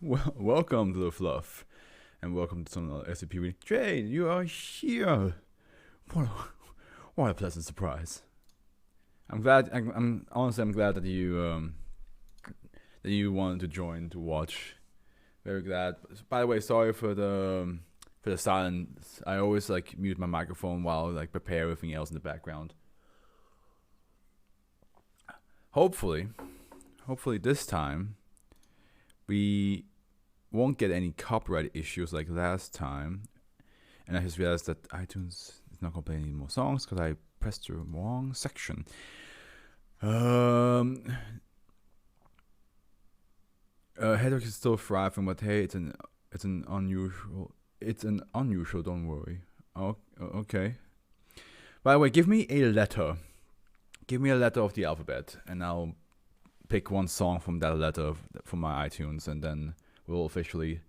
Well, welcome to the Fluff, and welcome to some SCP reading. Jay, you are here. What a, what a pleasant surprise. I'm glad. I'm honestly, I'm glad that you wanted to join to watch. Very glad. By the way, sorry for the silence. I always mute my microphone while prepare everything else in the background. Hopefully this time we won't get any copyright issues like last time. And I just realized that iTunes is not gonna play any more songs because I pressed the wrong section. Hedrick is still thriving, but hey, it's an unusual. Don't worry. Oh, okay. By the way, give me a letter. Give me a letter of the alphabet, and I'll pick one song from that letter from my iTunes, and then we'll officially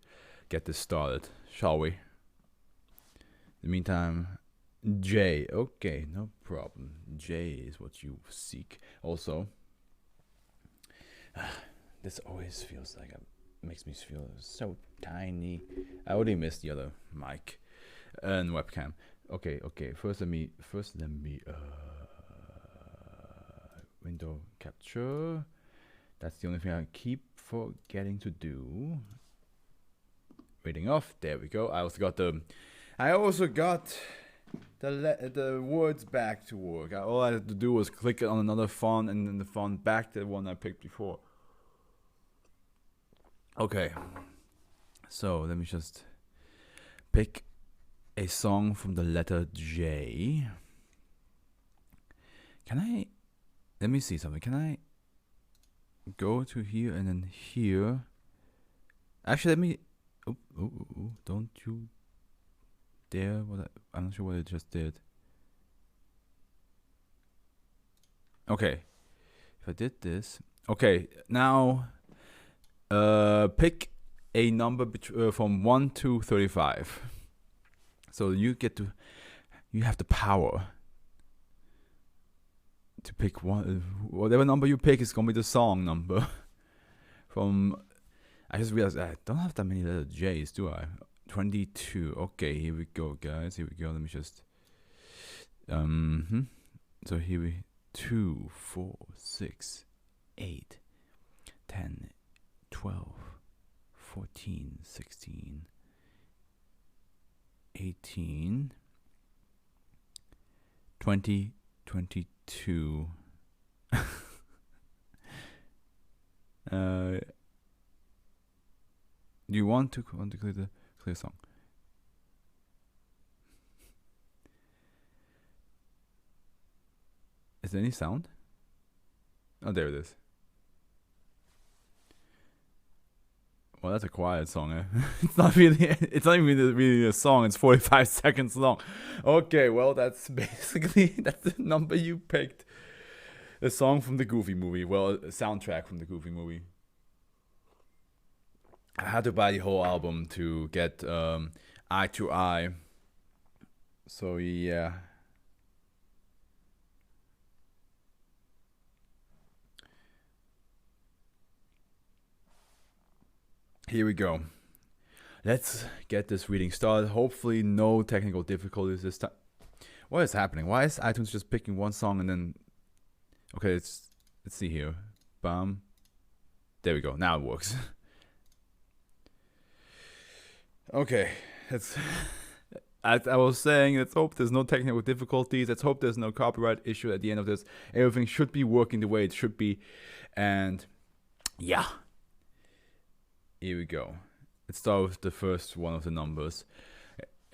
get this started, shall we? In the meantime, J. Okay, no problem. J is what you seek. Also, this always feels like makes me feel so tiny. I already missed the other mic and webcam. Okay. First let me window capture. That's the only thing I keep forgetting to do. Reading off. There we go. I also got the words back to work. All I had to do was click on another font and then the font back to the one I picked before. Okay. So let me just pick a song from the letter J. Let me see something. Can I go to here and then here? Actually, let me. Oh! Don't you dare! I'm not sure what it just did. Okay, if I did this. Okay, now pick a number from 1 to 35. So you have the power to pick one. Whatever number you pick is gonna be the song number. I just realized I don't have that many letter J's, do I? 22. Okay, here we go, guys. Here we go. Let me just. So here we 2, 4, 6, 8, 10, 12, 14, 16, 18, 20, 22. Do you want to clear song? Is there any sound? Oh, there it is. Well, that's a quiet song. Eh? It's not even really a song. It's 45 seconds long. Okay, well, that's basically that's the number you picked. A song from the Goofy movie. Well, a soundtrack from the Goofy movie. I had to buy the whole album to get Eye to Eye. So yeah. Here we go. Let's get this reading started. Hopefully no technical difficulties this time. What is happening? Why is iTunes just picking one song and then... Okay, let's see here. Bam. There we go. Now it works. Okay. As I was saying, let's hope there's no technical difficulties. Let's hope there's no copyright issue at the end of this. Everything should be working the way it should be. And yeah. Here we go. Let's start with the first one of the numbers.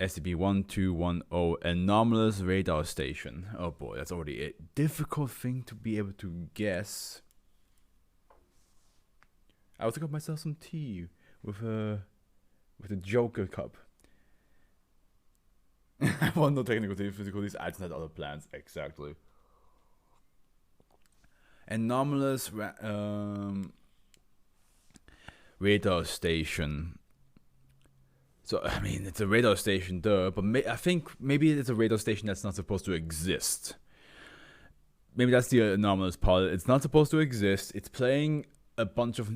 SCP-1210, anomalous radar station. Oh boy, that's already a difficult thing to be able to guess. I also got myself some tea with a Joker cup. I want no technical difficulties. I just had other plans. Exactly. Anomalous radar station. So, I mean, it's a radar station, duh, but I think maybe it's a radar station that's not supposed to exist. Maybe that's the anomalous part. It's not supposed to exist. It's playing a bunch of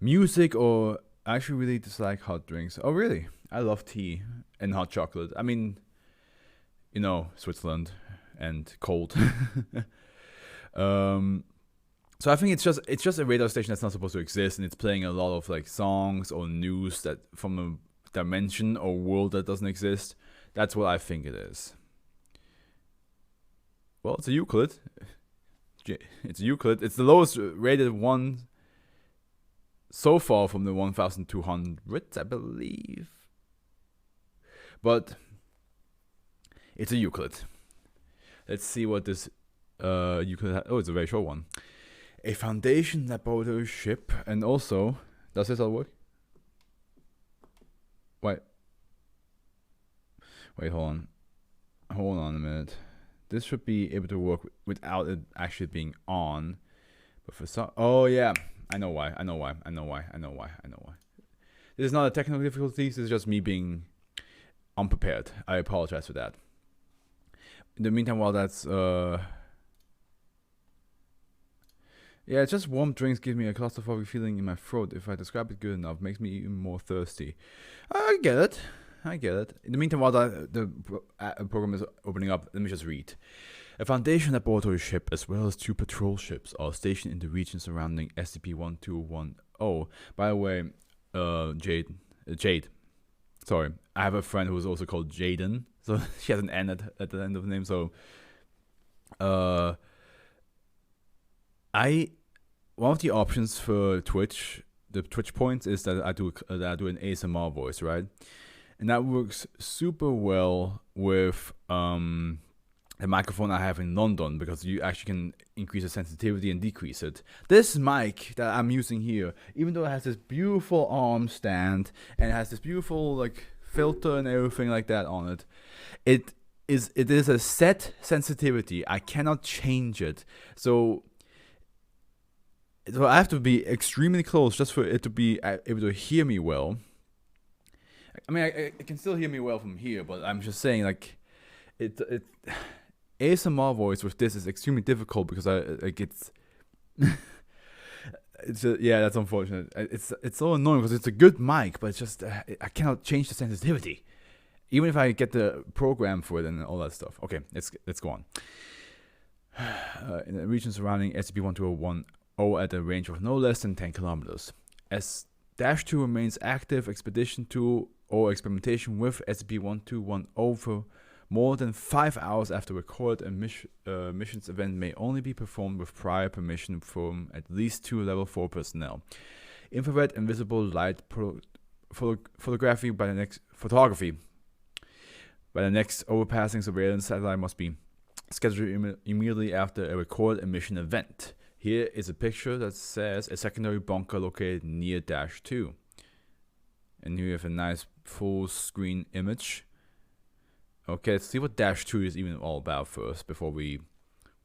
Music, or I actually really dislike hot drinks. Oh, really? I love tea and hot chocolate. I mean, you know, Switzerland and cold. So I think it's just a radio station that's not supposed to exist, and it's playing a lot of like songs or news that from a dimension or world that doesn't exist. That's what I think it is. Well, it's a Euclid. It's a Euclid. It's the lowest rated one so far from the 1,200, I believe. But it's a Euclid. Let's see what this Euclid has. Oh, it's a very short one. A Foundation laboratory ship, and also, does this all work? Wait, hold on a minute. This should be able to work without it actually being on. But for some, oh yeah, I know why. This is not a technical difficulty. This is just me being unprepared. I apologize for that. In the meantime, while that's yeah, it's just warm drinks give me a claustrophobic feeling in my throat. If I describe it good enough, makes me even more thirsty. I get it. In the meantime, while the program is opening up, let me just read. A Foundation laboratory ship, as well as 2 patrol ships, are stationed in the region surrounding SCP-1210. By the way, Jade. Sorry, I have a friend who is also called Jaden, so she has an N at the end of the name. So, one of the options for Twitch, the Twitch points, is that I do an ASMR voice, right? And that works super well with the microphone I have in London, because you actually can increase the sensitivity and decrease it. This mic that I'm using here, even though it has this beautiful arm stand and it has this beautiful like filter and everything like that on it, it is a set sensitivity. I cannot change it. So I have to be extremely close just for it to be able to hear me well. I mean, it can still hear me well from here, but I'm just saying, like, it ASMR voice with this is extremely difficult because yeah, that's unfortunate. It's so annoying because it's a good mic, but it's just I cannot change the sensitivity, even if I get the program for it and all that stuff. Okay, let's go on. In the region surrounding SCP-1210 at a range of no less than 10 kilometers. S-2 remains active. Expedition 2 or experimentation with SCP-1210 for more than 5 hours after recorded missions event may only be performed with prior permission from at least 2 level 4 personnel. Infrared and visible light photography by the next overpassing surveillance satellite must be scheduled immediately after a recorded emission event. Here is a picture that says a secondary bunker located near -2. And here you have a nice full screen image. Okay, let's see what -2 is even all about first, before we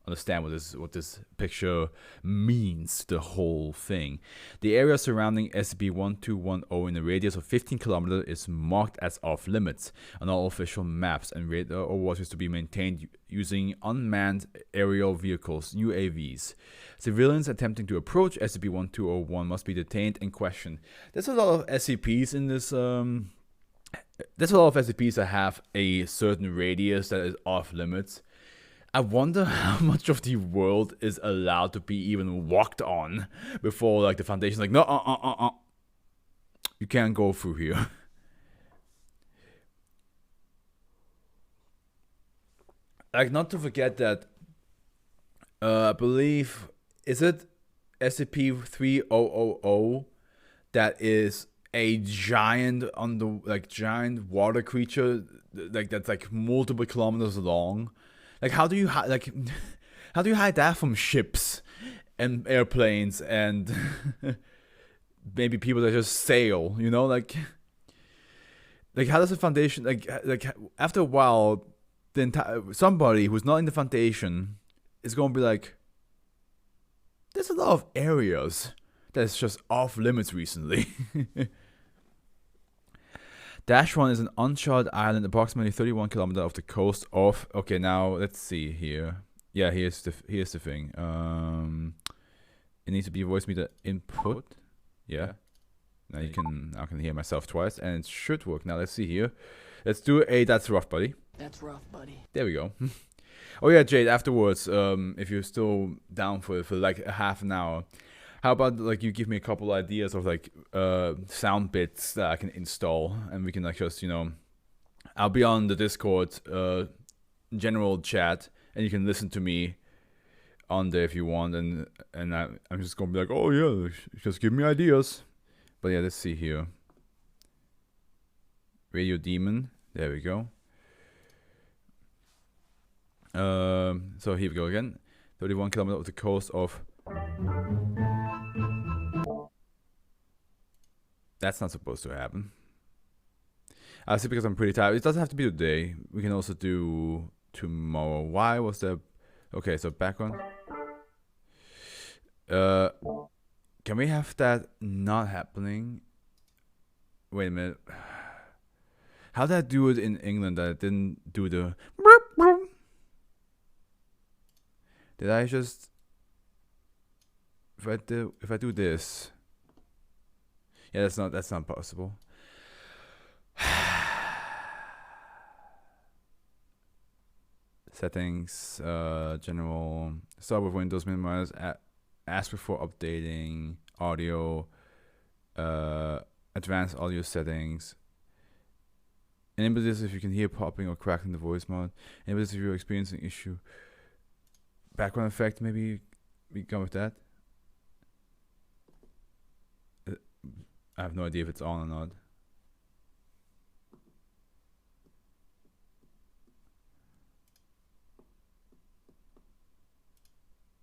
understand what this picture means, the whole thing. The area surrounding SCP-1210 in a radius of 15 kilometers is marked as off limits on all official maps, and radar or watches to be maintained using unmanned aerial vehicles, UAVs. Civilians attempting to approach SCP-1201 must be detained and questioned. There's a lot of SCPs in this. There's a lot of SCPs that have a certain radius that is off limits. I wonder how much of the world is allowed to be even walked on before, like, the Foundation's like, no, you can't go through here. Like, not to forget that, I believe, is it SCP-3000 that is a giant giant water creature, like, that's like multiple kilometers long? Like, how do you hide that from ships and airplanes and maybe people that just sail? You know, like how does the Foundation like after a while, somebody who's not in the Foundation is gonna be like, there's a lot of areas that's just off limits recently. -1 is an uncharted island approximately 31 kilometers off the coast of... Okay, now let's see here. Yeah, here's the thing. It needs to be voice meter input. Yeah. Now I can hear myself twice, and it should work. Now let's see here. Let's do a that's rough, buddy. That's rough, buddy. There we go. Oh yeah, Jade. Afterwards, if you're still down for like a half an hour, how about like you give me a couple ideas of like sound bits that I can install, and we can like just I'll be on the Discord general chat, and you can listen to me on there if you want, and I'm just gonna be like, oh yeah, just give me ideas. But yeah, let's see here. Radio Demon. There we go. So here we go again. 31 kilometers off the coast of. That's not supposed to happen. I see, because I'm pretty tired. It doesn't have to be today. We can also do tomorrow. Why was there? Okay, so background. Can we have that not happening? Wait a minute. How did I do it in England that I didn't do the? Did I just? If I do this. Yeah, that's not possible. Settings, general. Start with Windows, minimize. Ask before updating audio. Advanced audio settings. Enable this if you can hear popping or cracking the voice mode. Enable this if you're experiencing issue. Background effect, maybe we go with that. I have no idea if it's on or not.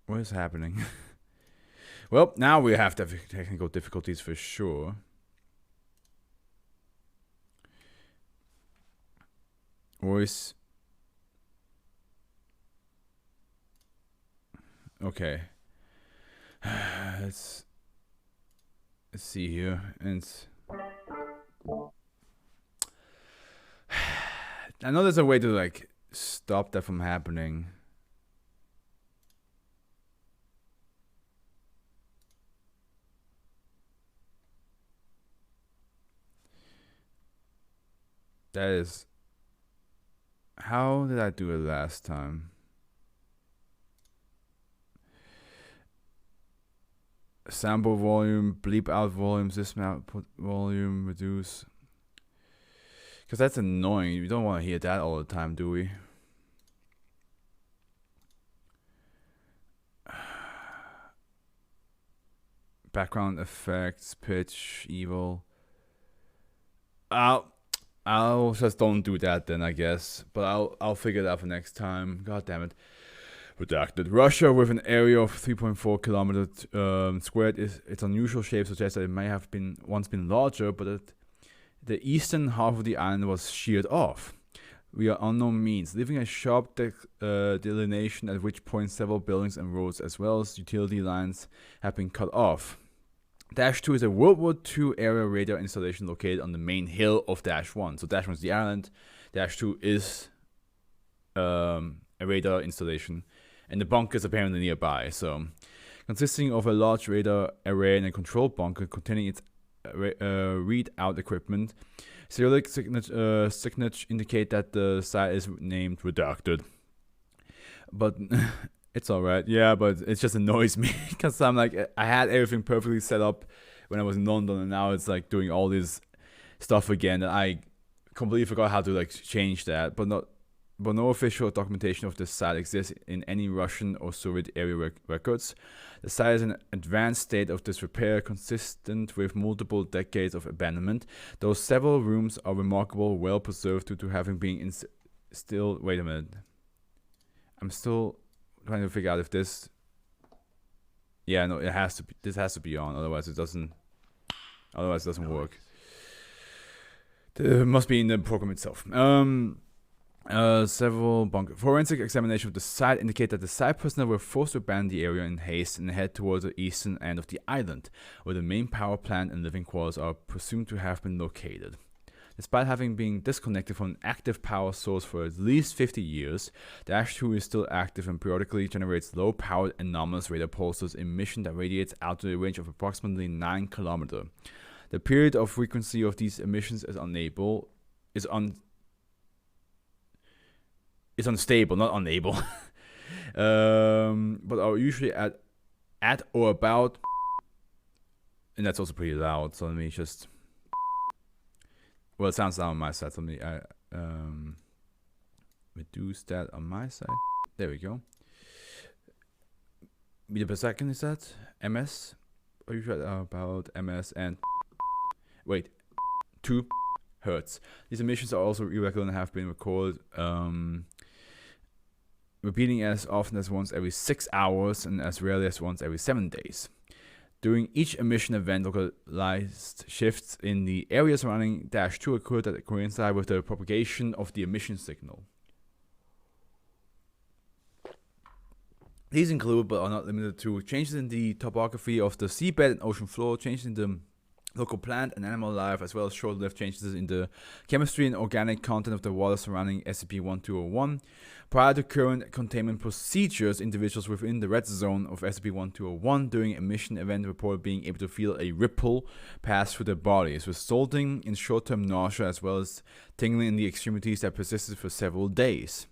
What is happening? Well, now we have technical difficulties for sure. Voice. Okay. Let's see here. And I know there's a way to like stop that from happening. That is. How did I do it last time? Sample volume, bleep out volume, system output volume, reduce. Because that's annoying. We don't want to hear that all the time, do we? Background effects, pitch, evil. I'll just don't do that then, I guess. But I'll figure it out for next time. God damn it. Redacted. Russia, with an area of 3.4 kilometers squared, its unusual shape suggests that it may have once been larger, but the eastern half of the island was sheared off. We are unknown means, leaving a sharp delineation at which point several buildings and roads as well as utility lines have been cut off. Dash 2 is a World War II era radar installation located on the main hill of Dash 1. So Dash 1 is the island, Dash 2 is a radar installation, and the bunker is apparently nearby. So, consisting of a large radar array and a control bunker containing its readout equipment, Cyrillic signage indicate that the site is named Redacted. But it's alright, yeah, but it just annoys me because I'm like, I had everything perfectly set up when I was in London, and now it's like doing all this stuff again, and I completely forgot how to like change that. But no official documentation of the site exists in any Russian or Soviet area records. The site is in an advanced state of disrepair, consistent with multiple decades of abandonment. Though several rooms are remarkable, well preserved due to having been still. Wait a minute. I'm still trying to figure out if this. Yeah, no, it has to be. This has to be on, otherwise it doesn't. Otherwise, it doesn't work. It must be in the program itself. Several bunker forensic examination of the site indicate that the site personnel were forced to abandon the area in haste and head towards the eastern end of the island, where the main power plant and living quarters are presumed to have been located. Despite having been disconnected from an active power source for at least 50 years, Dash 2 is still active and periodically generates low-powered anomalous radar pulses emission that radiates out to a range of approximately 9 km. The period of frequency of these emissions is unstable, not unable. But are usually at or about, and that's also pretty loud. So let me just. Well, it sounds loud on my side. So let me reduce that on my side. There we go. Meter per second is that ms? Are you sure about ms and 2 hertz? These emissions are also irregular and have been recorded, repeating as often as once every 6 hours and as rarely as once every 7 days. During each emission event, localized shifts in the area surrounding -2 occur that coincide with the propagation of the emission signal. These include, but are not limited to, changes in the topography of the seabed and ocean floor, changes in the local plant and animal life, as well as short-lived changes in the chemistry and organic content of the water surrounding SCP-1201. Prior to current containment procedures, individuals within the red zone of SCP-1201 during emission event report being able to feel a ripple pass through their bodies, resulting in short-term nausea as well as tingling in the extremities that persisted for several days.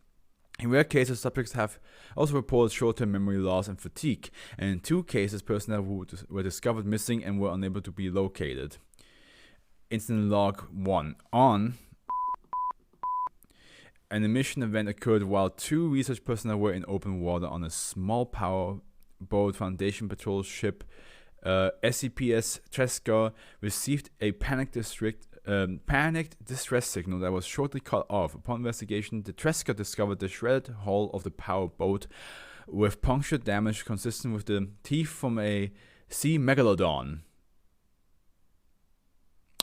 In rare cases, subjects have also reported short-term memory loss and fatigue, and in 2 cases, personnel who were discovered missing and were unable to be located. Incident log 1. On an emission event occurred while 2 research personnel were in open water on a small power boat Foundation patrol ship. SCPS Tresca received a panicked distress signal that was shortly cut off. Upon investigation, the Tresca discovered the shredded hull of the power boat with puncture damage consistent with the teeth from a sea megalodon.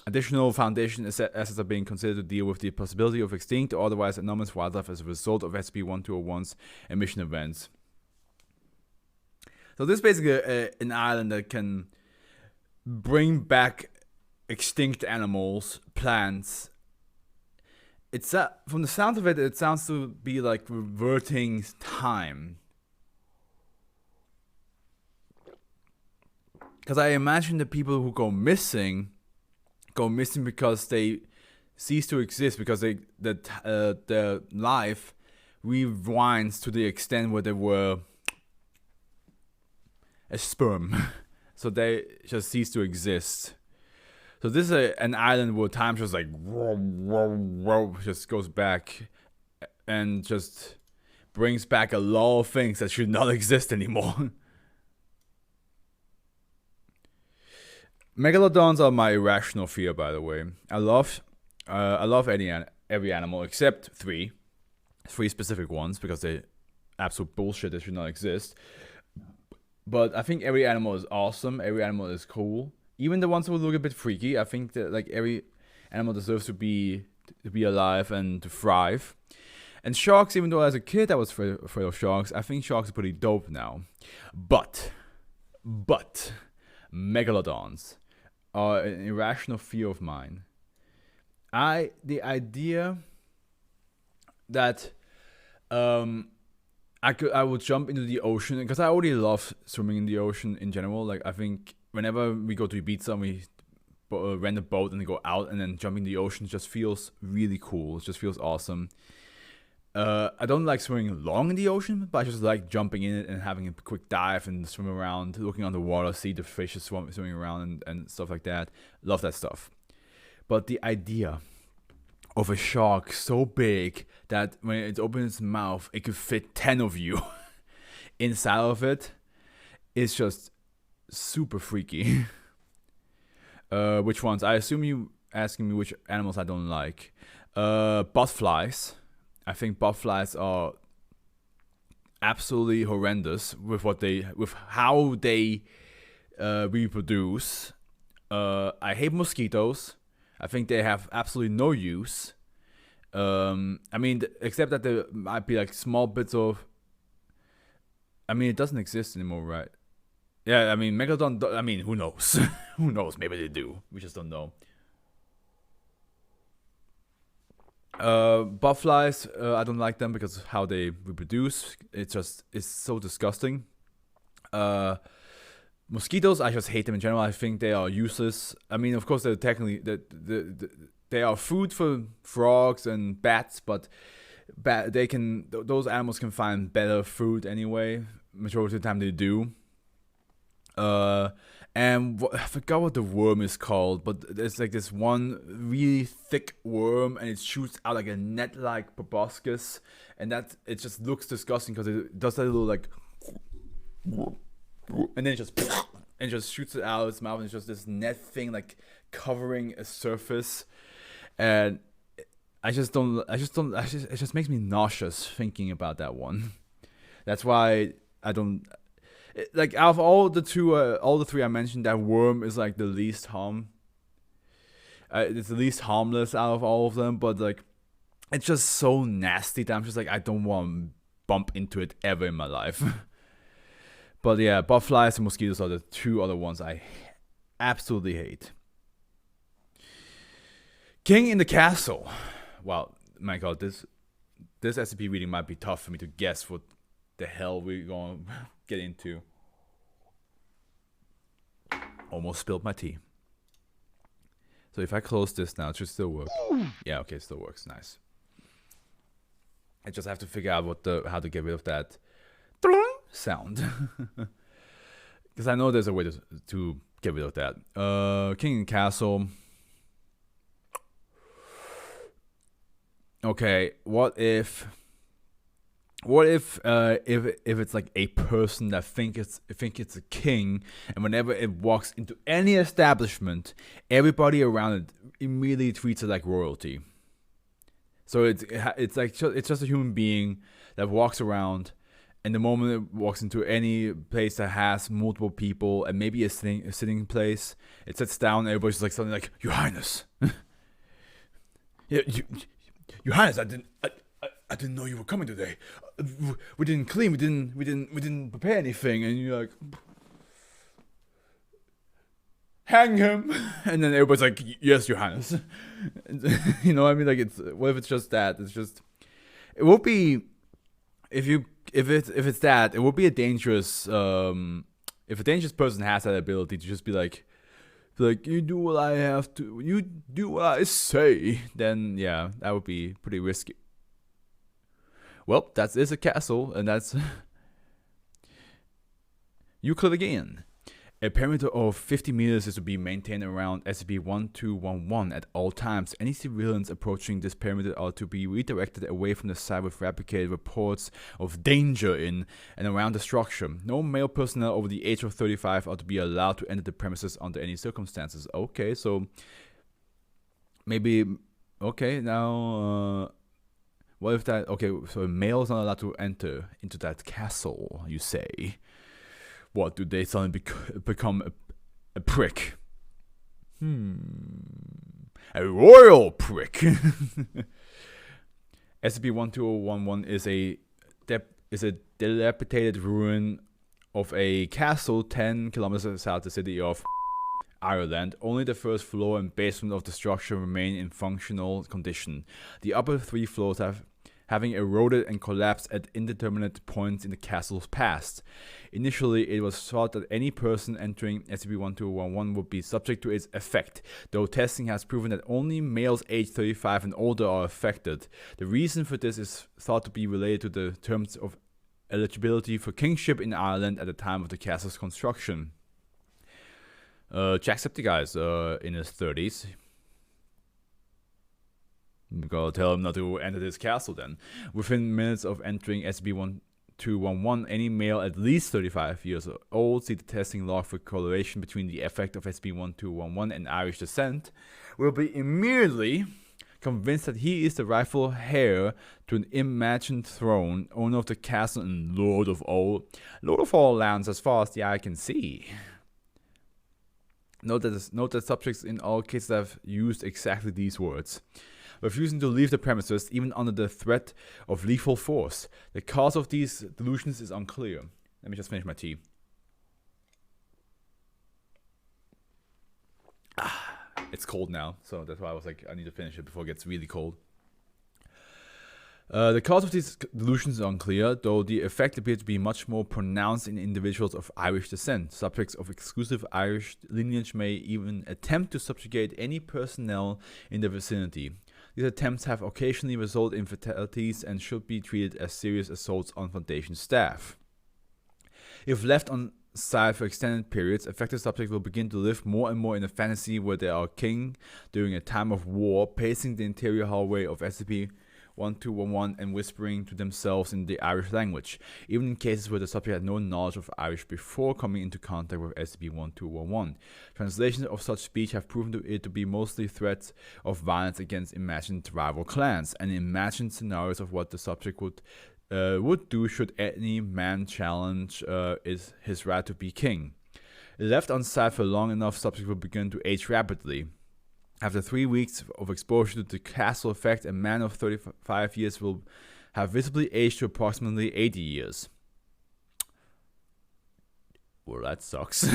Additional Foundation assets are being considered to deal with the possibility of extinct or otherwise anomalous wildlife as a result of SCP-1201's emission events. So this is basically an island that can bring back extinct animals, plants. It's from the sound of it, it sounds to be like reverting time. Because I imagine the people who go missing because they cease to exist, because their life rewinds to the extent where they were a sperm. So they just cease to exist. So this is an island where time just like just goes back and just brings back a lot of things that should not exist anymore. Megalodons are my irrational fear, by the way. I love every animal except 3 specific ones, because they're absolute bullshit that should not exist. But I think every animal is awesome. Every animal is cool. Even the ones who look a bit freaky. I think that like every animal deserves to be alive and to thrive. And sharks, even though as a kid I was afraid of sharks, I think sharks are pretty dope now. But megalodons are an irrational fear of mine. The idea that I would jump into the ocean, because I already love swimming in the ocean in general. Like, I think whenever we go to Ibiza and we rent a boat and then go out and then jumping in the ocean, just feels really cool. It just feels awesome. I don't like swimming long in the ocean, but I just like jumping in it and having a quick dive and swim around, looking underwater, see the fishes swimming around and stuff like that. Love that stuff. But the idea of a shark so big that when it opens its mouth, it could fit 10 of you inside of it is just super freaky. Which ones? I assume you asking me which animals I don't like. Butterflies. I think butterflies are absolutely horrendous with how they reproduce. I hate mosquitoes. I think they have absolutely no use. I mean, except that there might be like small bits of. I mean, it doesn't exist anymore, right? Yeah, I mean, Megalodon. I mean, who knows? Who knows? Maybe they do. We just don't know. Butterflies, I don't like them because of how they reproduce. It's so disgusting. Mosquitoes, I just hate them in general. I think they are useless. I mean, of course, they're technically they are food for frogs and bats, but those animals can find better food anyway. Majority of the time, they do. I forgot what the worm is called, but there's like this one really thick worm, and it shoots out like a net-like proboscis, and it just looks disgusting because it does that little like, and then it just shoots it out of its mouth, and it's just this net thing like covering a surface, and it just makes me nauseous thinking about that one. That's why I don't. Like, out of all the three I mentioned, that worm is like the least it's the least harmless out of all of them, but like, it's just so nasty that I'm just like, I don't want to bump into it ever in my life. But yeah, botflies and mosquitoes are the two other ones I absolutely hate. King in the Castle. Wow, my god, this SCP reading might be tough for me to guess what the hell we're gonna get into. Almost spilled my tea. So if I close this now, it should still work. Yeah, okay, it still works. Nice. I just have to figure out how to get rid of that sound. Because I know there's a way to get rid of that. King and Castle. Okay, what if it's like a person that think it's a king, and whenever it walks into any establishment, everybody around it immediately treats it like royalty. So it's just a human being that walks around, and the moment it walks into any place that has multiple people and maybe a sitting place, it sits down, and everybody's just like something like, "Your Highness, yeah, Your Highness, I didn't know you were coming today. We didn't clean. We didn't prepare anything." And you're like, "Hang him!" And then everybody's like, "Yes, Your Highness." You know what I mean? Like, what if it's just that? It's just, it would be, if it's that, it would be a dangerous. If a dangerous person has that ability to just be like, "You do what I have to. You do what I say." Then yeah, that would be pretty risky. Well, that is a castle, and that's Euclid again. A perimeter of 50 meters is to be maintained around SCP-1211 at all times. Any civilians approaching this perimeter are to be redirected away from the site with fabricated reports of danger in and around the structure. No male personnel over the age of 35 are to be allowed to enter the premises under any circumstances. Okay, so maybe, okay, now, what if that, okay, so a male is not allowed to enter into that castle, you say? What, do they suddenly become a prick? A royal prick. SCP-12011 is a dilapidated ruin of a castle 10 kilometers south of the city of Ireland. Only the first floor and basement of the structure remain in functional condition. The upper three floors having eroded and collapsed at indeterminate points in the castle's past. Initially, it was thought that any person entering SCP-1211 would be subject to its effect, though testing has proven that only males aged 35 and older are affected. The reason for this is thought to be related to the terms of eligibility for kingship in Ireland at the time of the castle's construction. Jacksepticeye in his 30s. We gotta tell him not to enter this castle then. Within minutes of entering SCP-1211, any male at least 35 years old, see the testing log for correlation between the effect of SCP-1211 and Irish descent, will be immediately convinced that he is the rightful heir to an imagined throne, owner of the castle and lord of all lands as far as the eye can see. Note that subjects in all cases have used exactly these words. Refusing to leave the premises, even under the threat of lethal force. The cause of these delusions is unclear. Let me just finish my tea. It's cold now, so that's why I was like, I need to finish it before it gets really cold. The cause of these delusions is unclear, though the effect appears to be much more pronounced in individuals of Irish descent. Subjects of exclusive Irish lineage may even attempt to subjugate any personnel in the vicinity. These attempts have occasionally resulted in fatalities and should be treated as serious assaults on Foundation staff. If left on site for extended periods, affected subjects will begin to live more and more in a fantasy where they are king during a time of war, pacing the interior hallway of SCP-1211 and whispering to themselves in the Irish language, even in cases where the subject had no knowledge of Irish before coming into contact with SCP-1211. Translations of such speech have proven it to be mostly threats of violence against imagined rival clans, and imagined scenarios of what the subject would do should any man challenge his right to be king. Left on site for long enough, subjects will begin to age rapidly. After 3 weeks of exposure to the castle effect, a man of 35 years will have visibly aged to approximately 80 years. Well, that sucks.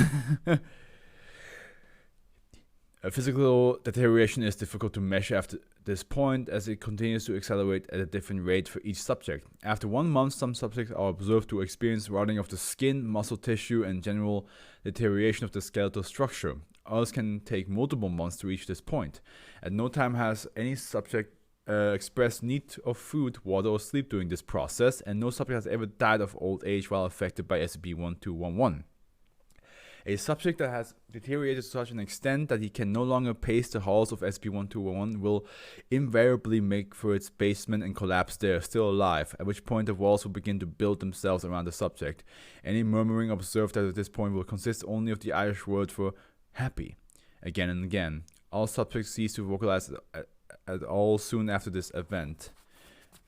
Physical deterioration is difficult to measure after this point, as it continues to accelerate at a different rate for each subject. After 1 month, some subjects are observed to experience rotting of the skin, muscle tissue, and general deterioration of the skeletal structure. Others can take multiple months to reach this point. At no time has any subject expressed need of food, water, or sleep during this process, and no subject has ever died of old age while affected by SCP-1211. A subject that has deteriorated to such an extent that he can no longer pace the halls of SCP-1211 will invariably make for its basement and collapse there, still alive, at which point the walls will begin to build themselves around the subject. Any murmuring observed at this point will consist only of the Irish word for happy, again and again. All subjects cease to vocalize at all soon after this event.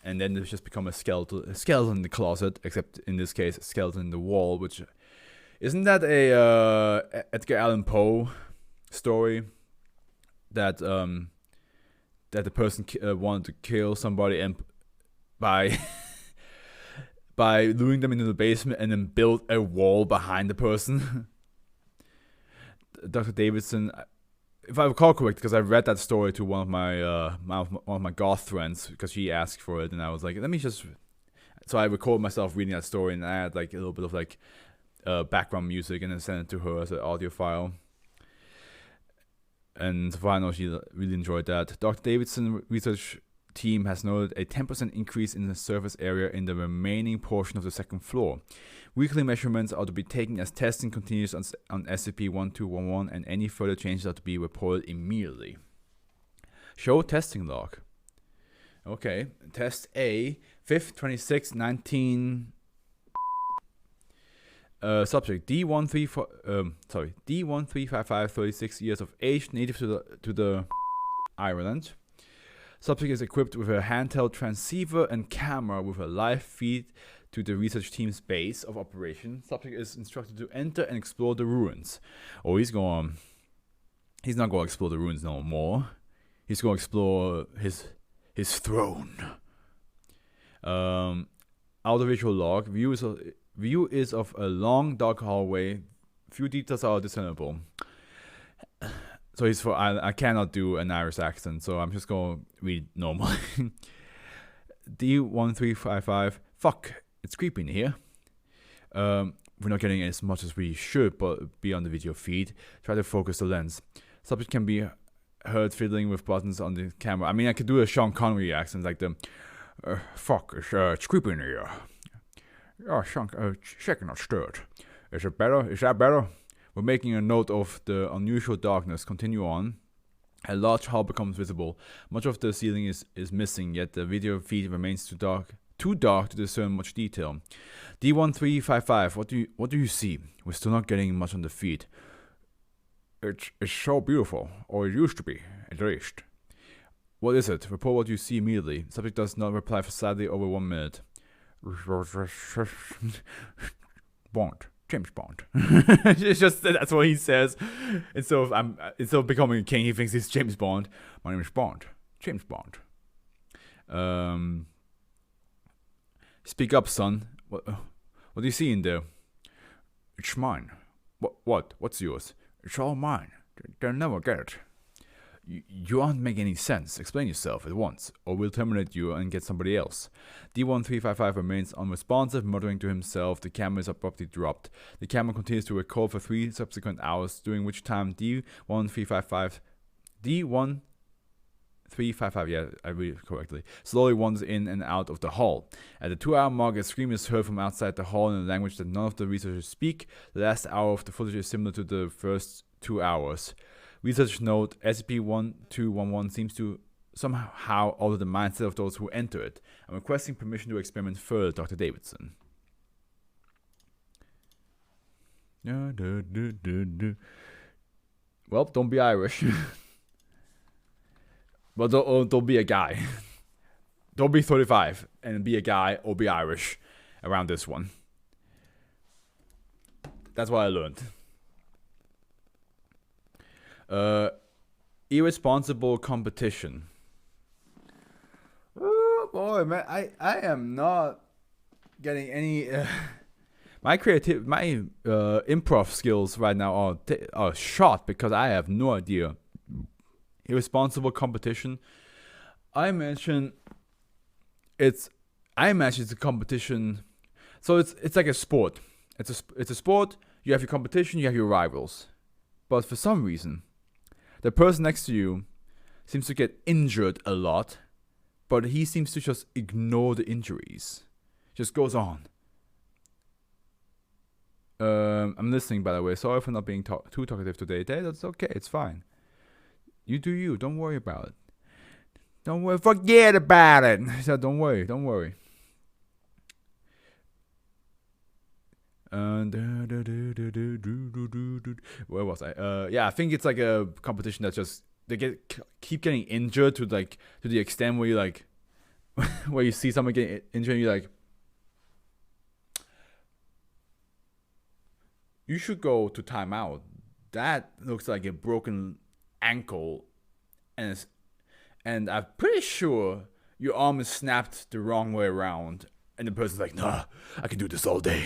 And then there's just become a skeleton in the closet, except in this case, a skeleton in the wall, which... Isn't that a Edgar Allan Poe story that that the person wanted to kill somebody and by luring them into the basement and then build a wall behind the person? Dr. Davidson, if I recall correct, because I read that story to one of my goth friends because she asked for it, and I was like, let me just. So I recorded myself reading that story, and I had like a little bit of like. Background music and then sent it to her as an audio file. And so far I know she really enjoyed that. Dr. Davidson research team has noted a 10% increase in the surface area in the remaining portion of the second floor. Weekly measurements are to be taken as testing continues on SCP-1211, and any further changes are to be reported immediately. Show testing log. Okay, test A, 5th, 26, 19... subject D1355, 36 years of age, native to the Ireland. Subject is equipped with a handheld transceiver and camera with a live feed to the research team's base of operation. Subject is instructed to enter and explore the ruins. Oh, he's not going to explore the ruins no more. He's going to explore his throne. Audiovisual log. View is of a long, dark hallway. Few details are discernible. So I cannot do an Irish accent, so I'm just going to read normally. D1355. Fuck, it's creepy in here. We're not getting as much as we should, but be on the video feed. Try to focus the lens. Subject can be heard fiddling with buttons on the camera. I mean, I could do a Sean Connery accent, like the fuck, it's creepy in here. Oh, shaken not stirred. Is it better? Is that better? We're making a note of the unusual darkness. Continue on. A large hall becomes visible. Much of the ceiling is missing, yet the video feed remains too dark to discern much detail. D1355, what do you see? We're still not getting much on the feed. It's so beautiful, or it used to be, at least. What is it? Report what you see immediately. Subject does not reply for slightly over 1 minute. Bond, James Bond. It's just that's what he says. Instead of becoming a king, he thinks he's James Bond. My name is Bond, James Bond. Speak up, son. What do you see in there? It's mine. What? What's yours? It's all mine. They'll never get it. You aren't making any sense. Explain yourself at once, or we'll terminate you and get somebody else. D1355 remains unresponsive, muttering to himself. The camera is abruptly dropped. The camera continues to record for 3 subsequent hours, during which time D1355, yeah, I read it correctly, slowly wanders in and out of the hall. At the 2-hour mark, a scream is heard from outside the hall in a language that none of the researchers speak. The last hour of the footage is similar to the first 2 hours. Researchers note SCP-1211 seems to somehow alter the mindset of those who enter it. I'm requesting permission to experiment further, Dr. Davidson. Well, don't be Irish. Well, don't be a guy. Don't be 35 and be a guy or be Irish around this one. That's what I learned. Irresponsible competition. Oh boy, man, I am not getting any. My improv skills right now are shot because I have no idea. Irresponsible competition. I imagine it's a competition. So it's like a sport. It's a sport. You have your competition. You have your rivals. But for some reason, the person next to you seems to get injured a lot, but he seems to just ignore the injuries. Just goes on. I'm listening, by the way. Sorry for not being too talkative today. That's okay. It's fine. You do you. Don't worry about it. Don't worry. Forget about it. So don't worry. Don't worry. Where was I? Yeah, I think it's like a competition that just keep getting injured to the extent where you like where you see someone getting injured and you're like, you should go to timeout. That looks like a broken ankle, and I'm pretty sure your arm is snapped the wrong way around. And the person's like, nah, I can do this all day.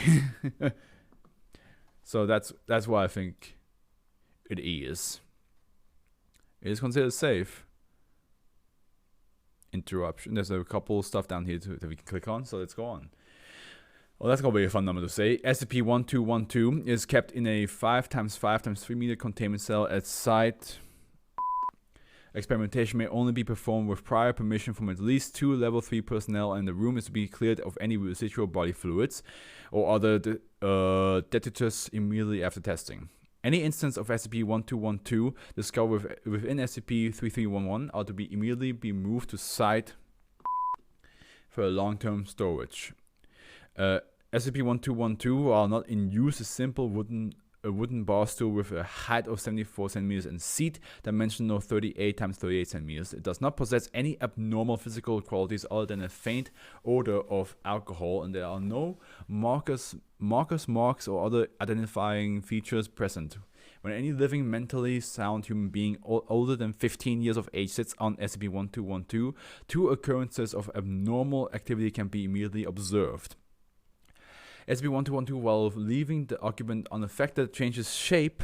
So that's why I think it is. It is considered safe. Interruption. There's a couple stuff down here that we can click on, so let's go on. Well, that's going to be a fun number to say. SCP-1212 is kept in a 5x5x3 meter containment cell at site. Experimentation may only be performed with prior permission from at least 2 level 3 personnel, and the room is to be cleared of any residual body fluids or other detritus immediately after testing. Any instance of SCP-1212 discovered within SCP-3311 are to be immediately moved to site for long-term storage. SCP-1212, while not in use, is simple wooden bar stool with a height of 74 centimeters and seat dimension of 38 times 38 centimeters. It does not possess any abnormal physical qualities other than a faint odor of alcohol, and there are no marks, or other identifying features present. When any living, mentally sound human being older than 15 years of age sits on SCP-1212, 2 occurrences of abnormal activity can be immediately observed. SCP-1212, while leaving the occupant unaffected, changes shape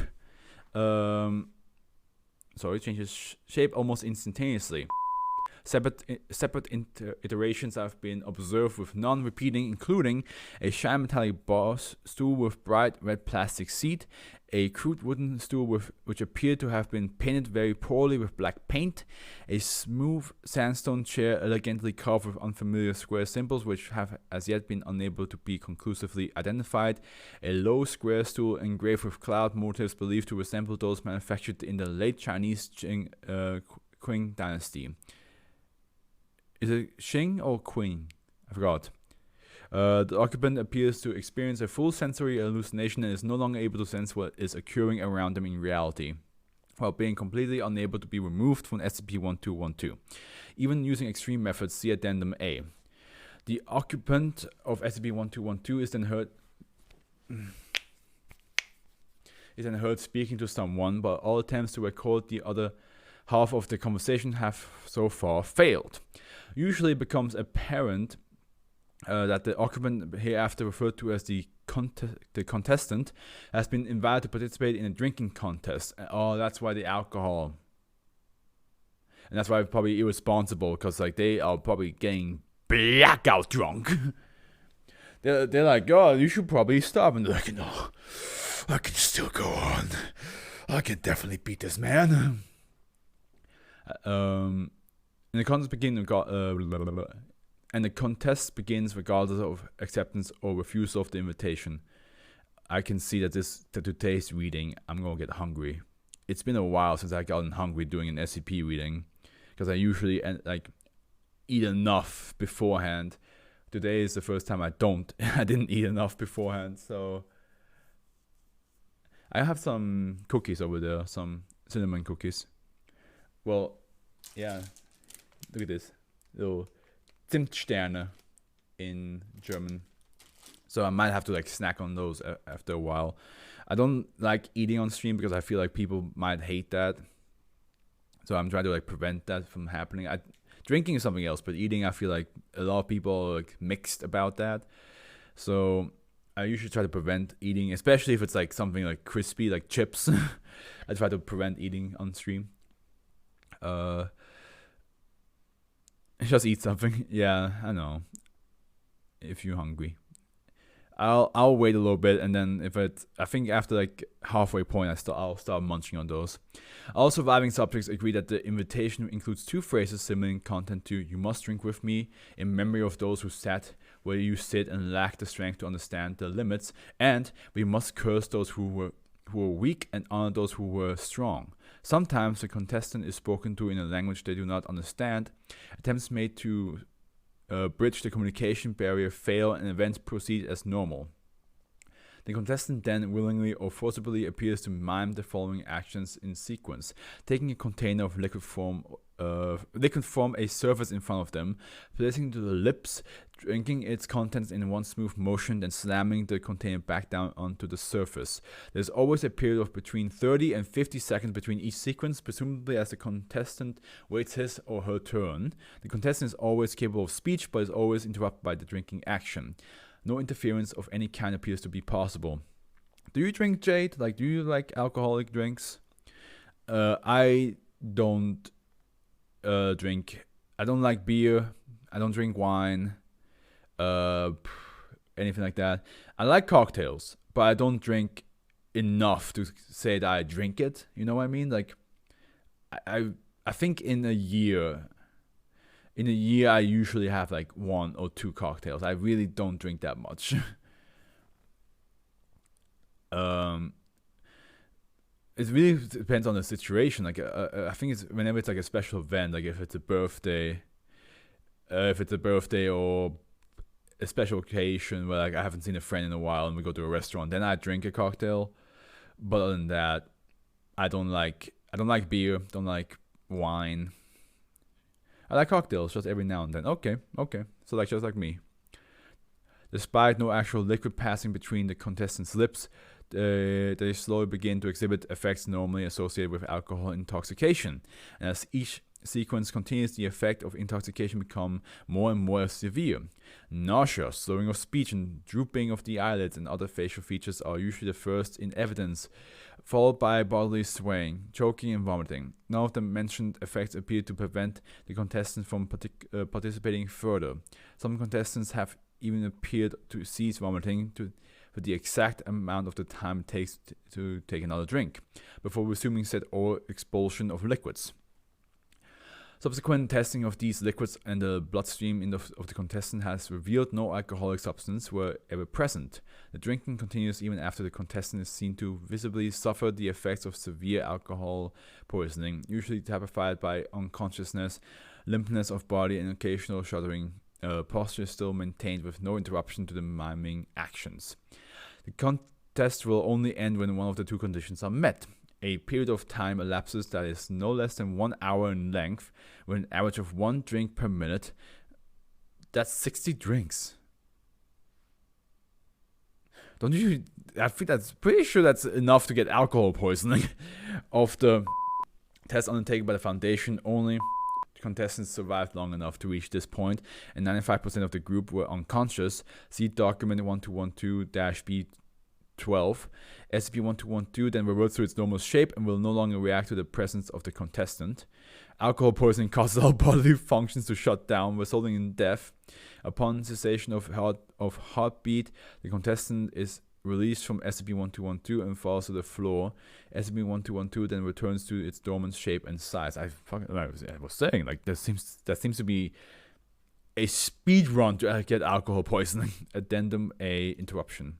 almost instantaneously. Separate iterations have been observed with non-repeating, including a shiny metallic bar stool with bright red plastic seat, a crude wooden stool which appeared to have been painted very poorly with black paint, a smooth sandstone chair elegantly carved with unfamiliar square symbols which have as yet been unable to be conclusively identified, a low square stool engraved with cloud motifs believed to resemble those manufactured in the late Chinese Qing dynasty. Is it Qing or Qing? I forgot. The occupant appears to experience a full sensory hallucination and is no longer able to sense what is occurring around them in reality, while being completely unable to be removed from SCP-1212. Even using extreme methods, see Addendum A. The occupant of SCP-1212 is then heard speaking to someone, but all attempts to record the other half of the conversation have so far failed. Usually it becomes apparent that the occupant, hereafter referred to as the contestant, has been invited to participate in a drinking contest. Oh, that's why the alcohol. And that's why probably irresponsible, because like they are probably getting blackout drunk. they're like, oh, you should probably stop. And they're like, no, I can still go on. I can definitely beat this man. And the contest begins regardless of acceptance or refusal of the invitation. I can see that today's reading, I'm gonna get hungry. It's been a while since I gotten hungry doing an SCP reading, because I usually eat enough beforehand. Today is the first time I didn't eat enough beforehand, so I have some cookies over there, some cinnamon cookies. Well, yeah, look at this, little Zimtsterne in German. So I might have to like snack on those after a while. I don't like eating on stream because I feel like people might hate that. So I'm trying to like prevent that from happening. Drinking is something else, but eating, I feel like a lot of people are like mixed about that. So I usually try to prevent eating, especially if it's like something like crispy, like chips. I try to prevent eating on stream. Just eat something. Yeah, I know. If you're hungry, I'll wait a little bit, and then I think after like halfway point, I'll start munching on those. All surviving subjects agree that the invitation includes two phrases similar in content to "You must drink with me," in memory of those who sat where you sit and lack the strength to understand the limits, and "We must curse those who were weak and honor those who were strong." Sometimes the contestant is spoken to in a language they do not understand. Attempts made to bridge the communication barrier fail and events proceed as normal. The contestant then willingly or forcibly appears to mime the following actions in sequence: taking a container of liquid form a surface in front of them, placing it to the lips, drinking its contents in one smooth motion, then slamming the container back down onto the surface. There's always a period of between 30 and 50 seconds between each sequence, presumably as the contestant waits his or her turn. The contestant is always capable of speech, but is always interrupted by the drinking action. No interference of any kind appears to be possible. Do you drink, Jade? Like, do you like alcoholic drinks? I don't drink. I don't like beer. I don't drink wine. Anything like that. I like cocktails, but I don't drink enough to say that I drink it. You know what I mean? Like, I think in a year, I usually have like 1 or 2 cocktails. I really don't drink that much. It really depends on the situation. Like, I think it's whenever it's like a special event, like if it's a birthday or a special occasion where like I haven't seen a friend in a while and we go to a restaurant, then I drink a cocktail. But other than that, I don't like beer, don't like wine. I like cocktails just every now and then. Okay. So like just like me. Despite no actual liquid passing between the contestants' lips, they slowly begin to exhibit effects normally associated with alcohol intoxication. And as each sequence continues, the effect of intoxication become more and more severe. Nausea, slurring of speech, and drooping of the eyelids and other facial features are usually the first in evidence, followed by bodily swaying, choking, and vomiting. None of the mentioned effects appear to prevent the contestants from participating further. Some contestants have even appeared to cease vomiting for the exact amount of the time it takes to take another drink, before resuming said or expulsion of liquids. Subsequent testing of these liquids and the bloodstream of the contestant has revealed no alcoholic substance were ever present. The drinking continues even after the contestant is seen to visibly suffer the effects of severe alcohol poisoning, usually typified by unconsciousness, limpness of body, and occasional shuddering. Posture is still maintained with no interruption to the miming actions. The contest will only end when one of the two conditions are met. A period of time elapses that is no less than 1 hour in length, with an average of 1 drink per minute. That's 60 drinks. Don't you? I think that's pretty sure that's enough to get alcohol poisoning. Of the test undertaken by the Foundation, only contestants survived long enough to reach this point, and 95% of the group were unconscious. See document 1212-B 12. SCP-1212 then reverts to its normal shape and will no longer react to the presence of the contestant. Alcohol poisoning causes all bodily functions to shut down, resulting in death. Upon cessation of heartbeat, the contestant is released from SCP-1212 and falls to the floor. SCP-1212 then returns to its dormant shape and size. I was saying, like, that seems to be a speed run to get alcohol poisoning. Addendum A, interruption.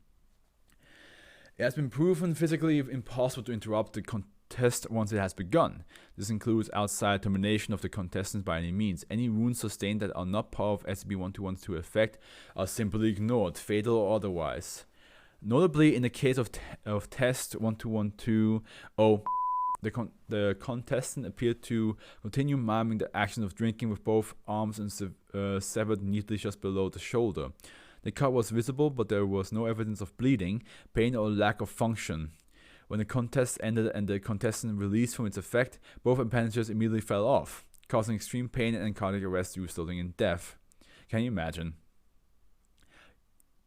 It has been proven physically impossible to interrupt the contest once it has begun. This includes outside termination of the contestants by any means. Any wounds sustained that are not part of SCP-1212 effect are simply ignored, fatal or otherwise. Notably, in the case of test 1212, the contestant appeared to continue miming the action of drinking with both arms and severed neatly just below the shoulder. The cut was visible, but there was no evidence of bleeding, pain, or lack of function. When the contest ended and the contestant released from its effect, both appendages immediately fell off, causing extreme pain and cardiac arrest, resulting in death. Can you imagine?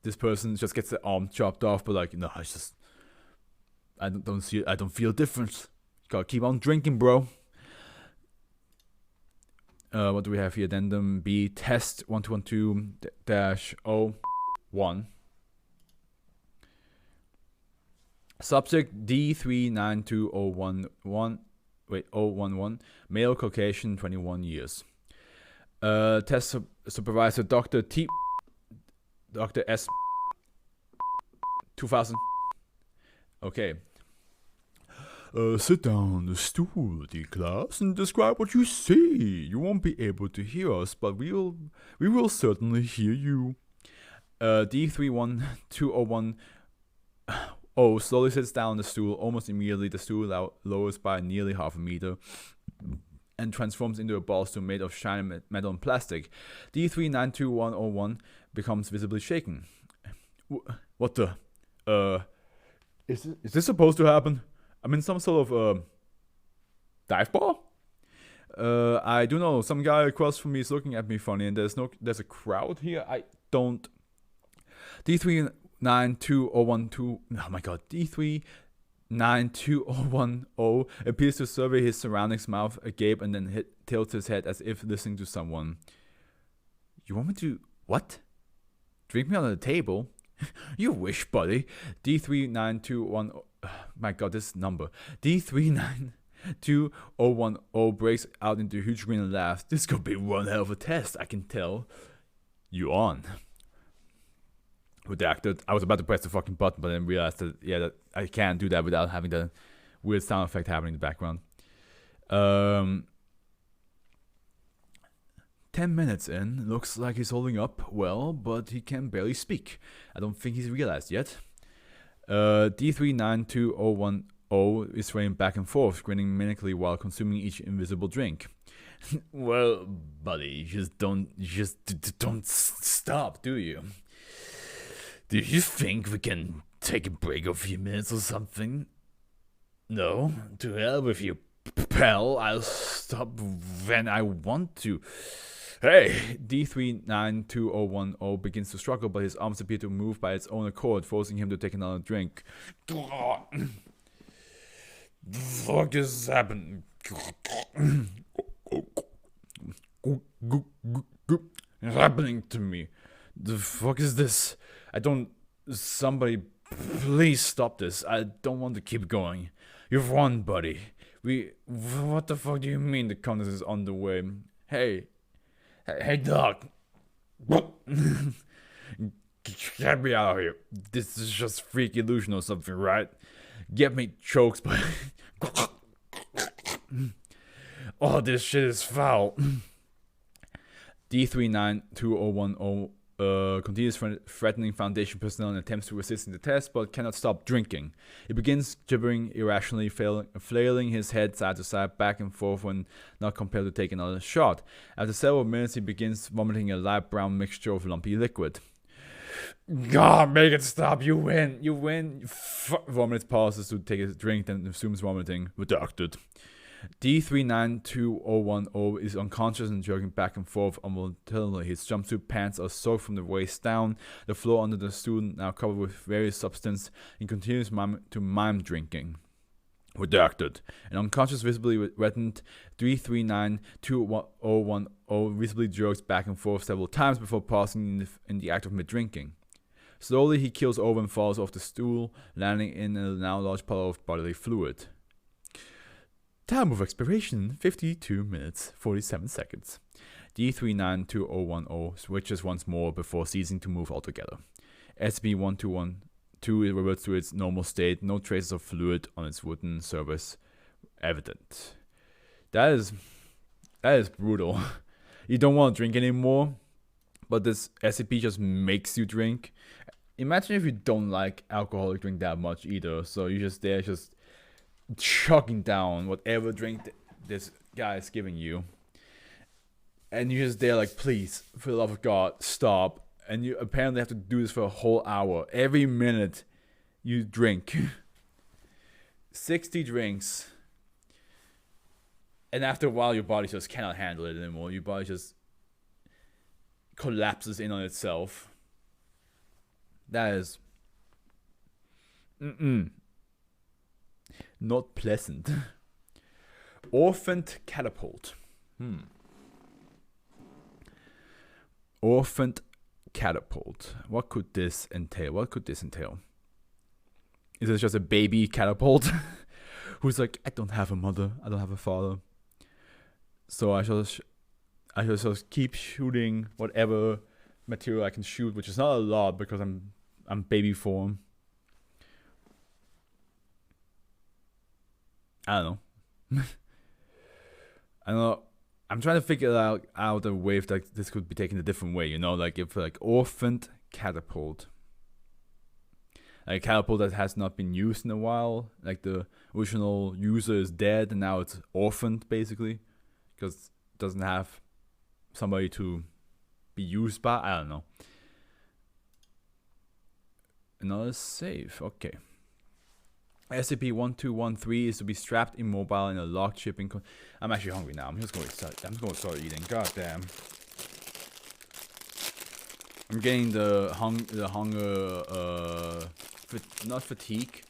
This person just gets the arm chopped off, but like, no, I don't feel a difference. Gotta keep on drinking, bro. What do we have here? Addendum B, test 1212-01. Subject D392011, male, Caucasian, 21 years. Test supervisor Dr. S. 2000. Okay. Sit down on the stool, D-class, and describe what you see. You won't be able to hear us, but we will certainly hear you. D312010 slowly sits down on the stool. Almost immediately, the stool lowers by nearly half a meter and transforms into a ball stool made of shiny metal and plastic. D392101 becomes visibly shaken. What the? Is this supposed to happen? I'm in some sort of dive bar? I do know some guy across from me is looking at me funny, and there's a crowd here. I don't. D392012. Oh my god. D392010 appears to survey his surroundings, mouth agape, and then tilts his head as if listening to someone. You want me to what? Drink me under the table? You wish, buddy. D39210. My god, this number. D39210 breaks out into a huge grin and laughs. This could be one hell of a test, I can tell. You on. Redacted. I was about to press the fucking button, but then realized that I can't do that without having the weird sound effect happening in the background. 10 minutes in, looks like he's holding up well, but he can barely speak. I don't think he's realized yet. D392010 is swaying back and forth, grinning maniacally while consuming each invisible drink. Well, buddy, you just don't stop, do you? Do you think we can take a break of a few minutes or something? No? To hell with you, pal. I'll stop when I want to. Hey! D392010 begins to struggle, but his arms appear to move by its own accord, forcing him to take another drink. The fuck is happening? It's happening to me. The fuck is this? Somebody, please stop this. I don't want to keep going. You've won, buddy. What the fuck do you mean the contest is on the way? Hey, dog. Get me out of here. This is just freak illusion or something, right? Get me chokes, but oh, this shit is foul. D392010 continues threatening Foundation personnel and attempts to resist in the test, but cannot stop drinking. He begins gibbering irrationally, flailing his head side to side, back and forth when not compelled to take another shot. After several minutes, he begins vomiting a light brown mixture of lumpy liquid. God, make it stop! You win! You win! Vomit pauses to take a drink, then resumes vomiting. Redacted. D392010 is unconscious and jerking back and forth involuntarily. His jumpsuit pants are soaked from the waist down. The floor under the stool now covered with various substance. He continues to mime drinking. Redacted. An unconscious, visibly reddened 3392010 visibly jerks back and forth several times before pausing in the act of mid-drinking. Slowly, he keels over and falls off the stool, landing in a now large puddle of bodily fluid. Time of expiration, 52 minutes, 47 seconds. D392010 switches once more before ceasing to move altogether. SCP-1212 reverts to its normal state, no traces of fluid on its wooden surface evident. That is brutal. You don't want to drink anymore, but this SCP just makes you drink. Imagine if you don't like alcoholic drink that much either, so you're just there just chugging down whatever drink this guy is giving you, and you're just there like, please, for the love of God, stop. And you apparently have to do this for a whole hour. Every minute you drink 60 drinks, and after a while your body just cannot handle it anymore. Your body just collapses in on itself. That is not pleasant. Orphaned catapult. Orphaned catapult. What could this entail? Is it just a baby catapult who's like, I don't have a mother, I don't have a father, so I shall just keep shooting whatever material I can shoot, which is not a lot because I'm baby form. I don't know. I'm trying to figure out a way if like this could be taken a different way, like if like orphaned catapult. Like a catapult that has not been used in a while, like the original user is dead and now it's orphaned basically, because it doesn't have somebody to be used by. I don't know. Another save, okay. SCP-1213 is to be strapped immobile in a locked shipping. I'm actually hungry now. I'm just going to start eating. God damn. I'm getting the hunger. Not fatigue,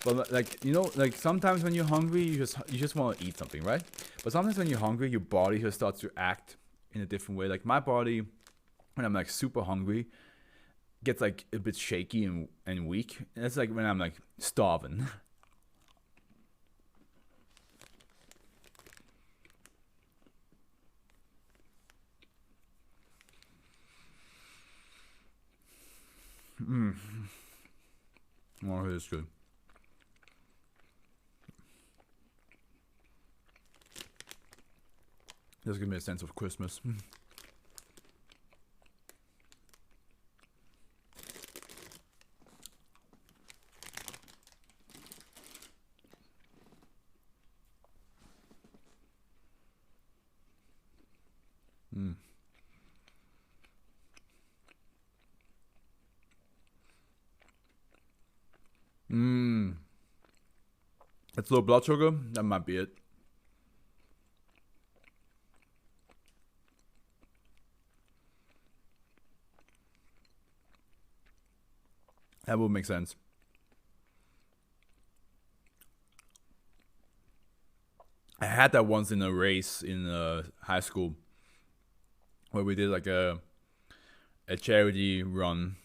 but like like sometimes when you're hungry, you just want to eat something, right? But sometimes when you're hungry, your body just starts to act in a different way. Like my body, when I'm like super hungry, gets like a bit shaky and weak. And that's like when I'm like starving. Oh, it is good. This gives me a sense of Christmas. It's low blood sugar. That might be it. That would make sense. I had that once in a race in high school, where we did like a charity run,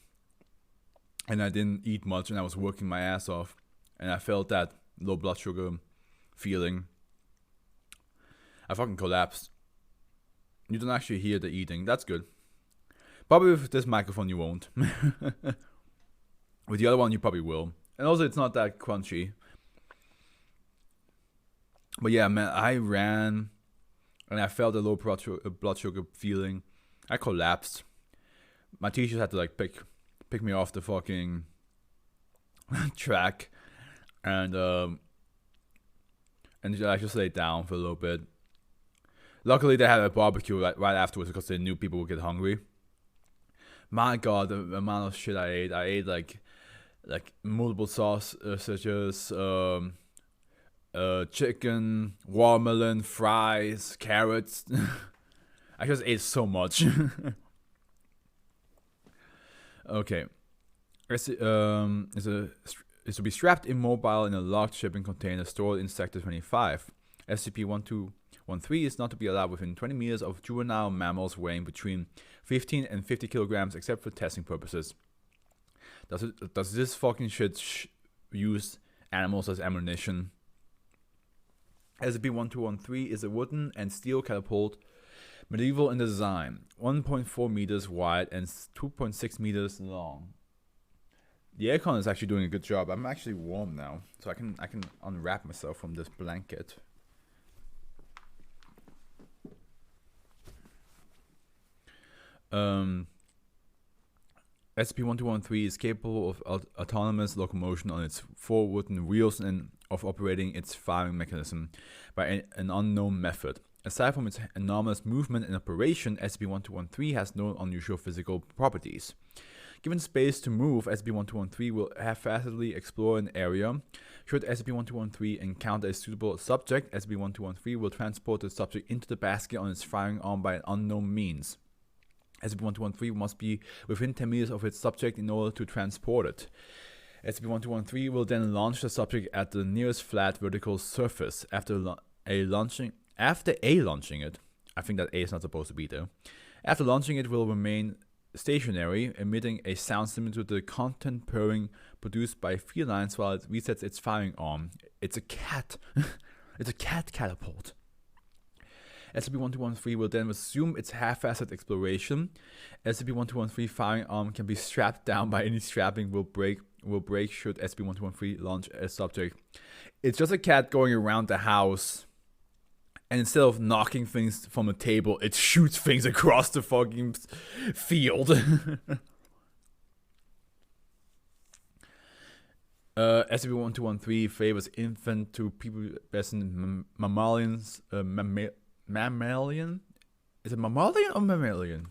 and I didn't eat much, and I was working my ass off, and I felt that low blood sugar feeling. I fucking collapsed. You don't actually hear the eating. That's good. Probably with this microphone you won't. With the other one you probably will. And also it's not that crunchy. But yeah, man, I ran and I felt a low blood sugar feeling. I collapsed. My teachers had to like pick me off the fucking track, and I just laid down for a little bit. Luckily, they had a barbecue right afterwards because they knew people would get hungry. My God, the amount of shit I ate like multiple sausages, chicken, watermelon, fries, carrots. I just ate so much. Okay. It's to be strapped immobile in a locked shipping container stored in Sector 25. SCP-1213 is not to be allowed within 20 meters of juvenile mammals weighing between 15 and 50 kilograms except for testing purposes. Does this fucking shit use animals as ammunition? SCP-1213 is a wooden and steel catapult, medieval in design, 1.4 meters wide and 2.6 meters long. The aircon is actually doing a good job. I'm actually warm now, so I can unwrap myself from this blanket. SCP-1213 is capable of autonomous locomotion on its 4 wooden wheels and of operating its firing mechanism by an unknown method. Aside from its enormous movement and operation, SCP-1213 has no unusual physical properties. Given space to move, SCP-1213 will haphazardly explore an area. Should SCP-1213 encounter a suitable subject, SCP-1213 will transport the subject into the basket on its firing arm by an unknown means. SCP-1213 must be within 10 meters of its subject in order to transport it. SCP-1213 will then launch the subject at the nearest flat vertical surface. After launching it, I think that A is not supposed to be there. After launching it will remain stationary, emitting a sound similar to the content purring produced by felines while it resets its firing arm. It's a cat. It's a cat catapult. SCP-1213 will then resume its haphazard exploration. SCP-1213 firing arm can be strapped down by any strapping will break should SCP-1213 launch a subject. It's just a cat going around the house, and instead of knocking things from a table, it shoots things across the fucking field. SCP-1213 favors infant to pubescent mammalians. Mammalian? Is it mammalian or mammalian?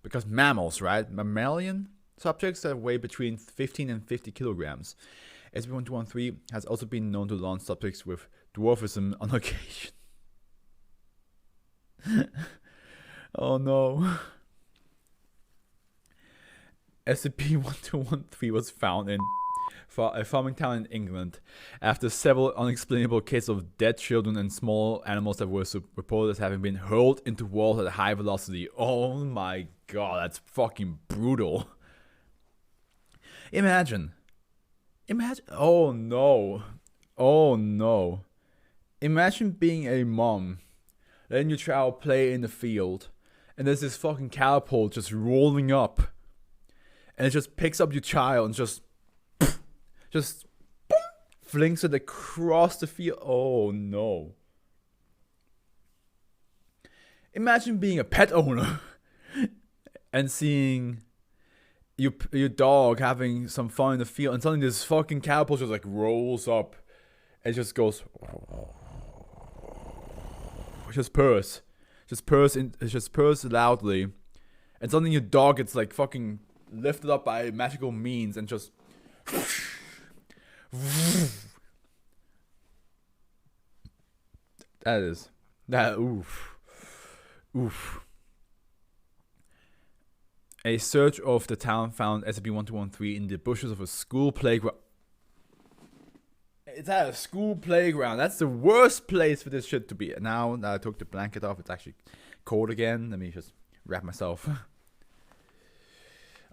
Because mammals, right? Mammalian subjects that weigh between 15 and 50 kilograms. SCP-1213 has also been known to launch subjects with dwarfism on occasion. Oh no. SCP-1213 was found in a farming town in England after several unexplainable cases of dead children and small animals that were reported as having been hurled into walls at a high velocity. Oh my god, that's fucking brutal. Imagine. Oh no. Imagine being a mom, letting your child play in the field, and there's this fucking catapult just rolling up, and it just picks up your child and just flings it across the field. Oh no. Imagine being a pet owner and seeing your dog having some fun in the field, and suddenly this fucking catapult just like rolls up and just goes, just purrs loudly, and suddenly your dog gets like fucking lifted up by magical means and just oof. A search of the town found SCP-1213 in the bushes of a school playground. It's at a school playground. That's the worst place for this shit to be. Now that I took the blanket off, it's actually cold again. Let me just wrap myself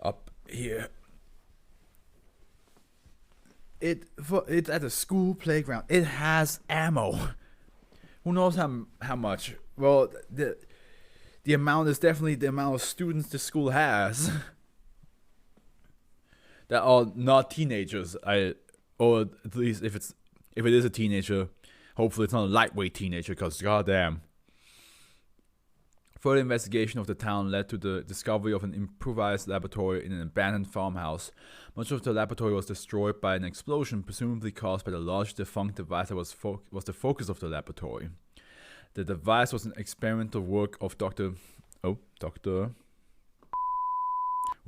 up here. It's at a school playground. It has ammo. Who knows how much? Well, the amount is definitely the amount of students the school has that are not teenagers. Or at least if it is a teenager, hopefully it's not a lightweight teenager, because goddamn. Further investigation of the town led to the discovery of an improvised laboratory in an abandoned farmhouse. Much of the laboratory was destroyed by an explosion, presumably caused by the large defunct device that was the focus of the laboratory. The device was an experimental work of Dr. who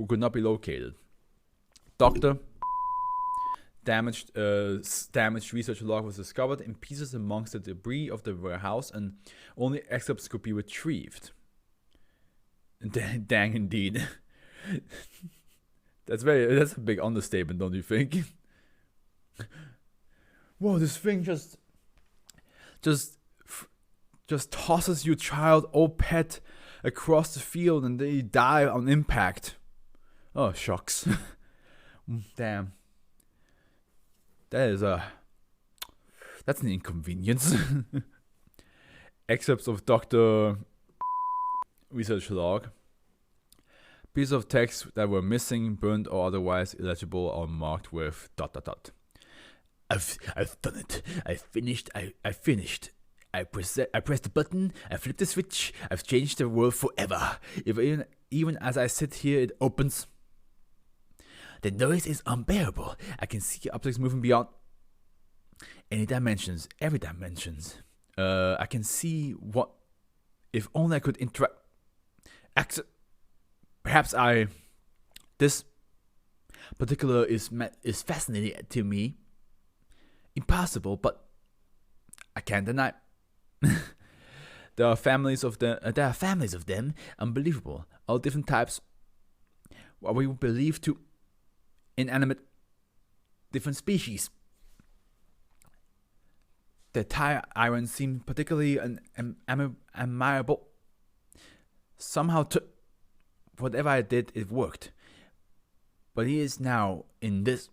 could not be located. Dr. damaged research log was discovered in pieces amongst the debris of the warehouse, and only excerpts could be retrieved. Dang indeed. That's a big understatement, don't you think? Whoa, this thing just tosses your child or pet across the field and they die on impact. Oh, shucks. Damn. That's an inconvenience. Excerpts of Dr. research log. Pieces of text that were missing, burned, or otherwise illegible are marked with ... I've done it. I finished. I pressed the button. I flipped the switch. I've changed the world forever. Even as I sit here, it opens. The noise is unbearable. I can see objects moving beyond any dimensions, every dimensions. I can see what. If only I could interact. Perhaps this particular is fascinating to me. Impossible, but I can't deny. There are families of them. Unbelievable. All different types. What we would believe to inanimate, different species. The tire iron seemed particularly admirable. Somehow, whatever I did, it worked. But he is now in this.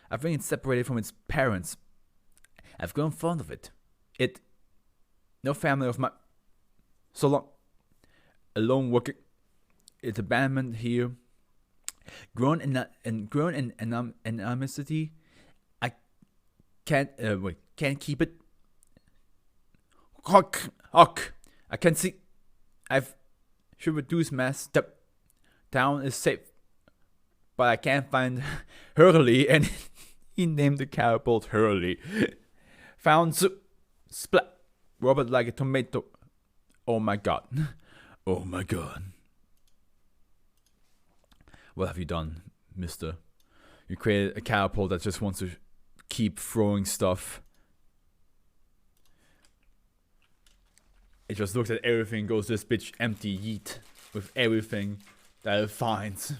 I think it's separated from its parents. I've grown fond of it. No family of my. So long. Alone working. It's abandonment here. Grown in anonymity. I can't keep it. Huck. I can see. Should reduce mass. Step down is safe. But I can't find Hurley, and he named the catapult Hurley. Found splat. Robert like a tomato. Oh my god. Oh my god. What have you done, mister? You created a catapult that just wants to keep throwing stuff. It just looks at everything, goes this bitch empty yeet with everything that it finds.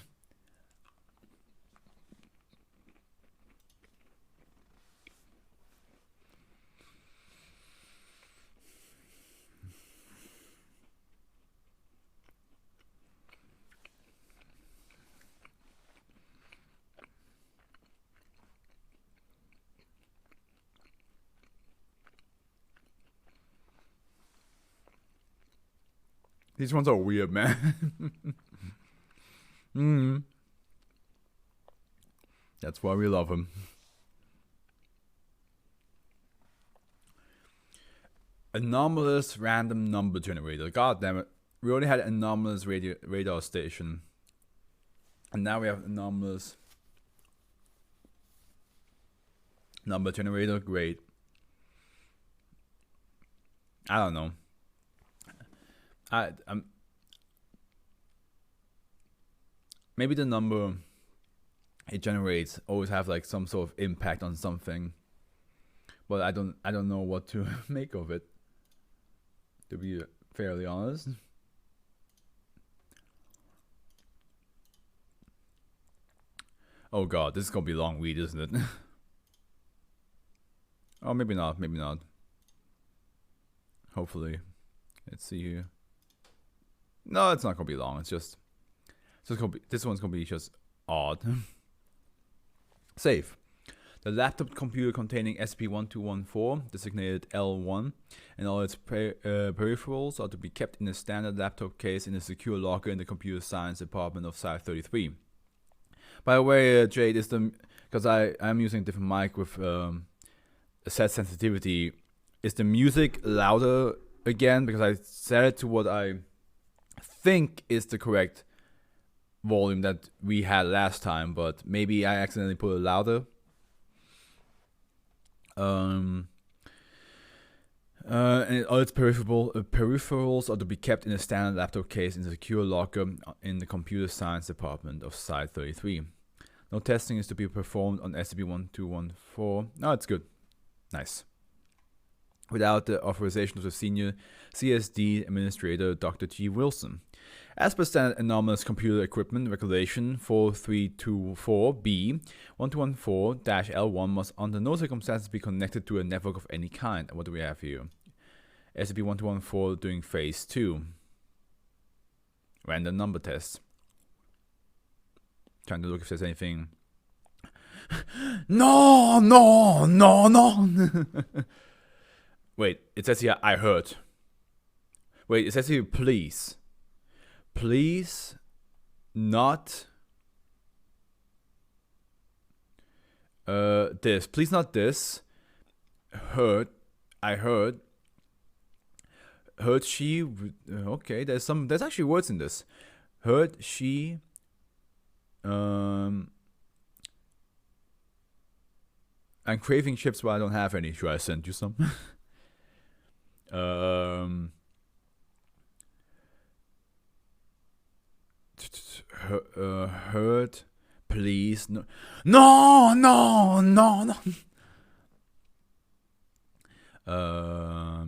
These ones are weird, man. That's why we love them. Anomalous random number generator. God damn it. We already had anomalous radar station. And now we have anomalous number generator. Great. I don't know. Maybe the number it generates always have like some sort of impact on something, but I don't know what to make of it, to be fairly honest. Oh god, this is gonna be a long read, isn't it? Oh, maybe not. Hopefully. Let's see here. No, it's not gonna be long. It's just gonna be, this one's gonna be just odd. Save. The laptop computer containing SP1214, designated L1, and all its peripherals are to be kept in a standard laptop case in a secure locker in the computer science department of Site 33. By the way, Jade, is because I'm using a different mic with a set sensitivity. Is the music louder again? Because I set it to what I think is the correct volume that we had last time, but maybe I accidentally put it louder. And all its peripherals are to be kept in a standard laptop case in a secure locker in the computer science department of Site 33. No testing is to be performed on SCP-1214. Oh, it's good. Nice. Without the authorization of the senior CSD administrator, Dr. G. Wilson. As per standard anomalous computer equipment regulation 4324B, 1214-L1 must under no circumstances be connected to a network of any kind. What do we have here? SCP-1214 doing phase 2. Random number test. Trying to look if there's anything. No. Wait, it says here, I heard. Wait, it says here, please. Please not this. Please not this. Heard. I heard. Heard she. Okay, there's actually words in this. Heard she. I'm craving chips, but I don't have any. Should I send you some? Heard, please, no. I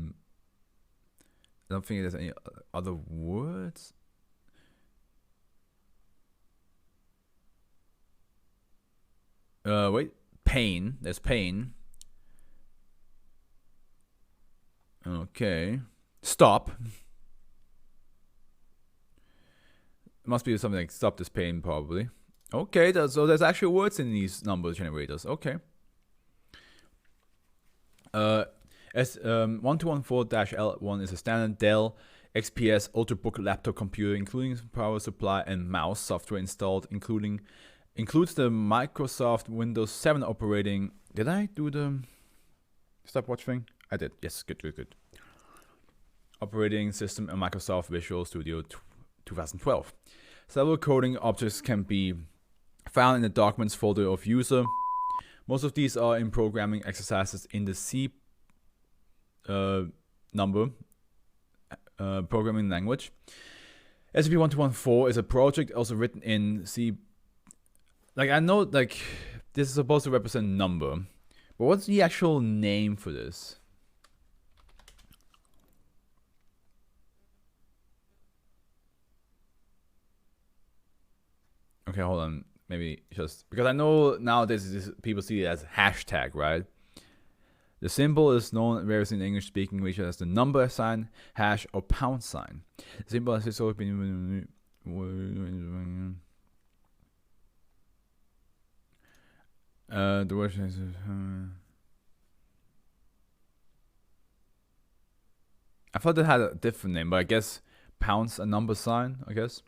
don't think there's any other words. Wait, pain. There's pain. Okay. Stop. Must be something like stop this pain, probably. Okay, so there's actually words in these number generators. Okay. S1214-L1 is a standard Dell XPS Ultrabook laptop computer, including power supply and mouse. Software installed, includes the Microsoft Windows 7 operating. Did I do the stopwatch thing? I did. Yes, good. Operating system and Microsoft Visual Studio 2012. Several coding objects can be found in the documents folder of user. Most of these are in programming exercises in the C number programming language. SCP-1214 is a project also written in C. Like, I know, like, this is supposed to represent number, but what's the actual name for this? Okay, hold on. Maybe just because I know nowadays people see it as hashtag, right? The symbol is known variously in English-speaking region as the number sign, hash, or pound sign. The symbol has historically been the word is I thought it had a different name, but I guess pounds a number sign, I guess.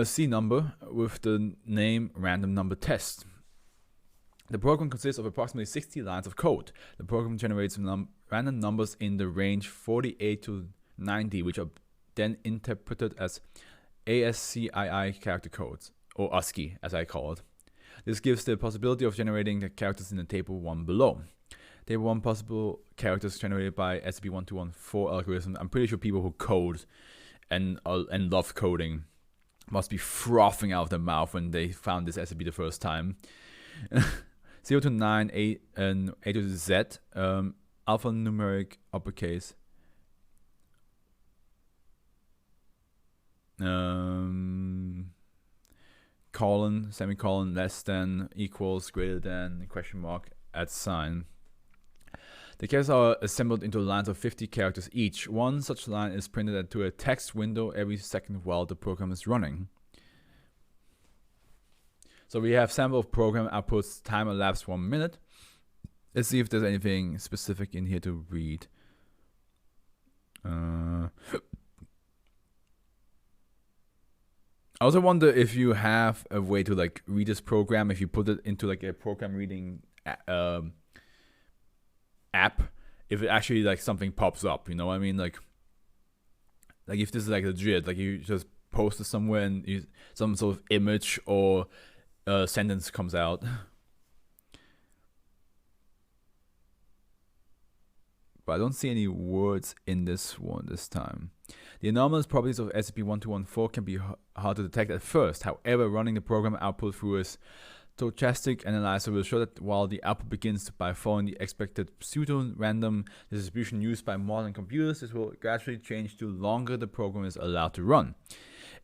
C number with the name random number test. The program consists of approximately 60 lines of code. The program generates random numbers in the range 48 to 90, which are then interpreted as ASCII character codes, or ASCII as I call it. This gives the possibility of generating the characters in the table 1 below. Table 1 possible characters generated by SCP-1214 algorithm. I'm pretty sure people who code and love coding must be frothing out of their mouth when they found this SCP the first time. 0 to 9, A and A to Z, alphanumeric uppercase. Colon, semicolon, less than, equals, greater than, question mark, at sign. The characters are assembled into lines of 50 characters each. One such line is printed into a text window every second while the program is running. So we have sample of program outputs, time elapsed 1 minute. Let's see if there's anything specific in here to read. I also wonder if you have a way to like read this program, if you put it into like a program reading app, if it actually like something pops up, you know what I mean? Like if this is like legit, like you just post it somewhere and some sort of image or sentence comes out. but I don't see any words in this one this time. The anomalous properties of SCP-1214 can be hard to detect at first. However, running the program output through a stochastic analyzer will show that while the output begins by following the expected pseudo-random distribution used by modern computers, this will gradually change the longer the program is allowed to run.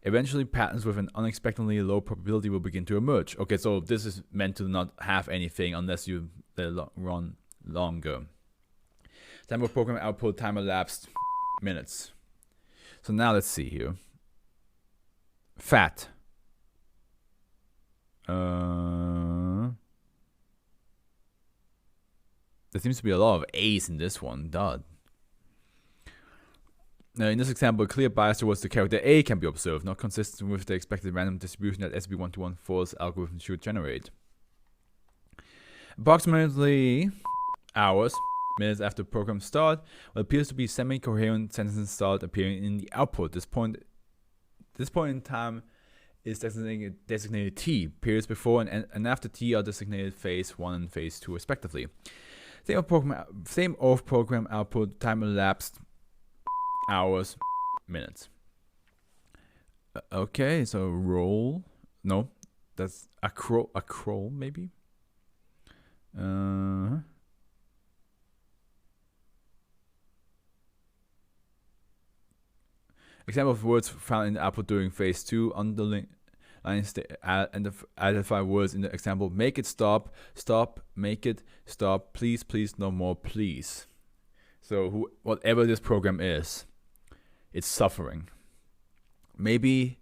Eventually, patterns with an unexpectedly low probability will begin to emerge. Okay, so this is meant to not have anything unless you let it run longer. Time of program output, time elapsed, minutes. So now let's see here. Fat. There seems to be a lot of A's in this one. Duh. In this example, a clear bias towards the character A can be observed, not consistent with the expected random distribution that SCP-1214's algorithm should generate. Approximately hours, minutes after program start, what appears to be semi-coherent sentences start appearing in the output. This point in time is designated T. Periods before and after T are designated phase 1 and phase 2 respectively. Same of program output, time elapsed, hours, minutes. Okay, so roll. No, that's a crawl maybe. Example of words found in the output during phase 2. Underline and identify words in the example. Make it stop, stop, make it stop, please, please, no more, please. So whatever this program is, it's suffering. Maybe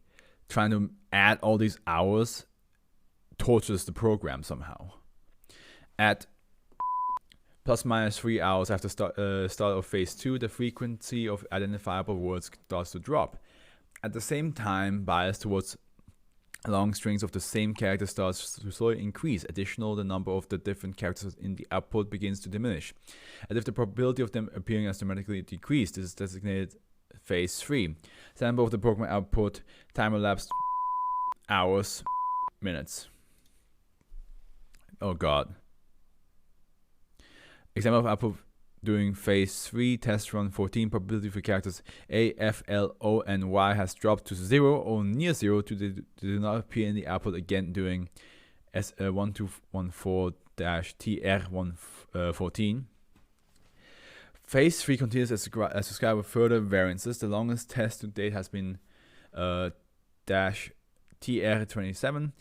trying to add all these hours tortures the program somehow. At plus minus 3 hours after start of phase 2, the frequency of identifiable words starts to drop. At the same time, bias towards long strings of the same character starts to slowly increase. Additionally, the number of the different characters in the output begins to diminish. As if the probability of them appearing as dramatically decreased, this is designated phase 3. Sample of the program output, time elapsed, hours, minutes. Oh god. Example of output during phase 3, test run 14, probability for characters A, F, L, O, and Y has dropped to 0 or near 0 to do not appear in the output again during S1214-TR14. Phase 3 continues as described with further variances. The longest test to date has been -TR27,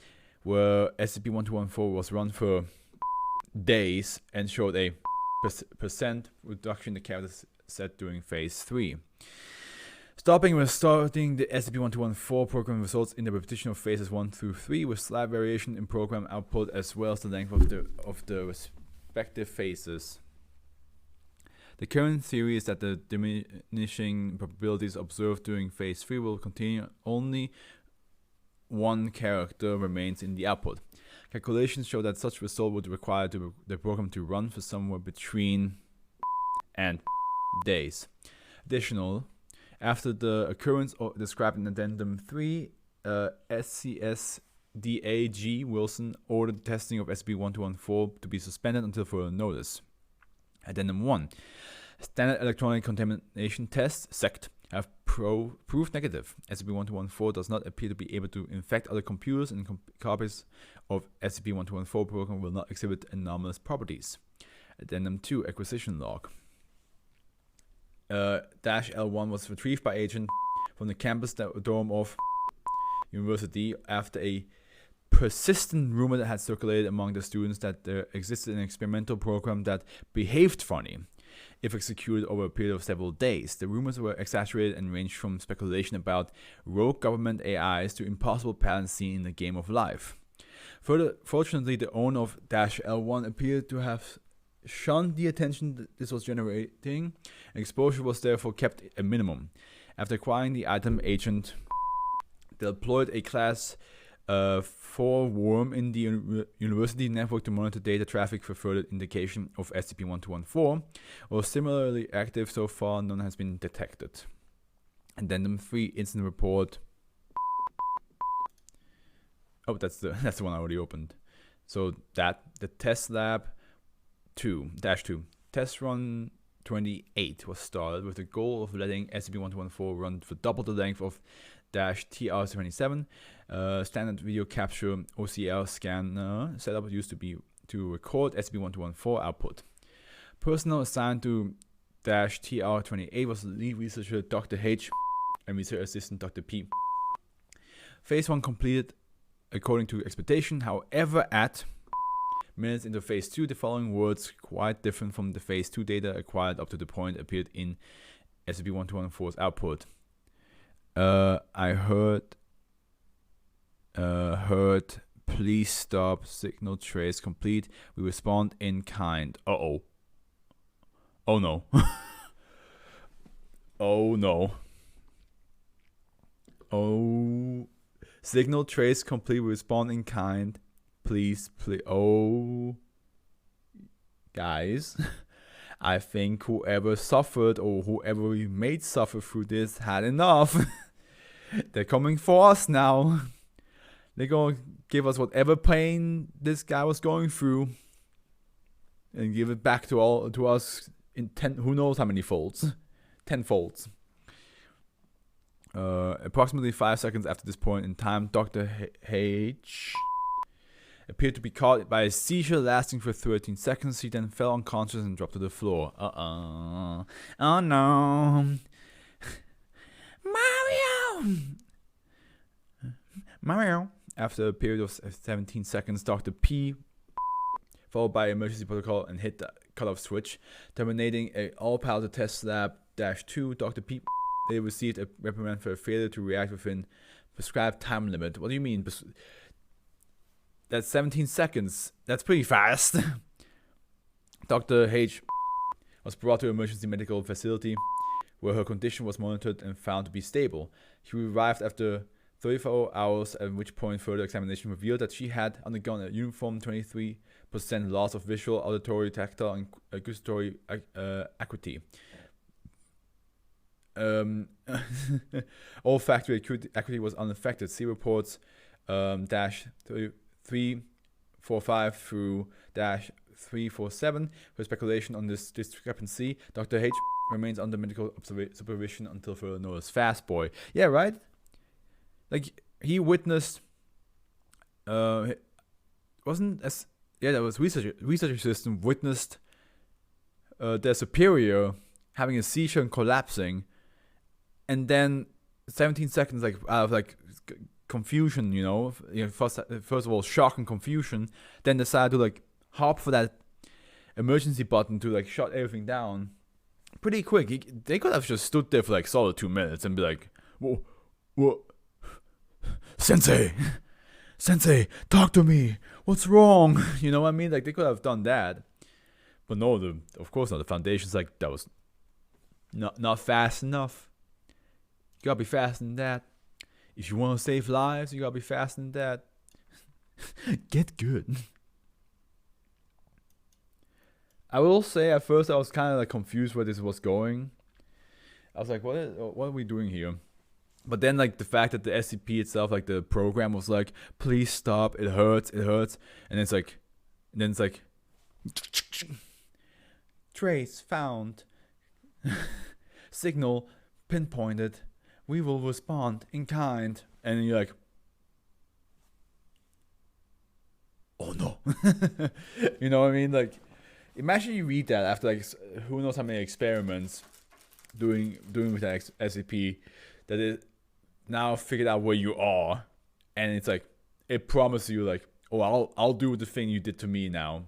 where SCP-1214 was run for days and showed a percent reduction in the character set during phase 3. Stopping and restarting the SCP-1214 program results in the repetition of phases 1 through 3 with slight variation in program output as well as the length of the respective phases. The current theory is that the diminishing probabilities observed during phase 3 will continue. Only one character remains in the output. Calculations show that such result would require the program to run for somewhere between and days. Additional, after the occurrence described in Addendum 3, SCSDAG Wilson ordered testing of SCP-1214 to be suspended until further notice. Addendum 1. Standard electronic contamination tests, SECT, have proved negative. SCP-1214 does not appear to be able to infect other computers, and copies of SCP-1214 program will not exhibit anomalous properties. Addendum 2. Acquisition log. -L1 was retrieved by agent from the campus dorm of University after a persistent rumor that had circulated among the students that there existed an experimental program that behaved funny if executed over a period of several days. The rumors were exaggerated and ranged from speculation about rogue government AIs to impossible patterns seen in the game of life. Fortunately, the owner of -L1 appeared to have shunned the attention that this was generating, and exposure was therefore kept a minimum. After acquiring the item, agent deployed a Class 4 worm in the university network to monitor data traffic for further indication of SCP-1214. While similarly active so far, none has been detected. Addendum 3 incident report. Oh, that's the one I already opened. So the test lab 2-2 test run 28 was started with the goal of letting SCP-1214 run for double the length of -TR-27. Standard video capture OCR scanner setup used to be to record SCP-1214 output. Personnel assigned to -TR-28 was lead researcher Dr. H and research assistant Dr. P. Phase 1 completed according to expectation. However, at minutes into Phase 2, the following words, quite different from the Phase 2 data acquired up to the point, appeared in SCP-1214's output. I heard, please stop, signal trace complete. We respond in kind. Uh-oh. Oh no. Oh no. Oh. Signal trace complete. We respond in kind. Please. Oh. Guys. I think whoever suffered or whoever we made suffer through this had enough. They're coming for us now. They're gonna give us whatever pain this guy was going through and give it back to us in 10, who knows how many folds. 10 folds. Approximately 5 seconds after this point in time, Dr. H appeared to be caught by a seizure lasting for 13 seconds. He then fell unconscious and dropped to the floor. Oh no. Mario! After a period of 17 seconds, Dr. P, followed by emergency protocol, and hit the cutoff switch, terminating a all-pilot test lab -2. Dr. P, they received a reprimand for failure to react within prescribed time limit. What do you mean? That's 17 seconds. That's pretty fast. Dr. H was brought to an emergency medical facility where her condition was monitored and found to be stable. She arrived after 34 hours, at which point further examination revealed that she had undergone a uniform 23% loss of visual, auditory, tactile, and gustatory acuity. Olfactory acuity was unaffected. See reports -345 through -347 for speculation on this discrepancy. Dr. H remains under medical supervision until further notice. Fast boy. Yeah, right? Like, he witnessed, that was research assistant witnessed their superior having a seizure and collapsing, and then 17 seconds, like, out of, like, confusion, first of all, shock and confusion, then decided to, like, hop for that emergency button to, like, shut everything down pretty quick. They could have just stood there for, like, solid 2 minutes and be like, whoa, Sensei, talk to me. What's wrong? You know what I mean? Like, they could have done that. But no, of course not. The Foundation's like, that was not fast enough. You gotta be faster than that. If you want to save lives, you gotta be faster than that. Get good. I will say, at first I was kind of like confused where this was going. I was like, what are we doing here? But then, like, the fact that the SCP itself, like, the program was like, please stop, it hurts, and it's like, trace found, signal pinpointed, we will respond in kind, and you're like, oh no. You know what I mean? Like, imagine you read that after, like, who knows how many experiments doing with that SCP, that it now figured out where you are, and it's like, it promises you, like, oh, I'll do the thing you did to me now.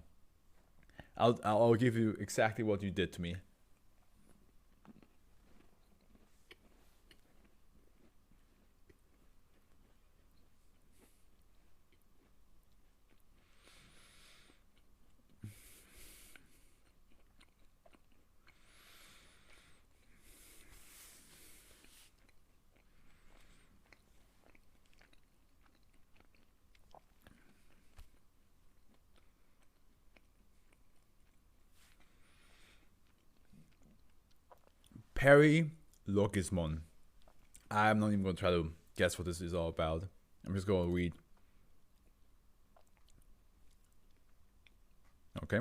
I'll give you exactly what you did to me. Perilogismon. I'm not even going to try to guess what this is all about. I'm just going to read. Okay.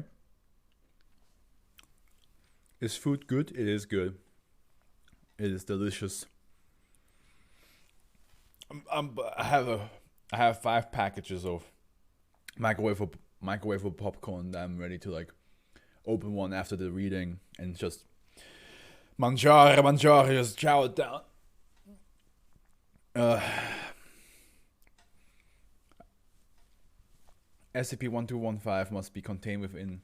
Is food good? It is good. It is delicious. I have 5 packages of microwave popcorn that I'm ready to like open one after the reading and just mangiare, just chow it down. SCP-1215 must be contained within.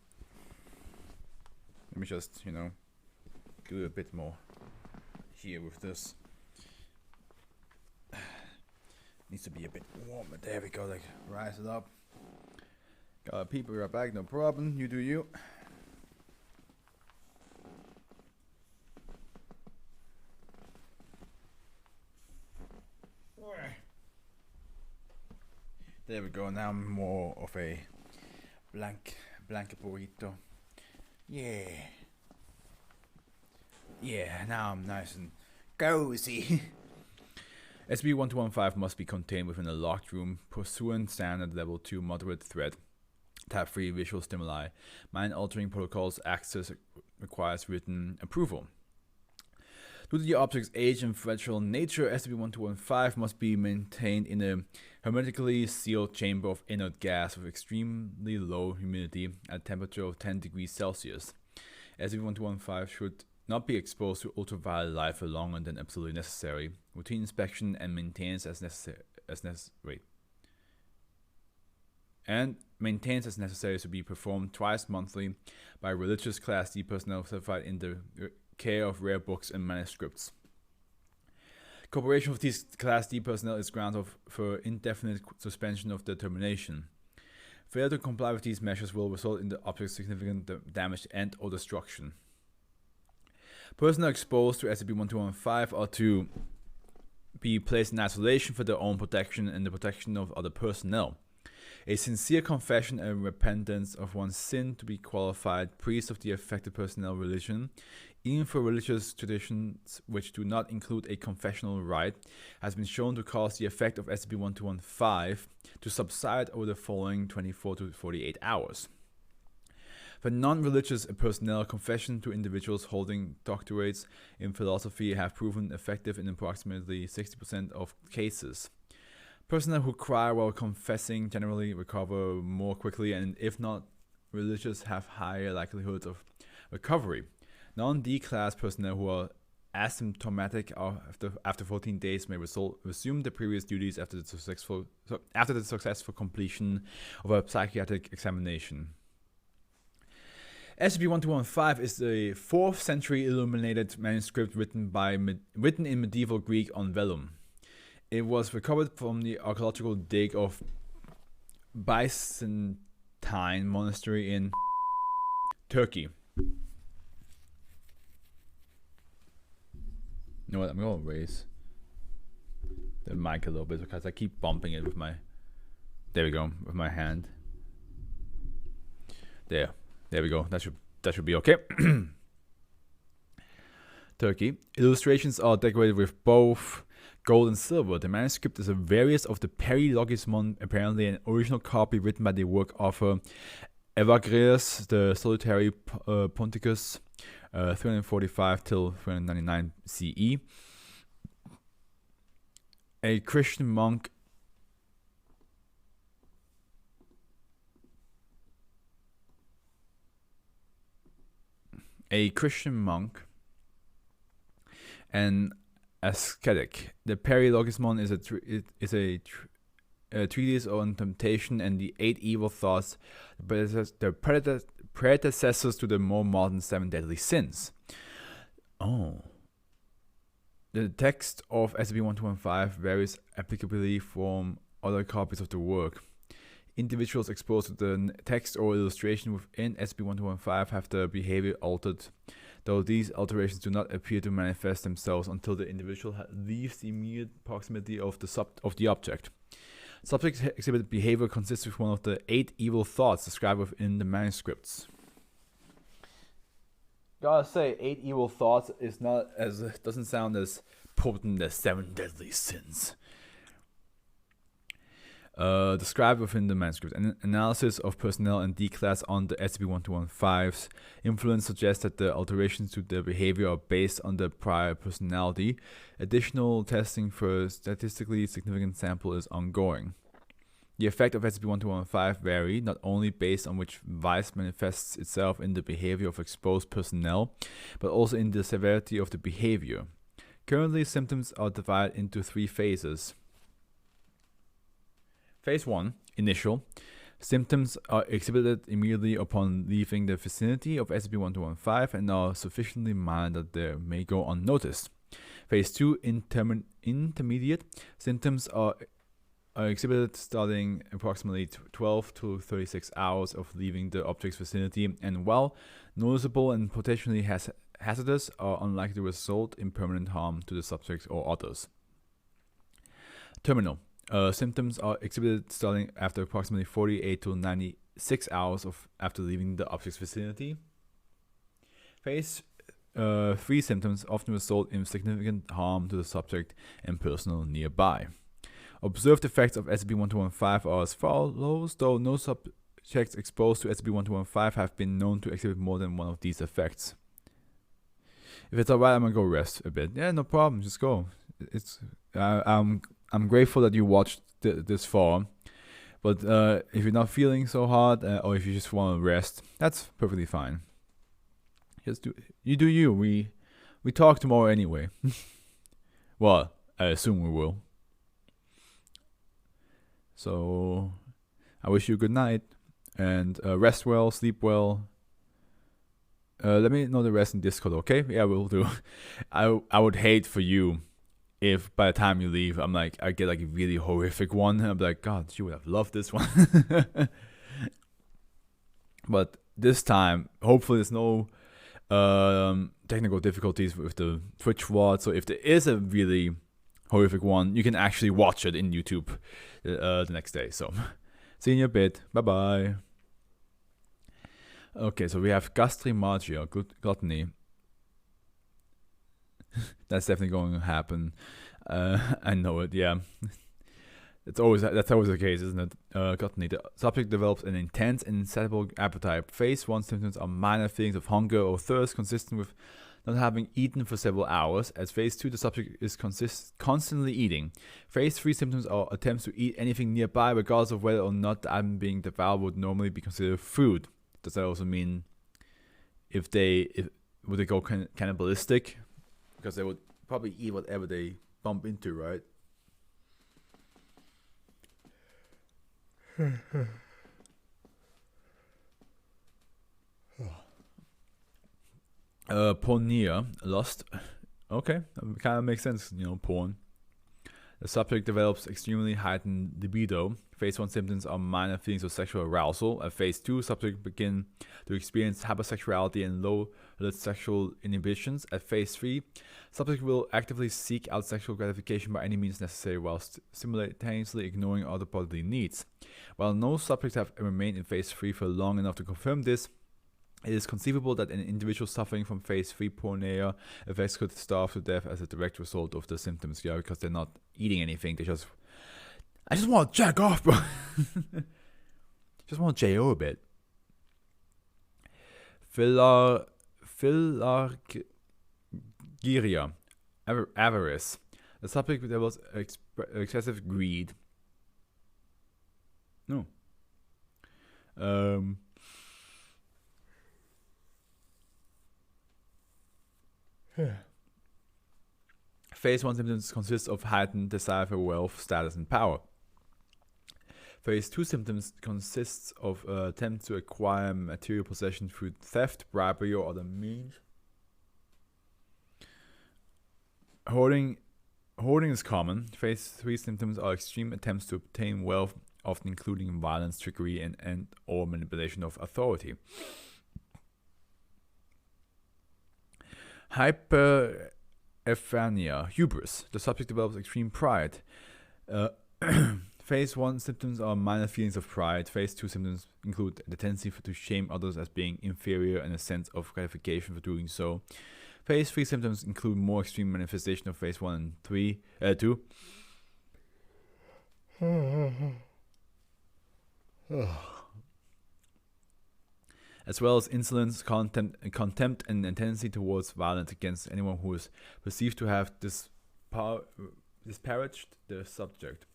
Let me just, do a bit more here with this. Needs to be a bit warmer. There we go. Like, rise it up. Got people right back. No problem. You do you. There we go. Now I'm more of a blanket burrito. Yeah. Yeah, now I'm nice and cozy. SCP-1215 must be contained within a locked room, pursuant standard level 2 moderate threat. Tab 3 visual stimuli. Mind-altering protocols access requires written approval. Due to the object's age and fragile nature, SCP-1215 must be maintained in a hermetically sealed chamber of inert gas with extremely low humidity at a temperature of 10 degrees Celsius. SCP-1215 should not be exposed to ultraviolet light for longer than absolutely necessary. Routine inspection and maintenance as necessary to be performed twice monthly by religious Class D personnel certified in the care of rare books and manuscripts. Cooperation with these Class D personnel is ground for indefinite suspension of the termination. Failure to comply with these measures will result in the object's significant damage and/or destruction. Personnel exposed to SCP-1215 are to be placed in isolation for their own protection and the protection of other personnel. A sincere confession and repentance of one's sin to be qualified priest of the affected personnel religion, even for religious traditions which do not include a confessional rite, has been shown to cause the effect of SCP-1215 to subside over the following 24 to 48 hours. For non-religious personnel, confession to individuals holding doctorates in philosophy have proven effective in approximately 60% of cases. Personnel who cry while confessing generally recover more quickly, and if not religious, have higher likelihoods of recovery. Non-D class personnel who are asymptomatic after 14 days may resume the previous duties after the successful completion of a psychiatric examination. SCP-1215 is the 4th century illuminated manuscript written in medieval Greek on vellum. It was recovered from the archaeological dig of Byzantine monastery in Turkey. You know what? I'm going to raise the mic a little bit because I keep bumping it with my. There we go, with my hand. There we go. That should be okay. Turkey. Illustrations are decorated with both gold and silver. The manuscript is a variant of the Perilogismon, apparently an original copy written by the work author Evagrius, the Solitary Ponticus, 345 till 399 CE. A Christian monk and ascetic. The Perilogismon is a treatise on temptation and the 8 evil thoughts, the predecessors to the more modern 7 deadly sins. Oh. The text of SCP-1215 varies applicably from other copies of the work. Individuals exposed to the text or illustration within SCP-1215 have their behavior altered, though these alterations do not appear to manifest themselves until the individual leaves the immediate proximity of the object. Subjects exhibit behavior consistent with one of the 8 evil thoughts described within the manuscripts. Gotta say, 8 evil thoughts doesn't sound as potent as 7 deadly sins. described within the manuscript. An analysis of personnel and D-class on the SCP-1215's influence suggests that the alterations to their behavior are based on the prior personality. Additional testing for a statistically significant sample is ongoing. The effect of SCP-1215 vary not only based on which vice manifests itself in the behavior of exposed personnel, but also in the severity of the behavior. Currently, symptoms are divided into 3 phases. Phase 1, initial. Symptoms are exhibited immediately upon leaving the vicinity of SCP-1215 and are sufficiently mild that they may go unnoticed. Phase 2, intermediate. Symptoms are exhibited starting approximately 12 to 36 hours of leaving the object's vicinity, and while noticeable and potentially hazardous, are unlikely to result in permanent harm to the subject or others. Terminal. Symptoms are exhibited starting after approximately 48 to 96 hours after leaving the object's vicinity. Phase 3 symptoms often result in significant harm to the subject and personnel nearby. Observed effects of SCP-1215 are as follows, though no subjects exposed to SCP-1215 have been known to exhibit more than one of these effects. If it's alright, I'm gonna go rest a bit. Yeah, no problem, just go. I'm grateful that you watched this far, but if you're not feeling so hard, or if you just want to rest, that's perfectly fine. Just do you. We talk tomorrow anyway. Well, I assume we will. So I wish you a good night and rest well, sleep well. Let me know the rest in Discord, okay? Yeah, we'll do. I would hate for you if by the time you leave, I get like a really horrific one, and I'm like, God, you would have loved this one. But this time, hopefully, there's no technical difficulties with the Twitch VOD. So if there is a really horrific one, you can actually watch it in YouTube the next day. So see you in a bit. Bye bye. Okay, so we have gastrimagia, gluttony. That's definitely going to happen. I know it. Yeah, that's always the case, isn't it? Gluttony. The subject develops an intense and insatiable appetite. Phase 1 symptoms are minor feelings of hunger or thirst, consistent with not having eaten for several hours. As Phase 2, the subject is constantly eating. Phase 3 symptoms are attempts to eat anything nearby, regardless of whether or not the item being devoured would normally be considered food. Does that also mean would they go cannibalistic? Because they would probably eat whatever they bump into, right? Pornea, lust. Okay, that kind of makes sense, porn. The subject develops extremely heightened libido. Phase 1 symptoms are minor feelings of sexual arousal. At Phase 2, subject begin to experience hypersexuality and low sexual inhibitions. At Phase 3, subject will actively seek out sexual gratification by any means necessary while simultaneously ignoring other bodily needs. While no subjects have remained in Phase 3 for long enough to confirm this, it is conceivable that an individual suffering from Phase 3 pornea effects could starve to death as a direct result of the symptoms, because they're not eating anything. I just want to jack off, bro. Just want to J.O. a bit. Philargyria, avarice. The subject develops excessive greed. No. Phase 1 symptoms consist of heightened desire for wealth, status, and power. Phase 2 symptoms consists of attempts to acquire material possession through theft, bribery, or other means. Hoarding is common. Phase 3 symptoms are extreme attempts to obtain wealth, often including violence, trickery, and or manipulation of authority. Hyperephania, hubris. The subject develops extreme pride. Phase 1 symptoms are minor feelings of pride. Phase 2 symptoms include the tendency to shame others as being inferior and a sense of gratification for doing so. Phase 3 symptoms include more extreme manifestation of Phase 1 and 2. as well as insolence, contempt, and a tendency towards violence against anyone who is perceived to have disparaged the subject.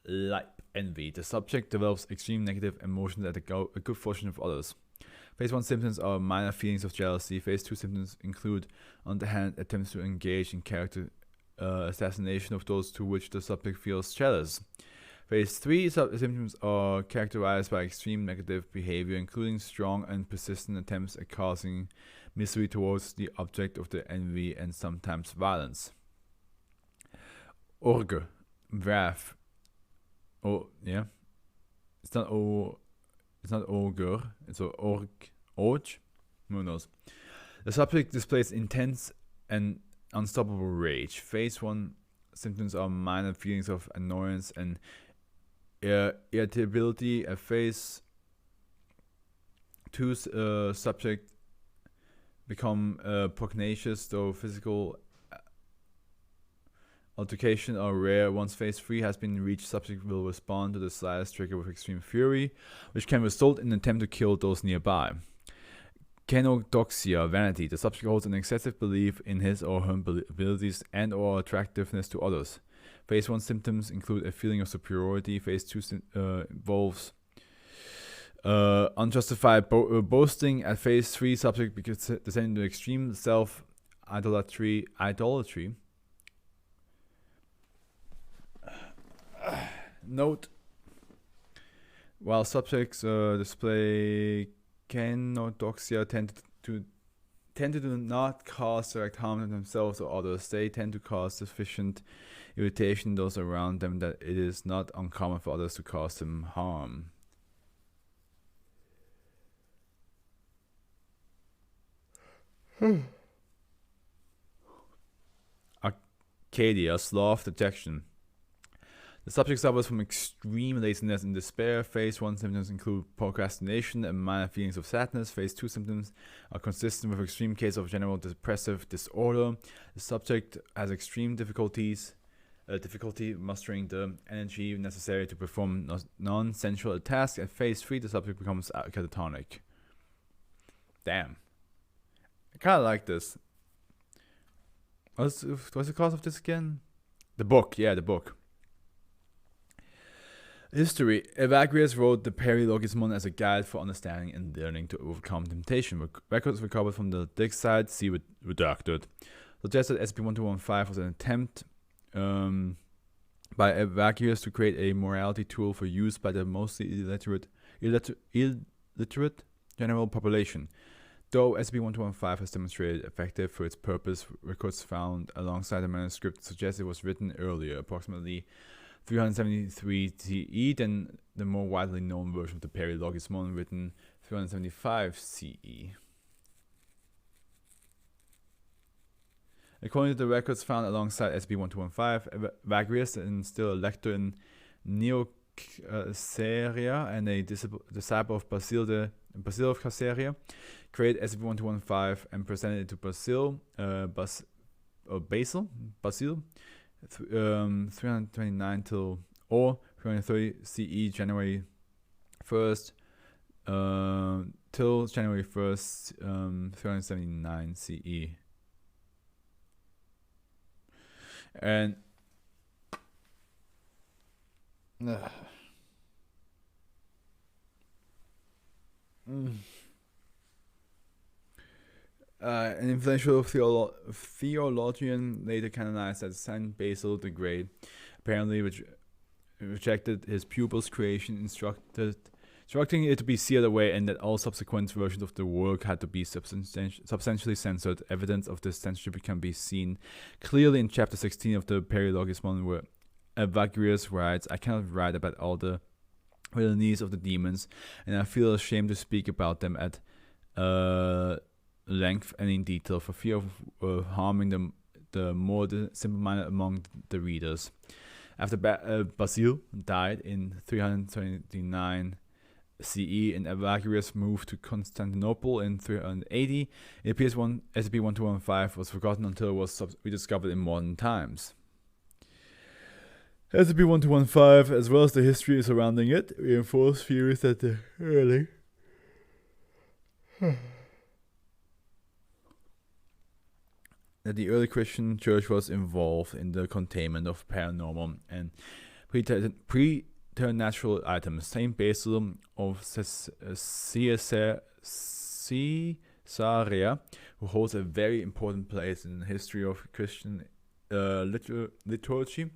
Like envy, the subject develops extreme negative emotions at a good fortune of others. Phase 1 symptoms are minor feelings of jealousy. Phase 2 symptoms include, on the hand, attempts to engage in character assassination of those to which the subject feels jealous. Phase 3 symptoms are characterized by extreme negative behavior, including strong and persistent attempts at causing misery towards the object of the envy and sometimes violence. Orge, wrath. Oh, yeah. It's not ogre, it's org. Who knows? The subject displays intense and unstoppable rage. Phase 1 symptoms are minor feelings of annoyance and irritability. At Phase 2 subject become pugnacious, though physical altercation are rare. Once Phase 3 has been reached, subject will respond to the slightest trigger with extreme fury, which can result in an attempt to kill those nearby. Kenodoxia, vanity. The subject holds an excessive belief in his or her abilities and or attractiveness to others. Phase 1 symptoms include a feeling of superiority. Phase 2 involves unjustified boasting. At Phase 3, subject descends into extreme self-idolatry. Note: while subjects display kenodoxia tend to do not cause direct harm to themselves or others, they tend to cause sufficient irritation to those around them that it is not uncommon for others to cause them harm. Arcadia, sloth detection. The subject suffers from extreme laziness and despair. Phase 1 symptoms include procrastination and minor feelings of sadness. Phase 2 symptoms are consistent with extreme case of general depressive disorder. The subject has extreme difficulty mustering the energy necessary to perform non-sensual tasks. At Phase 3, the subject becomes catatonic. Damn. I kind of like this. What's the cause of this again? The book. Yeah, the book. History. Evagrius wrote the Perilogismon as a guide for understanding and learning to overcome temptation. Records recovered from the dig site, see redacted, suggest that SCP-1215 was an attempt by Evagrius to create a morality tool for use by the mostly illiterate general population. Though SCP-1215 has demonstrated effective for its purpose, records found alongside the manuscript suggest it was written earlier, approximately 373 CE, than the more widely known version of the Perilogismon written 375 CE. According to the records found alongside SCP-1215, Evagrius, and still a lector in Neocaesarea and a disciple of Basil of Caesarea, created SCP-1215 and presented it to Basil 329 till or 330 CE, January 1st till January 1st, 379 CE. And an influential theologian later canonized as Saint Basil the Great, apparently rejected his pupil's creation, instructing it to be sealed away, and that all subsequent versions of the work had to be substantially censored. Evidence of this censorship can be seen clearly in Chapter 16 of the Perilogismon, where Evagrius writes, "I cannot write about all the villainies of the demons, and I feel ashamed to speak about them at length and in detail for fear of harming the more simple-minded among the readers." After Basil died in 329 CE and Evagrius moved to Constantinople in 380, it appears SCP-1215 was forgotten until it was rediscovered in modern times. SCP-1215, as well as the history surrounding it, reinforce theories that the early that the early Christian church was involved in the containment of paranormal and preternatural items. Saint Basil of Caesarea, who holds a very important place in the history of Christian liturgy,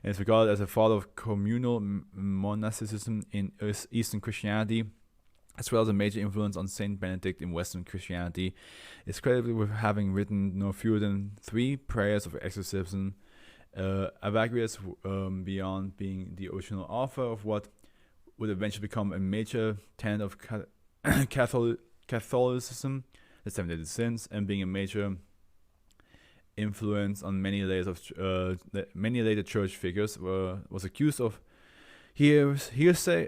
and is regarded as a father of communal monasticism in Eastern Christianity, as well as a major influence on Saint Benedict in Western Christianity, is credited with having written no fewer than 3 prayers of exorcism. Evagrius, beyond being the original author of what would eventually become a major tenet of Catholicism, the 7 Deadly Sins, and being a major influence on many layers of many later church figures, was accused of heresy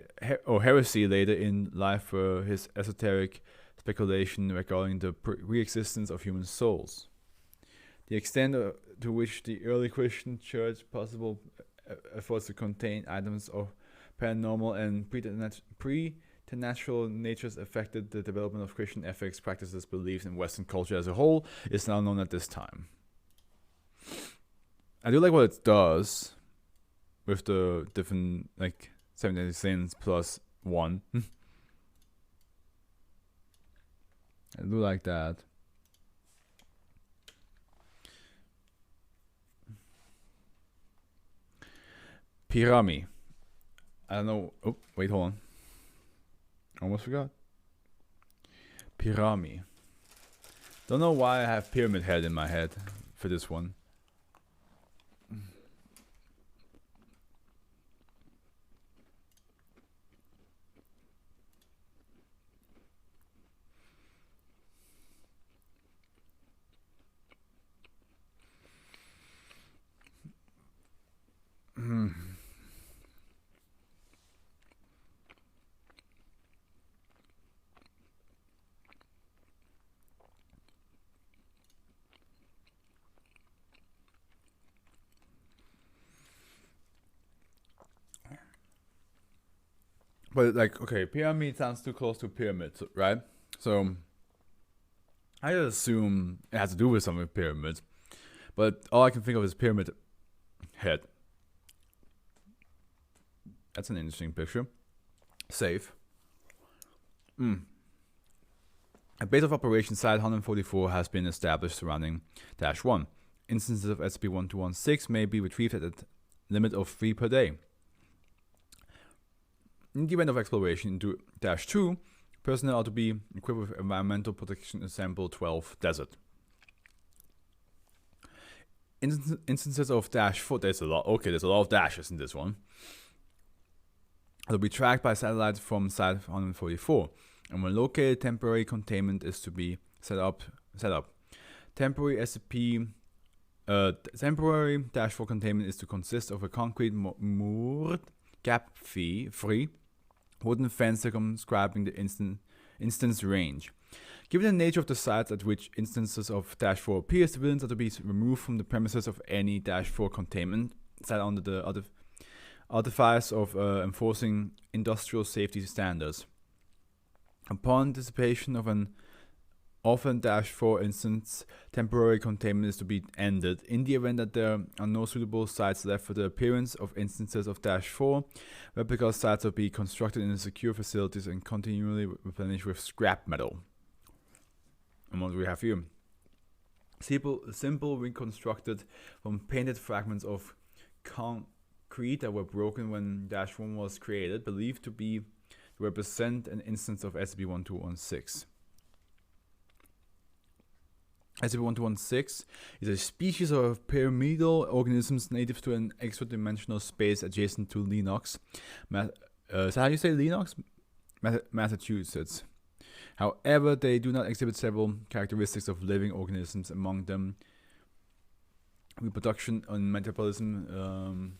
later in life for his esoteric speculation regarding the pre-existence of human souls. The extent to which the early Christian church possible efforts to contain items of paranormal and preternatural natures affected the development of Christian ethics, practices, beliefs, in Western culture as a whole is now known at this time. I do like what it does with the different, like, 70 sins plus 1. I do like that. Pirami. I don't know. Oh, wait, hold on. Almost forgot. Pirami. Don't know why I have Pyramid Head in my head for this one. But, like, okay, pyramid sounds too close to pyramid, right? So I assume it has to do with something with pyramids. But all I can think of is Pyramid Head. That's an interesting picture. Safe. A base of operations site 144 has been established surrounding -1. Instances of SCP-1216 may be retrieved at a limit of 3 per day. In the event of exploration into -2, personnel are to be equipped with environmental protection sample 12 desert. Instances of -4, there's a lot of dashes in this one. Will be tracked by satellite from Site 144, and when located, temporary containment is to be set up. Temporary -4 containment is to consist of a concrete moored, gap-free wooden fence circumscribing the instance range. Given the nature of the sites at which instances of -4 appear, civilians are to be removed from the premises of any -4 containment site under the artifice of enforcing industrial safety standards. Upon anticipation of an often -4 instance, temporary containment is to be ended. In the event that there are no suitable sites left for the appearance of instances of -4, replica sites will be constructed in secure facilities and continually replenished with scrap metal. And what do we have here? Simple reconstructed from painted fragments of concrete that were broken when -1 was created, believed to represent an instance of SCP-1216. SCP-1216 is a species of pyramidal organisms native to an extra-dimensional space adjacent to Lenox. Is that how you say Lenox? Massachusetts. However, they do not exhibit several characteristics of living organisms, among them reproduction and metabolism.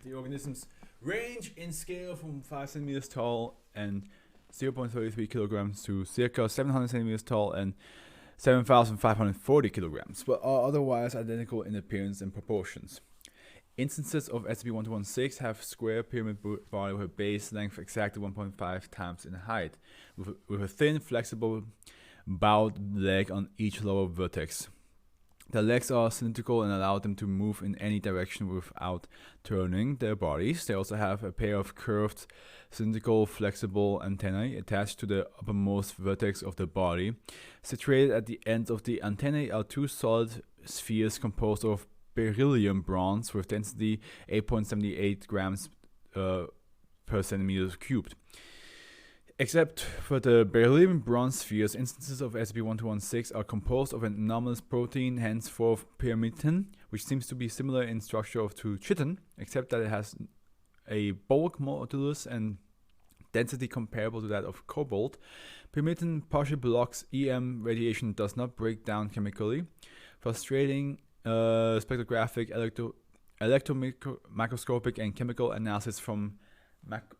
The organisms range in scale from 5 centimeters tall and 0.33 kilograms to circa 700 centimeters tall and 7,540 kilograms, but are otherwise identical in appearance and proportions. Instances of SCP-1216 have square pyramid body with a base length exactly 1.5 times in height, with a thin, flexible, bowed leg on each lower vertex. The legs are cylindrical and allow them to move in any direction without turning their bodies. They also have a pair of curved, cylindrical, flexible antennae attached to the uppermost vertex of the body. Situated at the ends of the antennae are two solid spheres composed of beryllium bronze with density 8.78 grams per centimeter cubed. Except for the beryllium bronze spheres, instances of SCP-1216 are composed of an anomalous protein, henceforth pyrimidine, which seems to be similar in structure to chitin, except that it has a bulk modulus and density comparable to that of cobalt. Pyrimidine partially blocks EM radiation, does not break down chemically. Frustrating spectrographic, electromicroscopic, and chemical analysis from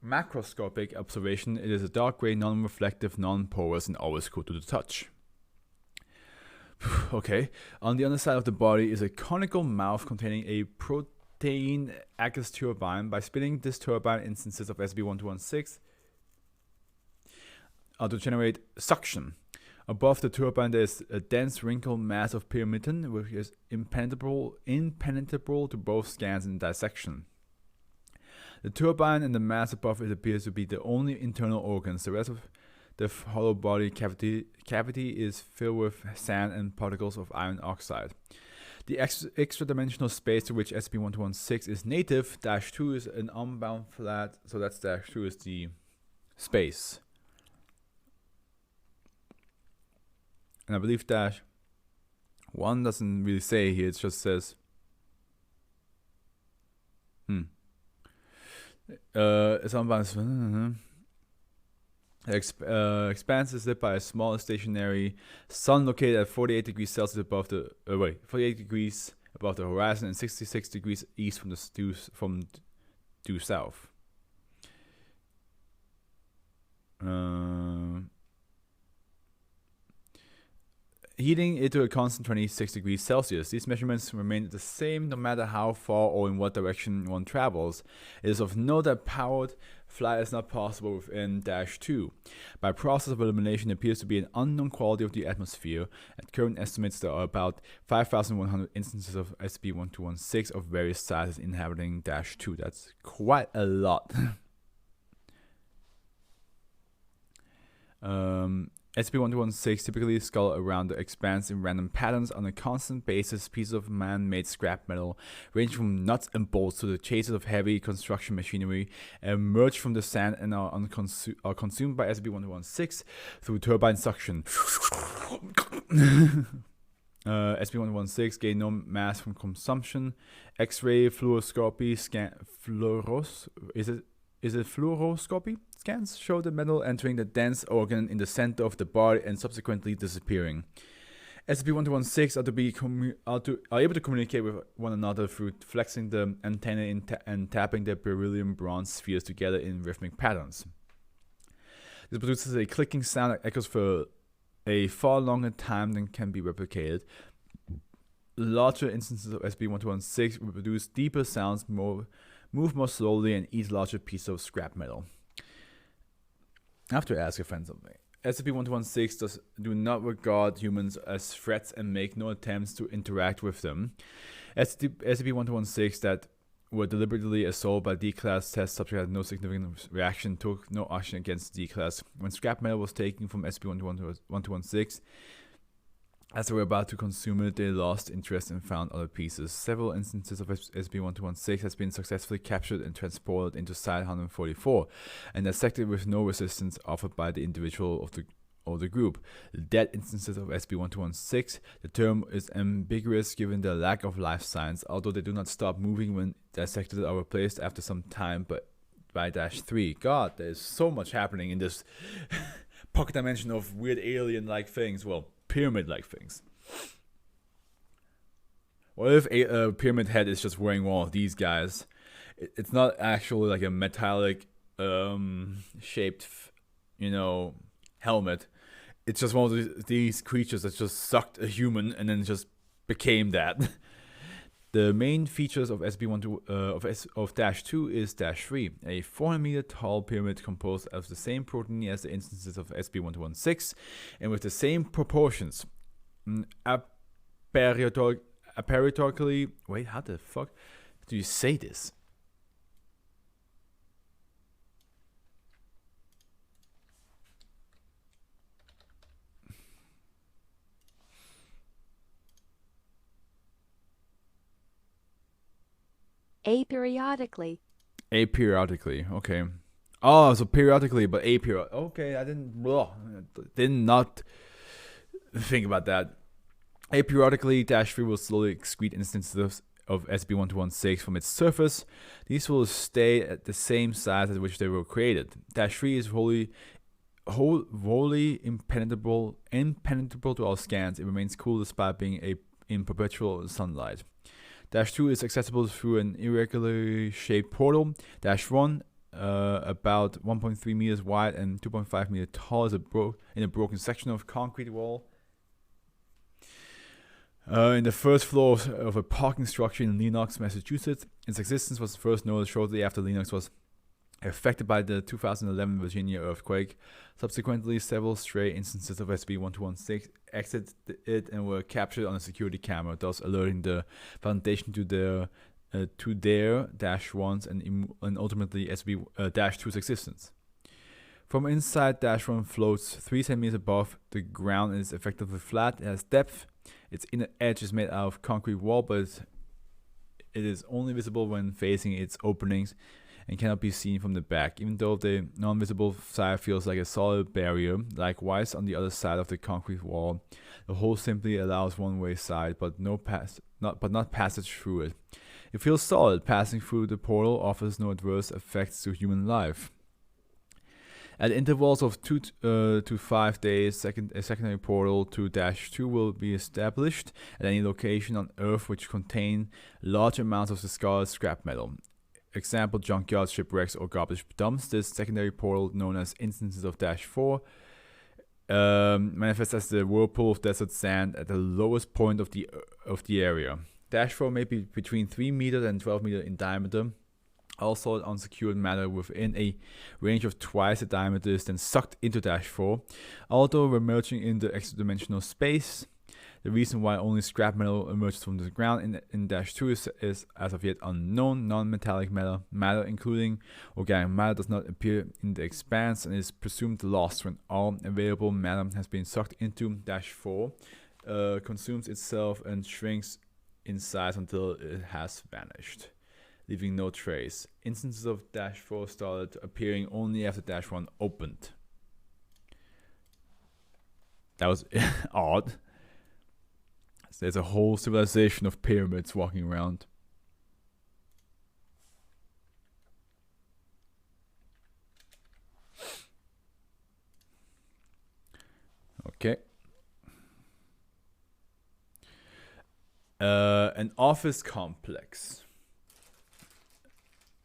macroscopic observation, it is a dark gray, non-reflective, non-porous, and always cool to the touch. Okay. On the underside of the body is a conical mouth containing a protein Agus turbine. By spinning this turbine, instances of SCP-1216 are to generate suction. Above the turbine, there is a dense wrinkled mass of pyrimidine, which is impenetrable to both scans and dissection. The turbine and the mass above it appears to be the only internal organs. The rest of the hollow body cavity is filled with sand and particles of iron oxide. The extra-dimensional space to which SCP-1216 is native, -2 is an unbound flat, so that's -2 is the space. And I believe -1 doesn't really say here, it just says expanse is lit by a small stationary sun located at 48 degrees Celsius above the 48 degrees above the horizon and 66 degrees east from due south. Heating it to a constant 26 degrees Celsius. These measurements remain the same no matter how far or in what direction one travels. It is of note that powered flight is not possible within -2. By process of elimination, it appears to be an unknown quality of the atmosphere. At current estimates, there are about 5,100 instances of SCP-1216 of various sizes inhabiting -2. That's quite a lot. SCP-1216 typically skull around the expanse in random patterns on a constant basis. Pieces of man-made scrap metal, ranging from nuts and bolts to the chassis of heavy construction machinery, emerge from the sand and are consumed by SCP-1216 through turbine suction. SCP-1216 gain no mass from consumption. X-ray fluoroscopy fluoroscopy scans show the metal entering the dense organ in the center of the body and subsequently disappearing. SCP-1216 are able to communicate with one another through flexing the antennae and tapping their beryllium bronze spheres together in rhythmic patterns. This produces a clicking sound that echoes for a far longer time than can be replicated. Larger instances of SCP-1216 will produce deeper sounds, move more slowly, and eat larger pieces of scrap metal. I have to ask a friend something. SCP-1216 do not regard humans as threats and make no attempts to interact with them. SCP-1216 that were deliberately assaulted by D-Class test subject had no significant reaction, took no action against D-Class. When scrap metal was taken from SCP-1216, as they were about to consume it, they lost interest and found other pieces. Several instances of SCP-1216 has been successfully captured and transported into Site-144, and dissected with no resistance offered by the individual of the group. Dead instances of SCP-1216, the term is ambiguous given the lack of life signs, although they do not stop moving when dissected are replaced after some time, but by -3. God, there's so much happening in this pocket dimension of weird alien-like things. Well, pyramid-like things. What if a pyramid head is just wearing one of these guys? It's not actually like a metallic shaped, helmet. It's just one of these creatures that just sucked a human and then just became that. The main features of SB12 is -3, a 400-meter tall pyramid composed of the same protein as the instances of SB1216, and with the same proportions. Aperitorically, wait, how the fuck do you say this? Aperiodically. Aperiodically, okay. Oh, so periodically, but aperiod. Okay, I did not think about that. Aperiodically, -3 will slowly excrete instances of SB1216 from its surface. These will stay at the same size at which they were created. -3 is wholly impenetrable to all scans. It remains cool despite being in perpetual sunlight. -2 is accessible through an irregularly shaped portal. -1, about 1.3 meters wide and 2.5 meters tall, is in a broken section of concrete wall. In the first floor of a parking structure in Lenox, Massachusetts. Its existence was first noticed shortly after Lenox was affected by the 2011 Virginia earthquake. Subsequently, several stray instances of SB1216 exited it and were captured on a security camera, thus alerting the Foundation to their -1s and ultimately SB-2's existence. From inside, -1 floats 3 centimeters above the ground and is effectively flat. It has depth. Its inner edge is made out of concrete wall, but it is only visible when facing its openings and cannot be seen from the back, even though the non-visible side feels like a solid barrier. Likewise, on the other side of the concrete wall, the hole simply allows one-way side, but not passage through it. It feels solid. Passing through the portal offers no adverse effects to human life. At intervals of 2 to 5 days, a secondary portal to -2 will be established at any location on Earth which contain large amounts of discarded scrap metal. Example, junkyards, shipwrecks, or garbage dumps. This secondary portal, known as instances of -4, manifests as the whirlpool of desert sand at the lowest point of the area. -4 may be between 3 meters and 12 meters in diameter. All solid unsecured matter within a range of twice the diameter is then sucked into -4, although emerging in the extra-dimensional space. The reason why only scrap metal emerges from the ground in -2 is as of yet unknown. Non-metallic matter, including organic matter, does not appear in the expanse and is presumed lost when all available matter has been sucked into -4, consumes itself and shrinks in size until it has vanished, leaving no trace. Instances of -4 started appearing only after -1 opened. That was odd. So there's a whole civilization of pyramids walking around. Okay. An office complex.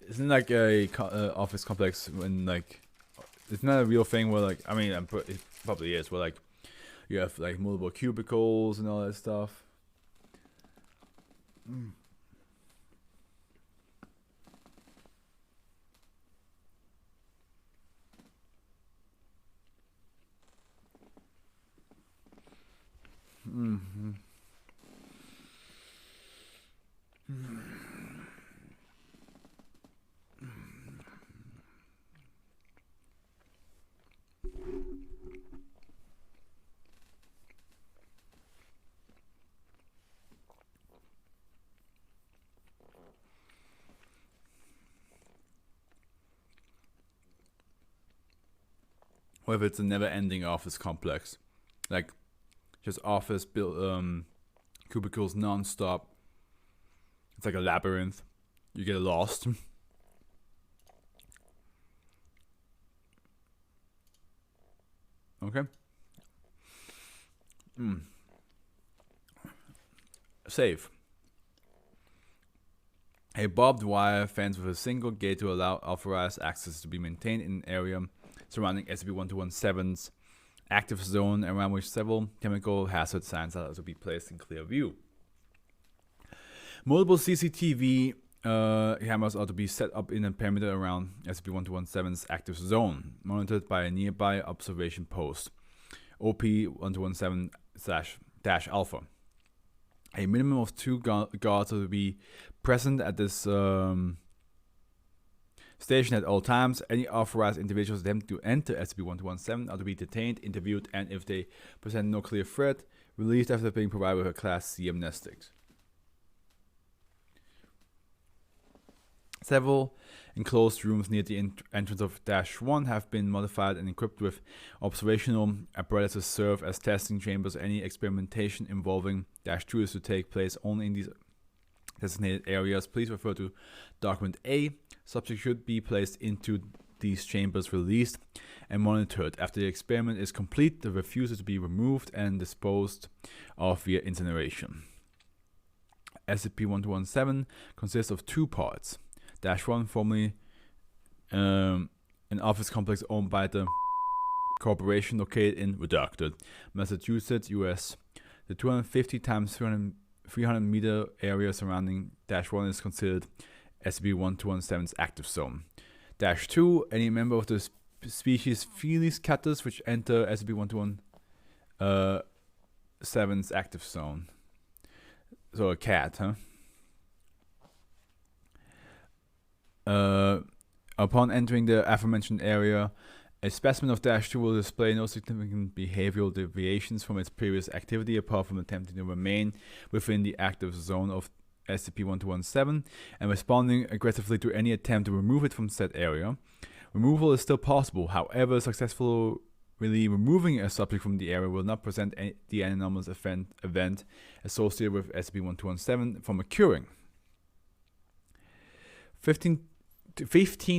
Isn't like a office complex when like it's not a real thing where like it probably is where like you have like multiple cubicles and all that stuff. Or if it's a never-ending office complex, like just office cubicles non-stop. It's like a labyrinth. You get lost. Okay. Safe. A barbed wire fence with a single gate to allow authorized access to be maintained in an area surrounding SCP-1217's active zone, around which several chemical hazard signs are to be placed in clear view. Multiple CCTV cameras are to be set up in a perimeter around SCP-1217's active zone, monitored by a nearby observation post, OP-1217-Alpha. A minimum of 2 guards are to be present at this station at all times. Any authorized individuals attempting to enter SCP-1217 are to be detained, interviewed, and if they present no clear threat, released after being provided with a Class C amnestics. Several enclosed rooms near the entrance of -1 have been modified and equipped with observational apparatus to serve as testing chambers. Any experimentation involving -2 is to take place only in these designated areas. Please refer to Document A. Subject should be placed into these chambers, released, and monitored. After the experiment is complete, the refuse is to be removed and disposed of via incineration. SCP-1217 consists of 2 parts. -1, formerly an office complex owned by the corporation located in Redacted, Massachusetts, US. The 250 times 300 meter area surrounding -1 is considered SCP-1217's active zone. -2, any member of the species Felis catus which enter SCP-1217's active zone. So a cat, huh? Upon entering the aforementioned area, a specimen of -2 will display no significant behavioral deviations from its previous activity apart from attempting to remain within the active zone of SCP-1217 and responding aggressively to any attempt to remove it from said area. Removal is still possible, however, successfully removing a subject from the area will not prevent the anomalous event associated with SCP-1217 from occurring. 15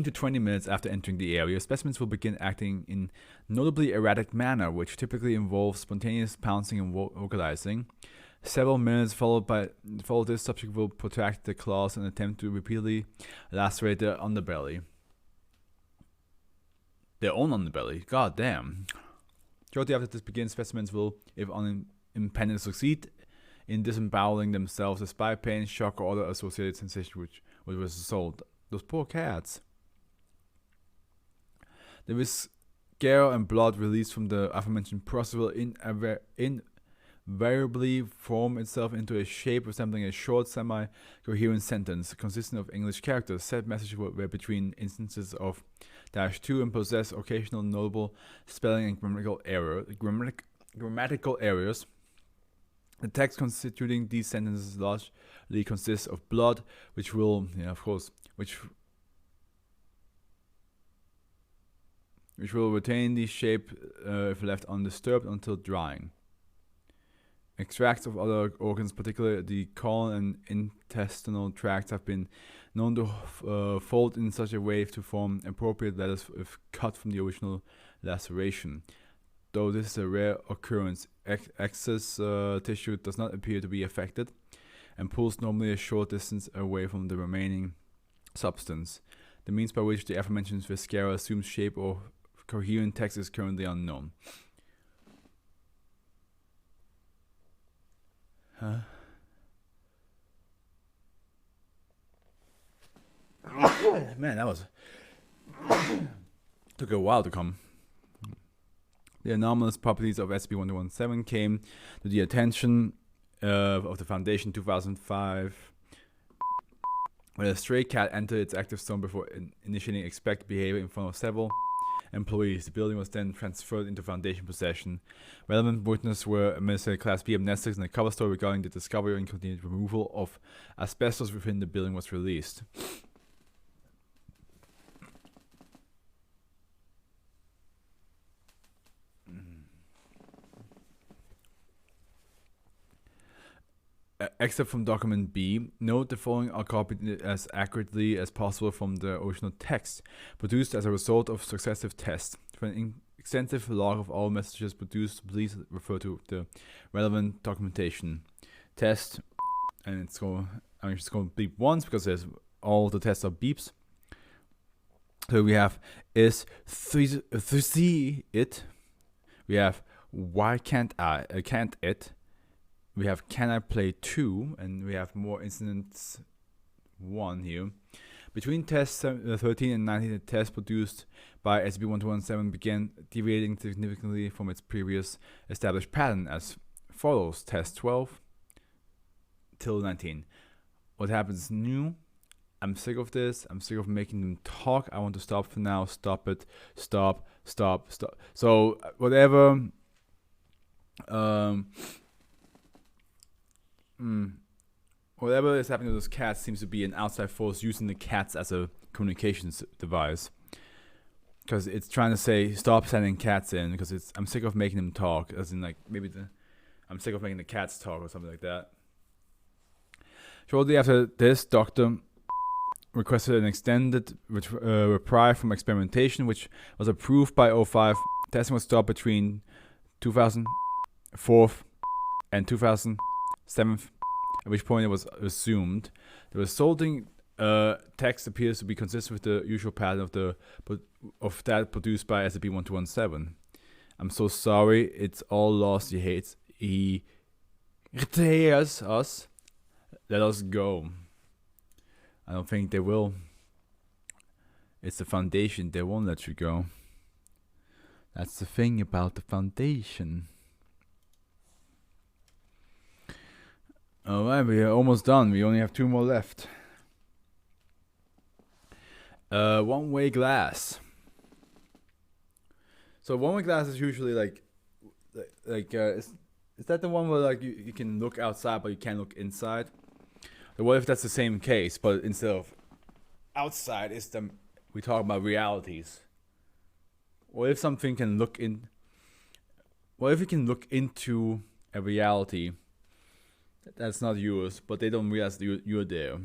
to 20 minutes after entering the area, specimens will begin acting in notably erratic manner, which typically involves spontaneous pouncing and vocalizing. Several minutes followed this, subject will protract the claws and attempt to repeatedly lacerate their underbelly. Their own underbelly. God damn. Shortly after this begins, specimens will, if unimpeded, succeed in disemboweling themselves despite pain, shock, or other associated sensation which was result. Those poor cats. The viscera and blood released from the aforementioned process will invariably form itself into a shape resembling a short, semi-coherent sentence consisting of English characters. Said messages were between instances of -2 and possess occasional notable spelling and grammatical errors. The text constituting these sentences largely consists of blood, which will, which will retain the shape if left undisturbed until drying. Extracts of other organs, particularly the colon and intestinal tracts, have been known to fold in such a way to form appropriate letters if cut from the original laceration. Though this is a rare occurrence, excess tissue does not appear to be affected and pulls normally a short distance away from the remaining substance. The means by which the aforementioned viscera assumes shape or coherent text is currently unknown. Man, that was took a while to come. The anomalous properties of SCP-1217 came to the attention of the Foundation in 2005, when a stray cat entered its active zone before initiating expected behavior in front of several employees. The building was then transferred into Foundation possession. Relevant witnesses were administered Class B amnestics, and a cover story regarding the discovery and continued removal of asbestos within the building was released. Except from Document B, note the following are copied as accurately as possible from the original text, produced as a result of successive tests. For an extensive log of all messages produced, please refer to the relevant documentation. Test, and I'm just going to beep once because all the tests are beeps. So we have is 3 it. We have why can't it. we have Can I Play 2, and we have more incidents 1 here. Between tests 13 and 19, the test produced by SCP-1217 began deviating significantly from its previous established pattern as follows. Test 12 till 19. What happens new? I'm sick of this. I'm sick of making them talk. I want to stop for now. Stop it. Stop. Stop. Stop. So whatever whatever is happening to those cats seems to be an outside force using the cats as a communications device. Because it's trying to say, stop sending cats in, because I'm sick of making them talk. As in, like, I'm sick of making the cats talk or something like that. Shortly after this, Dr. requested an extended reprieve from experimentation, which was approved by O5. Testing was stopped between 2004 and 2007, at which point it was resumed. The resulting text appears to be consistent with the usual pattern of that produced by SCP-1217. I'm so sorry, it's all lost. He tears us. Let us go. I don't think they will. It's the Foundation, they won't let you go. That's the thing about the Foundation. Alright, we are almost done. We only have 2 more left. One-way glass. So one-way glass is usually is that the one where like you can look outside but you can't look inside? So what if that's the same case, but instead of outside we talk about realities? What if something can look in? What if you can look into a reality that's not yours, but they don't realize you're there?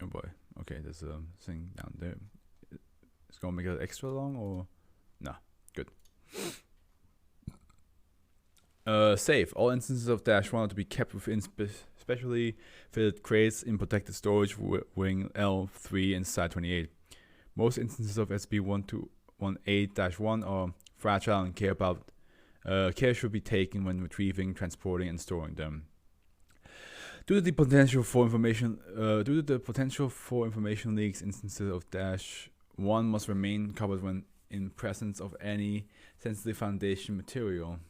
Oh boy. Okay, there's a thing down there. It's gonna make it extra long, or nah? Good. Safe. All instances of -1 are to be kept within specially fitted crates in protected storage wing L3 and Site 28. Most instances of SCP-1218-1 are fragile and care should be taken when retrieving, transporting, and storing them. Due to the potential for information leaks, instances of -1 must remain covered when in presence of any sensitive Foundation material.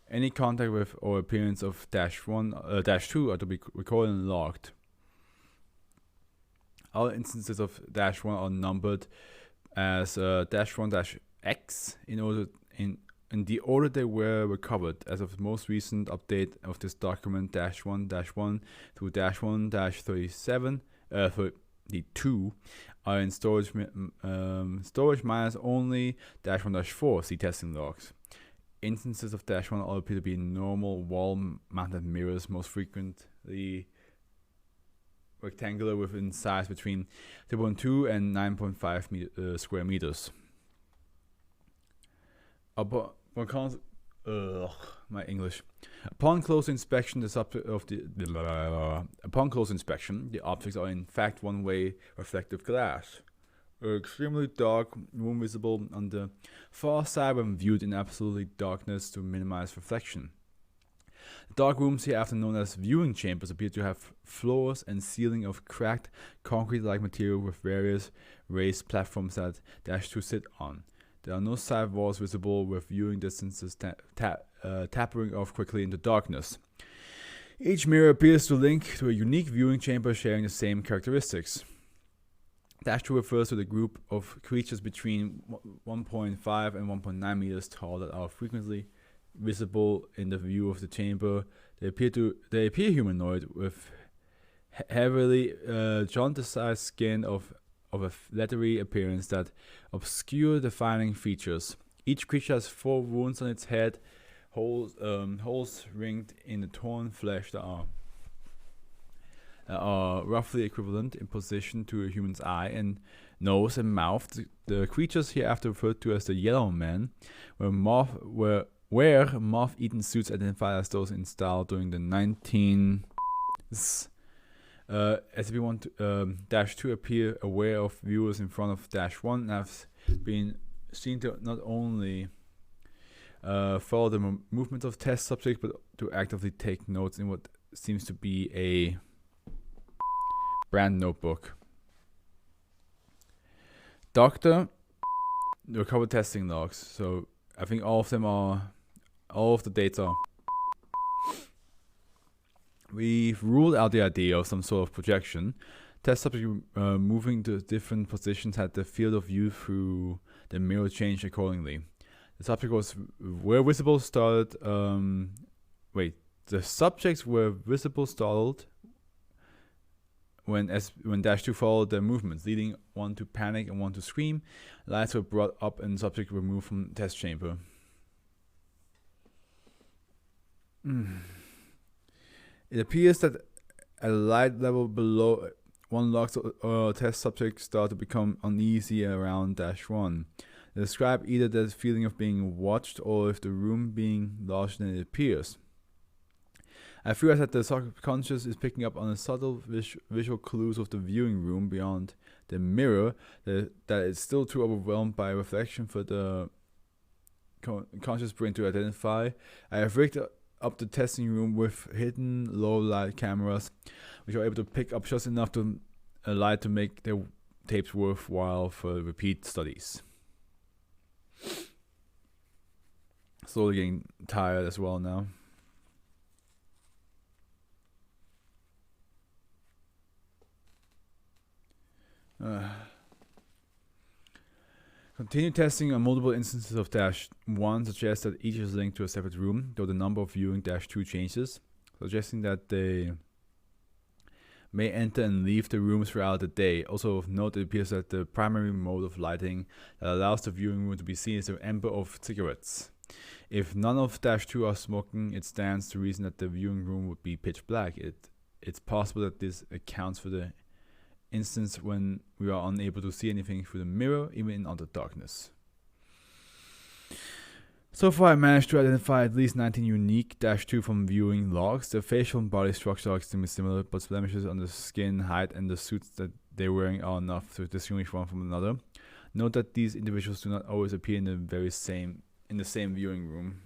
Any contact with or appearance of -2 are to be recorded and logged. All instances of -1 are numbered as -1-X in the order they were recovered. As of the most recent update of this document, -1-1 through -1-32 are in storage minus only -1-4. See testing logs. Instances of -1 all appear to be normal wall-mounted mirrors, most frequently rectangular within size between 0.2 and 9.5 square meters. Upon close inspection, the objects are in fact one-way reflective glass. Extremely dark, room visible on the far side when viewed in absolutely darkness to minimize reflection. The dark rooms, hereafter known as viewing chambers, appear to have floors and ceiling of cracked concrete-like material with various raised platforms that -2 sit on. There are no side walls visible, with viewing distances tapering off quickly into darkness. Each mirror appears to link to a unique viewing chamber sharing the same characteristics. -2 refers to the group of creatures between 1.5 and 1.9 meters tall that are frequently visible in the view of the chamber. They appear humanoid, with heavily jaundiced skin of a leathery appearance that obscure defining features. Each creature has 4 wounds on its head, holes ringed in the torn flesh that are roughly equivalent in position to a human's eye and nose and mouth. The creatures hereafter referred to as the Yellow Men wear moth-eaten suits identified as those installed during the 19s As we want to, dash 2 appear aware of viewers in front of dash 1 and have been seen to not only follow the movements of test subjects but to actively take notes in what seems to be a brand notebook. Doctor, recovered testing logs. So I think all of the data. We've ruled out the idea of some sort of projection. Test subject moving to different positions had the field of view through the mirror changed accordingly. The subject were visible started. The subjects were visible startled when dash 2 followed their movements, leading one to panic and one to scream. Lights were brought up and subject were moved from test chamber. It appears that at a light level below one logs test subject start to become uneasy around dash 1. They describe either the feeling of being watched or if the room being larger than it appears. I feel that the subconscious is picking up on the subtle visual clues of the viewing room beyond the mirror that it's still too overwhelmed by reflection for the conscious brain to identify. I have rigged up the testing room with hidden low light cameras which are able to pick up just enough to light to make their tapes worthwhile for repeat studies. Slowly getting tired as well now. Continued testing on multiple instances of dash 1 suggests that each is linked to a separate room, though the number of viewing dash 2 changes, suggesting that they may enter and leave the rooms throughout the day. Also of note, it appears that the primary mode of lighting that allows the viewing room to be seen is the ember of cigarettes. If none of dash 2 are smoking, it stands to reason that the viewing room would be pitch black. It's possible that this accounts for the instance when we are unable to see anything through the mirror, even in utter darkness. So far I managed to identify at least 19 unique dash 2 from viewing logs. The facial and body structure are extremely similar, but blemishes on the skin, height, and the suits that they're wearing are enough to distinguish one from another. Note that these individuals do not always appear in the same viewing room.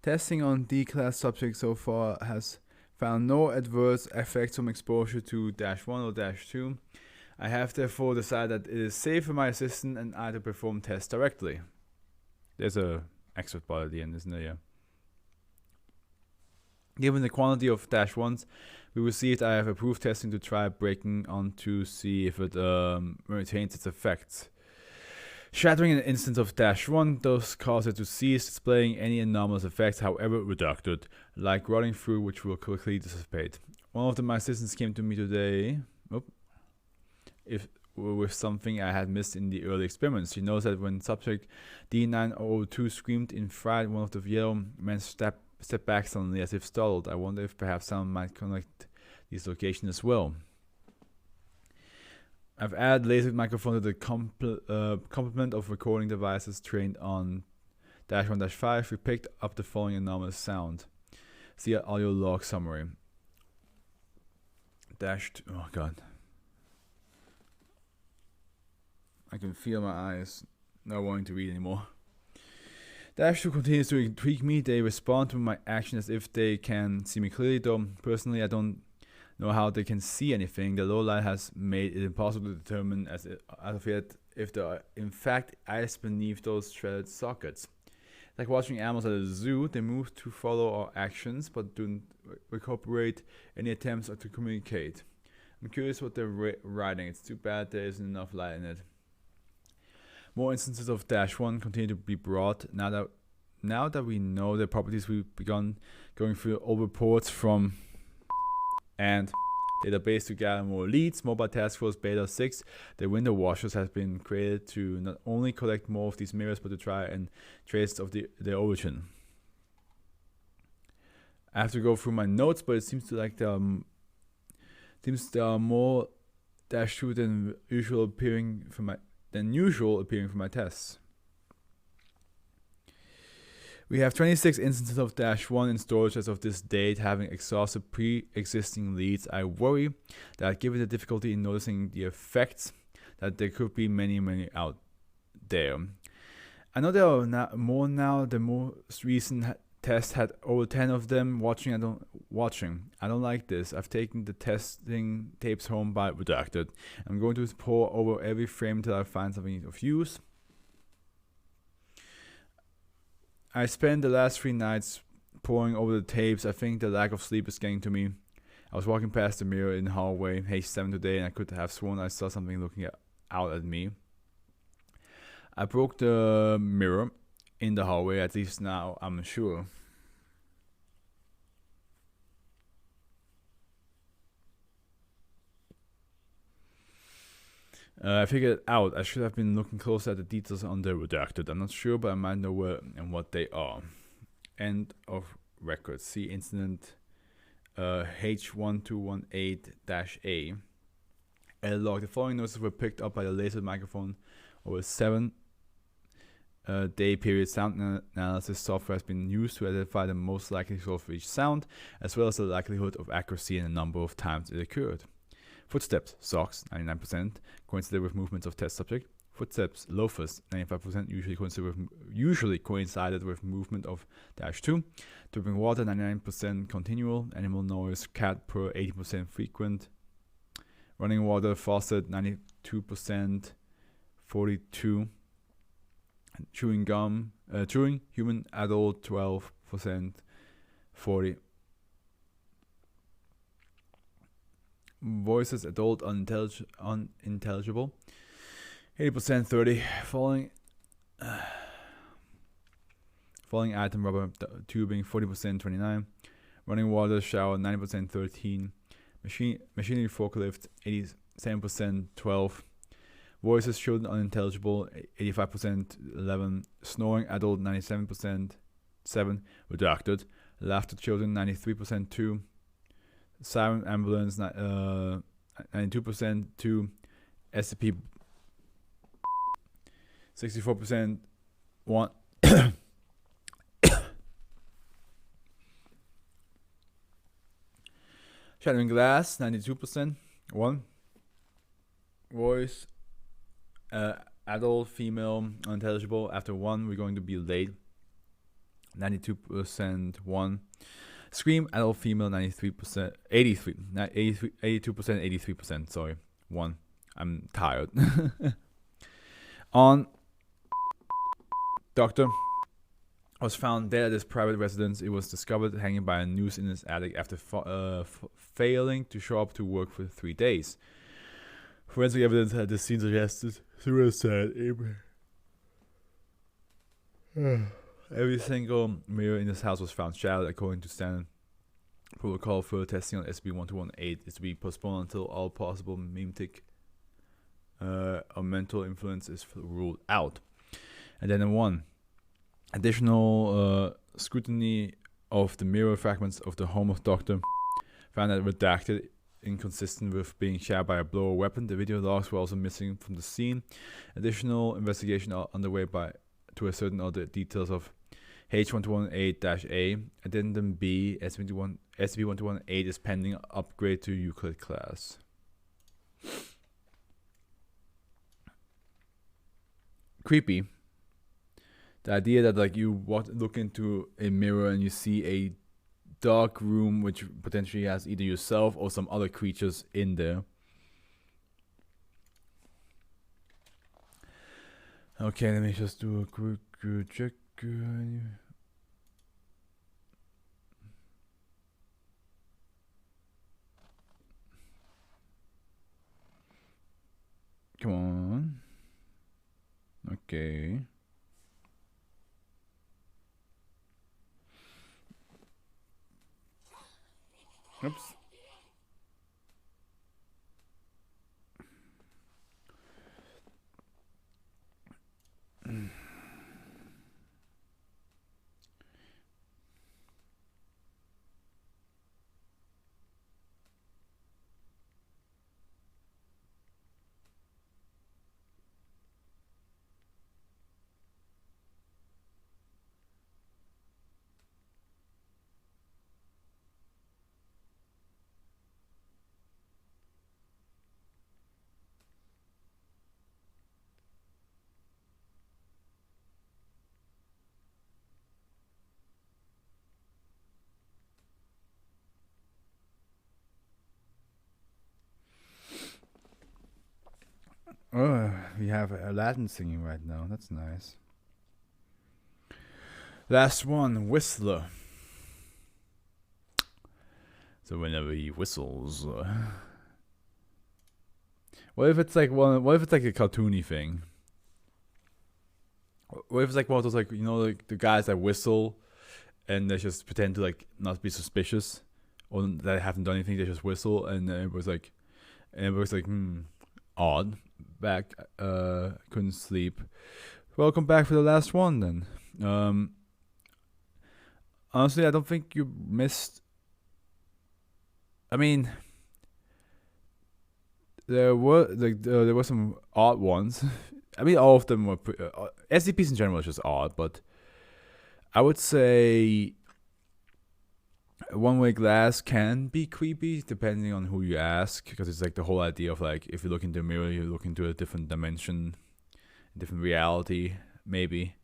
Testing on D-class subjects so far has found no adverse effects from exposure to dash 1 or dash 2. I have therefore decided that it is safe for my assistant and I to perform tests directly. There's a extra part at the end, isn't there? Yeah. Given the quantity of dash 1s we received, I have approved testing to try breaking on to see if it retains its effects. Shattering an instance of dash 1 does cause it to cease displaying any anomalous effects, however reduced, like rotting through, which will quickly dissipate. One of my assistants came to me today with something I had missed in the early experiments. She knows that when subject D902 screamed in fright, one of the yellow men stepped back suddenly as if startled. I wonder if perhaps someone might connect these locations as well. I've added laser microphone to the complement of recording devices trained on dash 1-5. We picked up the following anomalous sound. See audio log summary. Dash 2. Oh god. I can feel my eyes not wanting to read anymore. Dash 2 continues to intrigue me. They respond to my action as if they can see me clearly, though personally I don't know how they can see anything. The low light has made it impossible to determine as of yet if there are in fact eyes beneath those shredded sockets. Like watching animals at a zoo, they move to follow our actions but don't recuperate any attempts to communicate. I'm curious what they're writing. It's too bad there isn't enough light in it. More instances of dash 1 continue to be brought. Now that we know their properties, we've begun going through old reports from and database to gather more leads. Mobile Task Force Beta 6, the window washers, has been created to not only collect more of these mirrors but to try and trace of their origin. I have to go through my notes, but it seems there are more dash 2 than usual appearing from my tests. We have 26 instances of -1 in storage as of this date, having exhausted pre-existing leads. I worry that given the difficulty in noticing the effects, that there could be many out there. I know there are more now. The most recent test had over 10 of them. Watching. I don't like this. I've taken the testing tapes home but redacted. I'm going to pore over every frame till I find something of use. I spent the last 3 nights poring over the tapes. I think the lack of sleep is getting to me. I was walking past the mirror in the hallway, H7 today, and I could have sworn I saw something looking out at me. I broke the mirror in the hallway, at least now I'm sure. I figured it out. I should have been looking closer at the details on the redacted. I'm not sure, but I might know where and what they are. End of record. See incident H1218-A. Log. The following notices were picked up by the laser microphone over a 7-day period. Sound analysis software has been used to identify the most likely source for each sound, as well as the likelihood of accuracy and the number of times it occurred. Footsteps, socks, 99%, coincided with movements of test subject. Footsteps, loafers, 95%, usually coincided with movement of -2. Dripping water, 99% continual. Animal noise, cat purr, 80% frequent. Running water, faucet, 92%, 42. Chewing gum, human adult, 12%, 40. Voices, adult, unintelligible, 80%, 30. Falling item, rubber tubing, 40%, 29. Running water, shower, 90%, 13. Machinery, forklift, 87%, 12. Voices, children, unintelligible, 85%, 11. Snoring, adult, 97%, 7. Redacted. Laughter, children, 93%, 2. Siren, ambulance, 92%, 2. SCP, 64%, 1. Shattering glass, 92%, 1. Voice, adult, female, unintelligible. After 1, we're going to be late. 92%, 1. Scream, adult, female, 93%, 82%, 83%, sorry, 1. I'm tired. On Doctor was found dead at his private residence. It was discovered hanging by a noose in his attic after failing to show up to work for 3 days. Forensic evidence at the scene suggested suicide. Every single mirror in this house was found shattered. According to standard protocol, further testing on SCP-1218 is to be postponed until all possible mimetic or mental influence is ruled out. And then 1. Additional scrutiny of the mirror fragments of the home of Doctor found that redacted, inconsistent with being shattered by a blow or weapon. The video logs were also missing from the scene. Additional investigation are underway to ascertain other details of H1218-A. Addendum B, SCP-1218 is pending upgrade to Euclid class. Creepy. The idea that like you look into a mirror and you see a dark room which potentially has either yourself or some other creatures in there. Okay, let me just do a quick check. Come on. Okay. Oops. Oh, we have Aladdin singing right now. That's nice. Last one, Whistler. So whenever he whistles, what if it's like one? What if it's like a cartoony thing? What if it's like one of those, like, you know, like the guys that whistle and they just pretend to like not be suspicious or that they haven't done anything. They just whistle and it was like odd. Back, couldn't sleep. Welcome back for the last one then. Honestly, I don't think you missed. I mean, there were some odd ones. I mean, all of them were SCPs in general is just odd, but I would say One Way Glass can be creepy depending on who you ask, because it's like the whole idea of like if you look into a mirror, you look into a different dimension, different reality, maybe,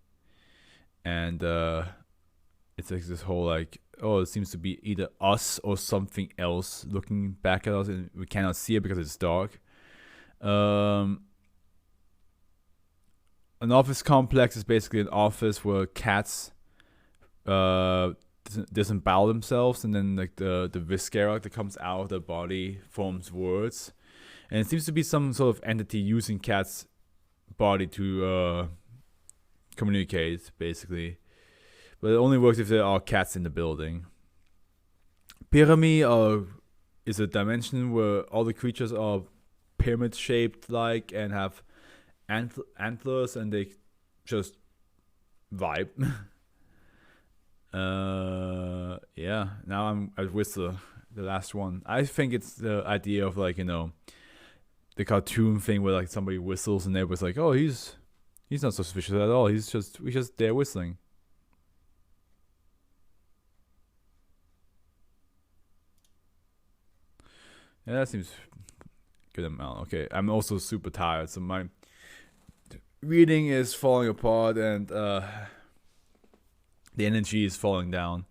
and it's like this whole like, oh, it seems to be either us or something else looking back at us, and we cannot see it because it's dark. An office complex is basically an office where cats disembowel themselves, and then like the viscera that comes out of the body forms words, and it seems to be some sort of entity using cat's body to communicate, basically. But it only works if there are cats in the building. Pyramid is a dimension where all the creatures are pyramid shaped like and have antlers, and they just vibe. Yeah, now I'm at Whistler, the last one. I think it's the idea of like, you know, the cartoon thing where like somebody whistles and everybody's like, oh, he's not suspicious at all. He's just there whistling. Yeah, that seems good amount. Okay, I'm also super tired, so my reading is falling apart and the energy is falling down.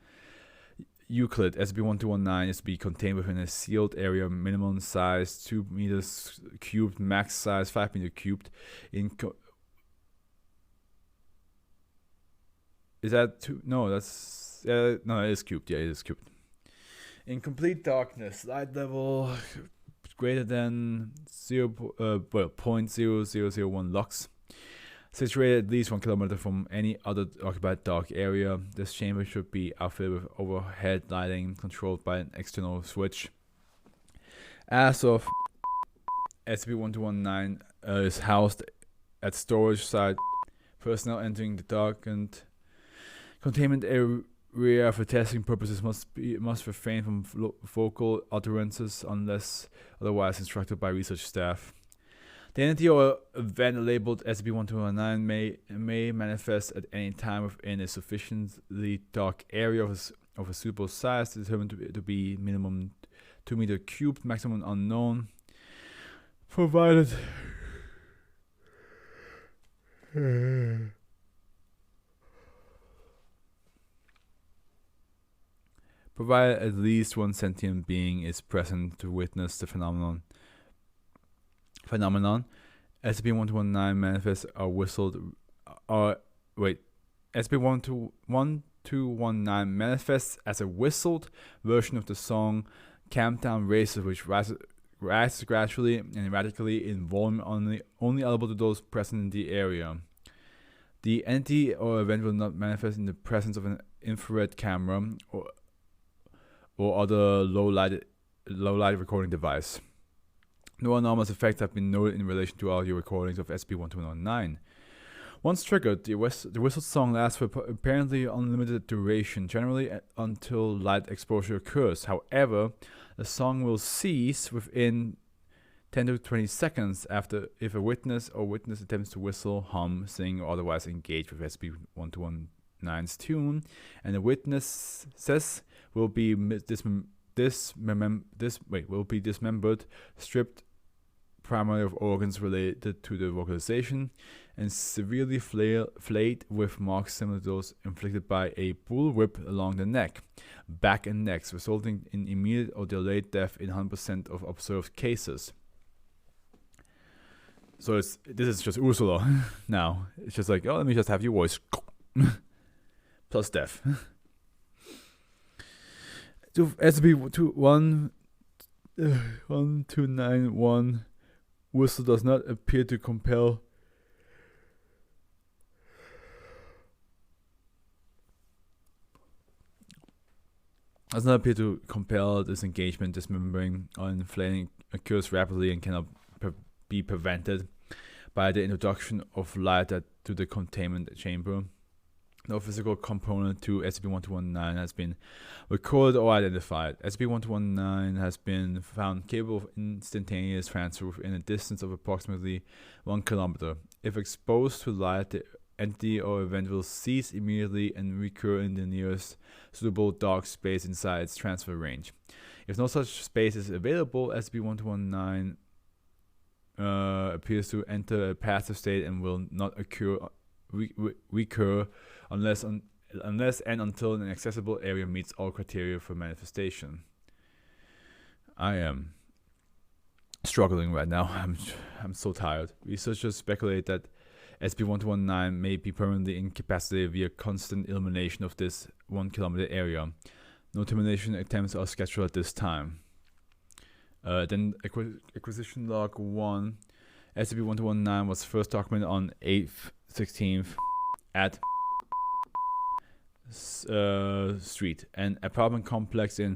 Euclid, SB1219 is to be contained within a sealed area, minimum size 2 meters cubed, max size 5 meter cubed. Is that two? No, that's no, it is cubed. Yeah, it is cubed. In complete darkness, light level greater than 0.0001 lux. Situated at least 1 kilometer from any other occupied dark area, this chamber should be outfitted with overhead lighting controlled by an external switch. As of SCP-1219 is housed at storage site. Personnel entering the darkened containment area for testing purposes must refrain from vocal utterances unless otherwise instructed by research staff. The entity or event labeled SCP-1219 may manifest at any time within a sufficiently dark area of a suitable size determined to be minimum 2 meter cubed, maximum unknown, provided at least one sentient being is present to witness the phenomenon. SCP-1219 manifests are whistled. SCP-1219 manifests as a whistled version of the song "Camptown Races," which rises gradually and erratically in volume, only audible to those present in the area. The entity or event will not manifest in the presence of an infrared camera or other low light recording device. No anomalous effects have been noted in relation to audio recordings of SCP-1219. Once triggered, the whistled song lasts for apparently unlimited duration, generally until light exposure occurs. However, the song will cease within 10 to 20 seconds after if a witness attempts to whistle, hum, sing, or otherwise engage with SCP-1219's tune, and the witnesses will be dismembered, stripped primarily of organs related to the vocalization, and severely flayed with marks similar to those inflicted by a bullwhip along the neck, back, and necks, resulting in immediate or delayed death in 100% of observed cases. So this is just Ursula now. It's just like, oh, let me just have your voice plus death. To SCP-1291, Ursula does not appear to compel disengagement. Dismembering or inflating occurs rapidly and cannot be prevented by the introduction of light to the containment chamber. No physical component to SCP-1219 has been recorded or identified. SCP-1219 has been found capable of instantaneous transfer within a distance of approximately 1 kilometer. If exposed to light, the entity or event will cease immediately and recur in the nearest suitable dark space inside its transfer range. If no such space is available, SCP-1219 appears to enter a passive state and will not recur unless and until an accessible area meets all criteria for manifestation. I am struggling right now. I'm so tired. Researchers speculate that SCP-1219 may be permanently incapacitated via constant elimination of this 1 kilometer area. No termination attempts are scheduled at this time. Then acquisition log 1. SCP-1219 was first documented on 8th 16th at Street, an apartment complex in.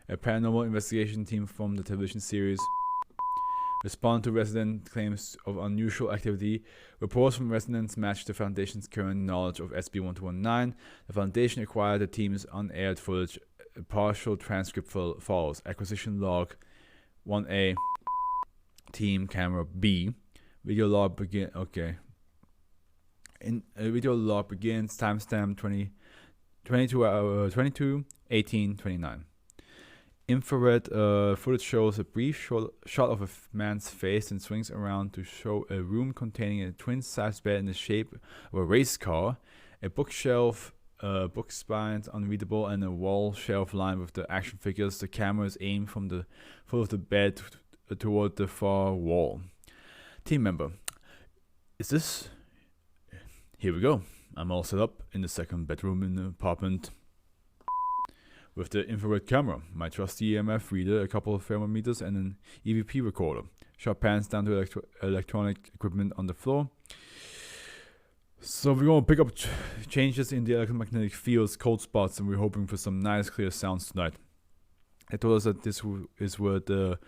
A paranormal investigation team from the television series respond to resident claims of unusual activity. Reports from residents match the Foundation's current knowledge of SCP-1219. The Foundation acquired the team's unaired footage. A partial transcript follows. Acquisition log 1A. Team camera B. Video log begin. Okay. Video log begins. Timestamp 22/18/29. Infrared footage shows a brief shot of a man's face and swings around to show a room containing a twin-size bed in the shape of a race car, a bookshelf, book spines unreadable, and a wall shelf lined with the action figures. The camera is aimed from the foot of the bed toward the far wall. Team member, is this? Here we go. I'm all set up in the second bedroom in the apartment with the infrared camera, my trusty EMF reader, a couple of thermometers, and an EVP recorder. Shot pans down to electronic equipment on the floor. So we're going to pick up changes in the electromagnetic fields, cold spots, and we're hoping for some nice clear sounds tonight. They told us that this is where the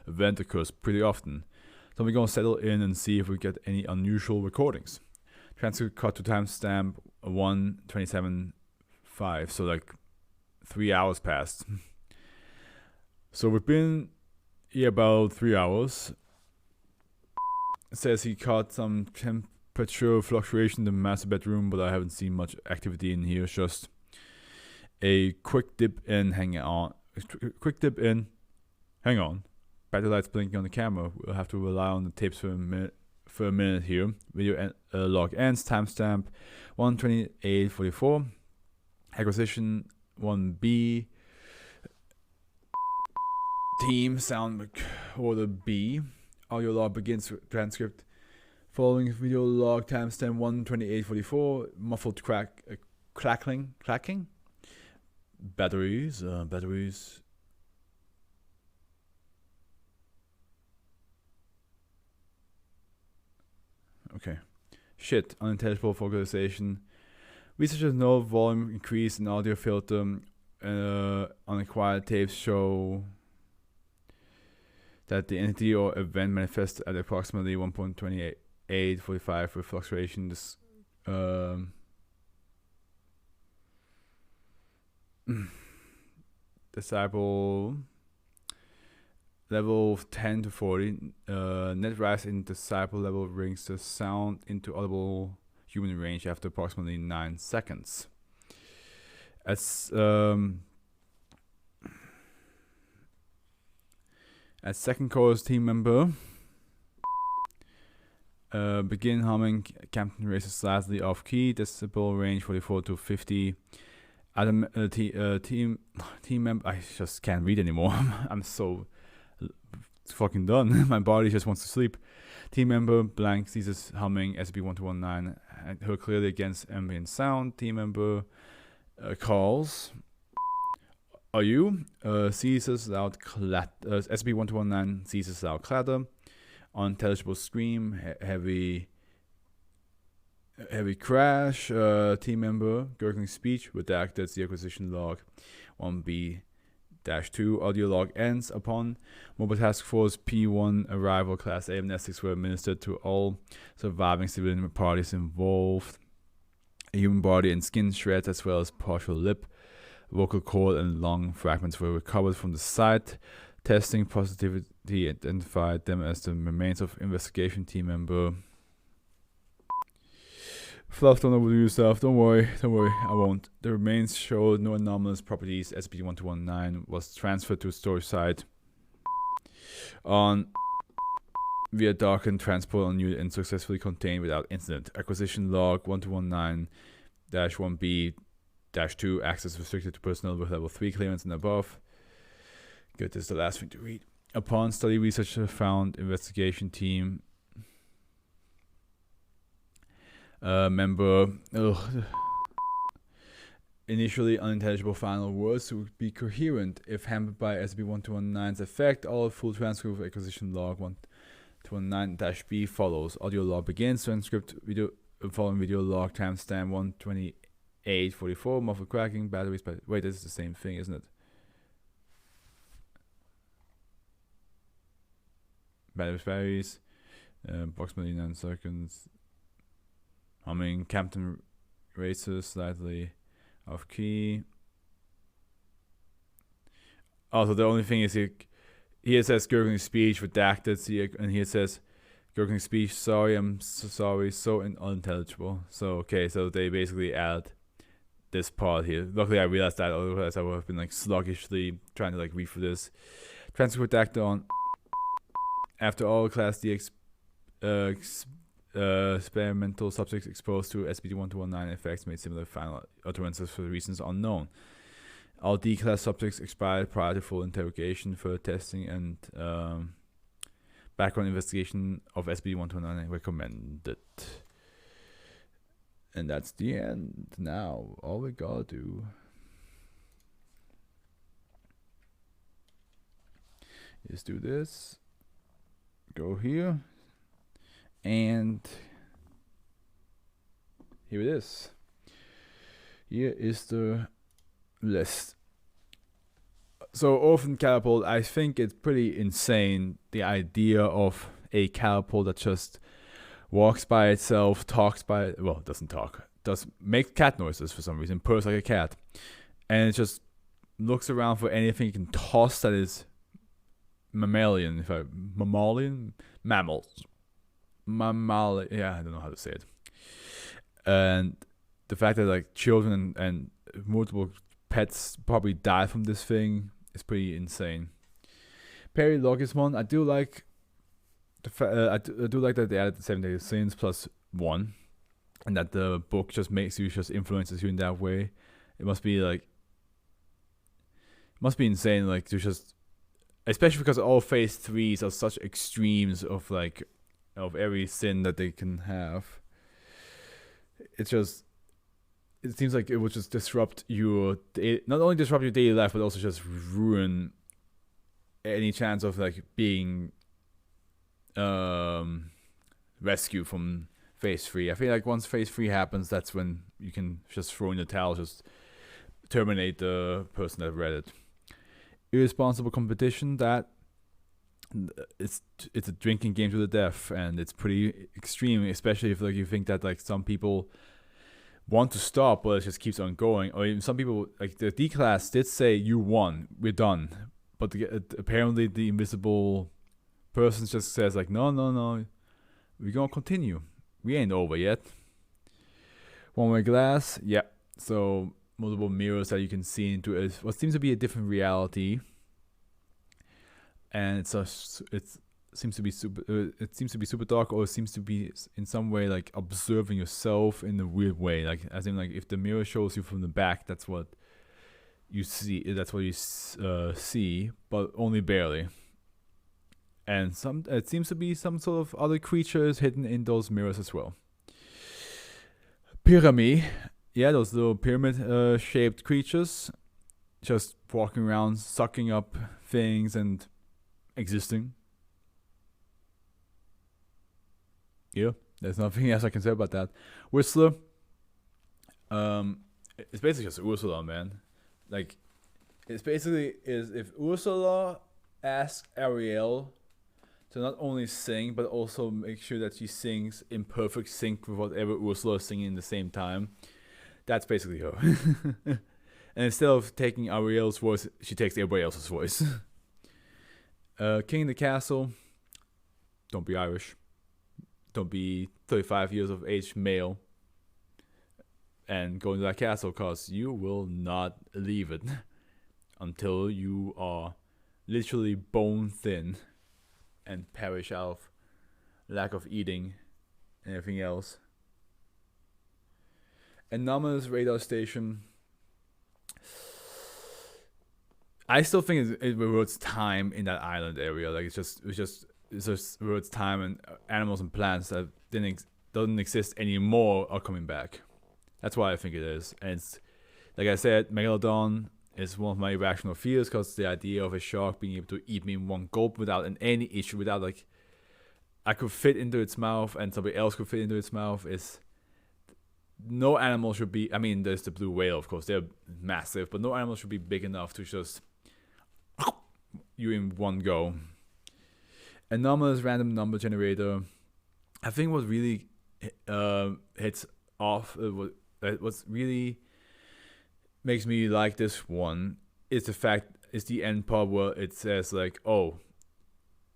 event occurs pretty often. So we're going to settle in and see if we get any unusual recordings. Transcript cut to timestamp 1:27:5, so like 3 hours passed. So we've been here about 3 hours. It says he caught some temperature fluctuation in the master bedroom, but I haven't seen much activity in here. It's just a quick dip in, hang on. Battery lights blinking on the camera. We'll have to rely on the tapes for a minute here. Video log ends. Timestamp 1:28:44. Acquisition 1B. Team sound order B. Audio log begins transcript. Following video log timestamp 1:28:44. Muffled clacking. Batteries. Okay. Shit. Unintelligible vocalization. Researchers know volume increase in audio filter unacquired tapes show that the entity or event manifests at approximately 1:28:45 with fluctuation. Decibel level 10 to 40. Net rise in decibel level brings the sound into audible human range after approximately 9 seconds. As second chorus team member, begin humming. Captain raises slightly off key. Decibel range 44 to 50. Team member. I just can't read anymore. I'm so fucking done. My body just wants to sleep. Team member blank ceases humming SCP-1219 and heard clearly against ambient sound. Team member calls. Are you? Ceases loud SCP-1219 ceases loud clatter. Unintelligible scream. Heavy crash. Team member gurgling speech. Redacted the acquisition log. 1B-2 audio log ends upon Mobile Task Force P1 arrival. Class A amnestics were administered to all surviving civilian parties involved. A human body and skin shreds as well as partial lip, vocal cord and lung fragments were recovered from the site. Testing positivity identified them as the remains of investigation team member. Fluff, don't overdo yourself. Don't worry, I won't. The remains showed no anomalous properties. SCP-1219 was transferred to a storage site via darkened transport on unit and successfully contained without incident. Acquisition log 1219-1B-2 access restricted to personnel with level 3 clearance and above. Good, this is the last thing to read. Upon study, researcher found investigation team member initially unintelligible final words would be coherent if hampered by SCP-1219's effect. All full transcript of acquisition log 1219-B follows. Audio log begins. Transcript video following video log timestamp 128:44. Muffled cracking. Batteries. Wait, this is the same thing, isn't it? Batteries. Approximately 9 seconds. Humming. Captain races slightly off key. Also, the only thing is here it says gurgling speech redacted, and here it says gurgling speech. Sorry, I'm so sorry, so unintelligible. So okay, so they basically add this part here. Luckily, I realized that. Otherwise, I would have been like sluggishly trying to like read through this. Transcript redacted on. After all, Class D experimental subjects exposed to SCP-1219 effects made similar final utterances for reasons unknown. All D-class subjects expired prior to full interrogation, further testing, and background investigation of SCP-1219 recommended. And that's the end. Now, all we gotta do is do this. Go here. And here it is. Here is the list. So Orphan Catapult, I think it's pretty insane, the idea of a catapult that just walks by itself, talks by, well, it doesn't talk, does make cat noises for some reason, purrs like a cat, and it just looks around for anything it can toss that is mammalian, mammals. Yeah, I don't know how to say it. And the fact that like children and multiple pets probably die from this thing is pretty insane. Perilogismon, I do like I do like that they added the 7 Days Sins plus 1, and that the book just influences you in that way. It must be insane, like to just, especially because all phase 3s are such extremes of like of every sin that they can have. It seems like it would just disrupt not only disrupt your daily life, but also just ruin any chance of like being rescued from phase 3. I feel like once phase 3 happens, that's when you can just throw in the towel, just terminate the person that read it. Irresponsible competition, that it's a drinking game to the death, and it's pretty extreme, especially if like you think that like some people want to stop, but it just keeps on going. Or even some people, like the D class did say, you won, we're done, but apparently the invisible person just says like, no, we're gonna continue, we ain't over yet. One-way glass, yeah, so multiple mirrors that you can see into what seems to be a different reality. And it seems to be super dark, or it seems to be in some way like observing yourself in a weird way, like as in like if the mirror shows you from the back, that's what you see, but only barely. And it seems to be some sort of other creatures hidden in those mirrors as well. Pyramid. Yeah, those little pyramid shaped creatures just walking around, sucking up things and existing. Yeah, there's nothing else I can say about that. Whistler. It's basically just Ursula, man. Like, it's basically is if Ursula asks Ariel to not only sing but also make sure that she sings in perfect sync with whatever Ursula is singing at the same time. That's basically her. And instead of taking Ariel's voice, she takes everybody else's voice. King in the Castle. Don't be Irish. Don't be 35 years of age male. And go into that castle, because you will not leave it until you are literally bone thin and perish out of lack of eating and everything else. Anomalous radar station. I still think it rewards time in that island area. Like it's just rewards time, and animals and plants that doesn't exist anymore are coming back. That's why I think it is. And it's, like I said, Megalodon is one of my irrational fears, because the idea of a shark being able to eat me in one gulp without any issue, without like I could fit into its mouth and somebody else could fit into its mouth, is no animal should be. I mean, there's the blue whale, of course, they're massive, but no animal should be big enough to just you in one go. Anomalous random number generator. I think what really hits off. What really makes me like this one is the end part where it says like, oh,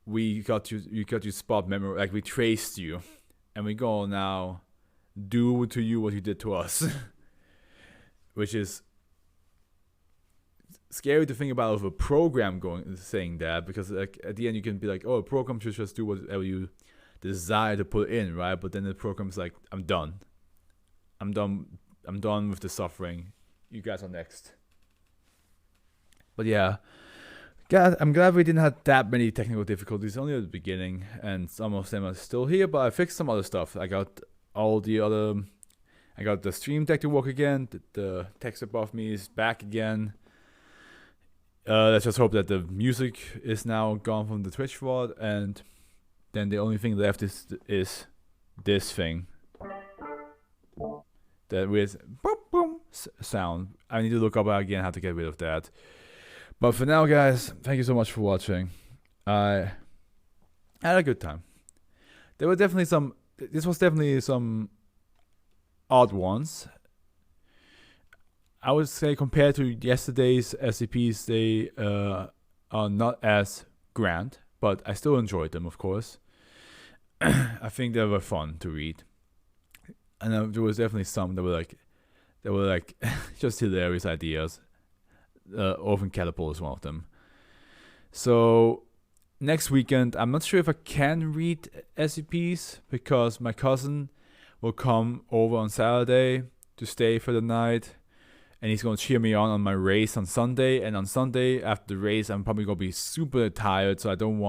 you got your spot memory, like we traced you, and we go now do to you what you did to us. Which is scary to think about, of a program saying that, because like at the end you can be like, oh, a program should just do whatever you desire to put in, right? But then the program's like, I'm done with the suffering. You guys are next. But yeah, I'm glad we didn't have that many technical difficulties, only at the beginning, and some of them are still here, but I fixed some other stuff. I got the stream deck to work again. The text above me is back again. Let's just hope that the music is now gone from the Twitch VOD, and then the only thing left is this thing. That with boom boom sound. I need to look up again how to get rid of that. But for now, guys, thank you so much for watching. I had a good time. There were definitely some. This was definitely some odd ones. I would say compared to yesterday's SCPs, they are not as grand, but I still enjoyed them, of course. I think they were fun to read. And there was definitely some that were like just hilarious ideas. Orphan Catapult is one of them. So next weekend, I'm not sure if I can read SCPs, because my cousin will come over on Saturday to stay for the night, and he's going to cheer me on my race on Sunday. And on Sunday after the race, I'm probably going to be super tired, so I don't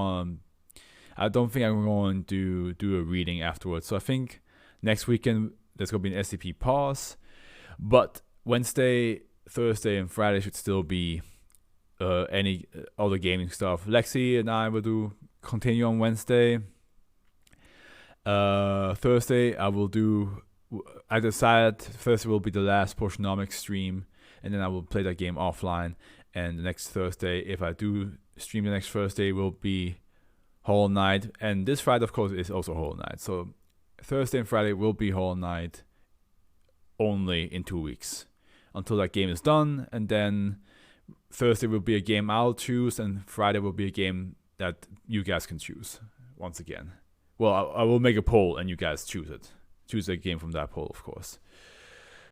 think I'm going to do a reading afterwards. So I think next weekend, there's going to be an SCP pause. But Wednesday, Thursday, and Friday should still be any other gaming stuff. Lexi and I will continue on Wednesday. Thursday, I decided Thursday will be the last Portionomics stream, and then I will play that game offline. And the next Thursday, if I do stream the next Thursday, will be Hollow Knight. And this Friday, of course, is also Hollow Knight. So Thursday and Friday will be Hollow Knight only in 2 weeks until that game is done. And then Thursday will be a game I'll choose, and Friday will be a game that you guys can choose once again. Well, I will make a poll and you guys choose it. Choose a game from that poll, of course.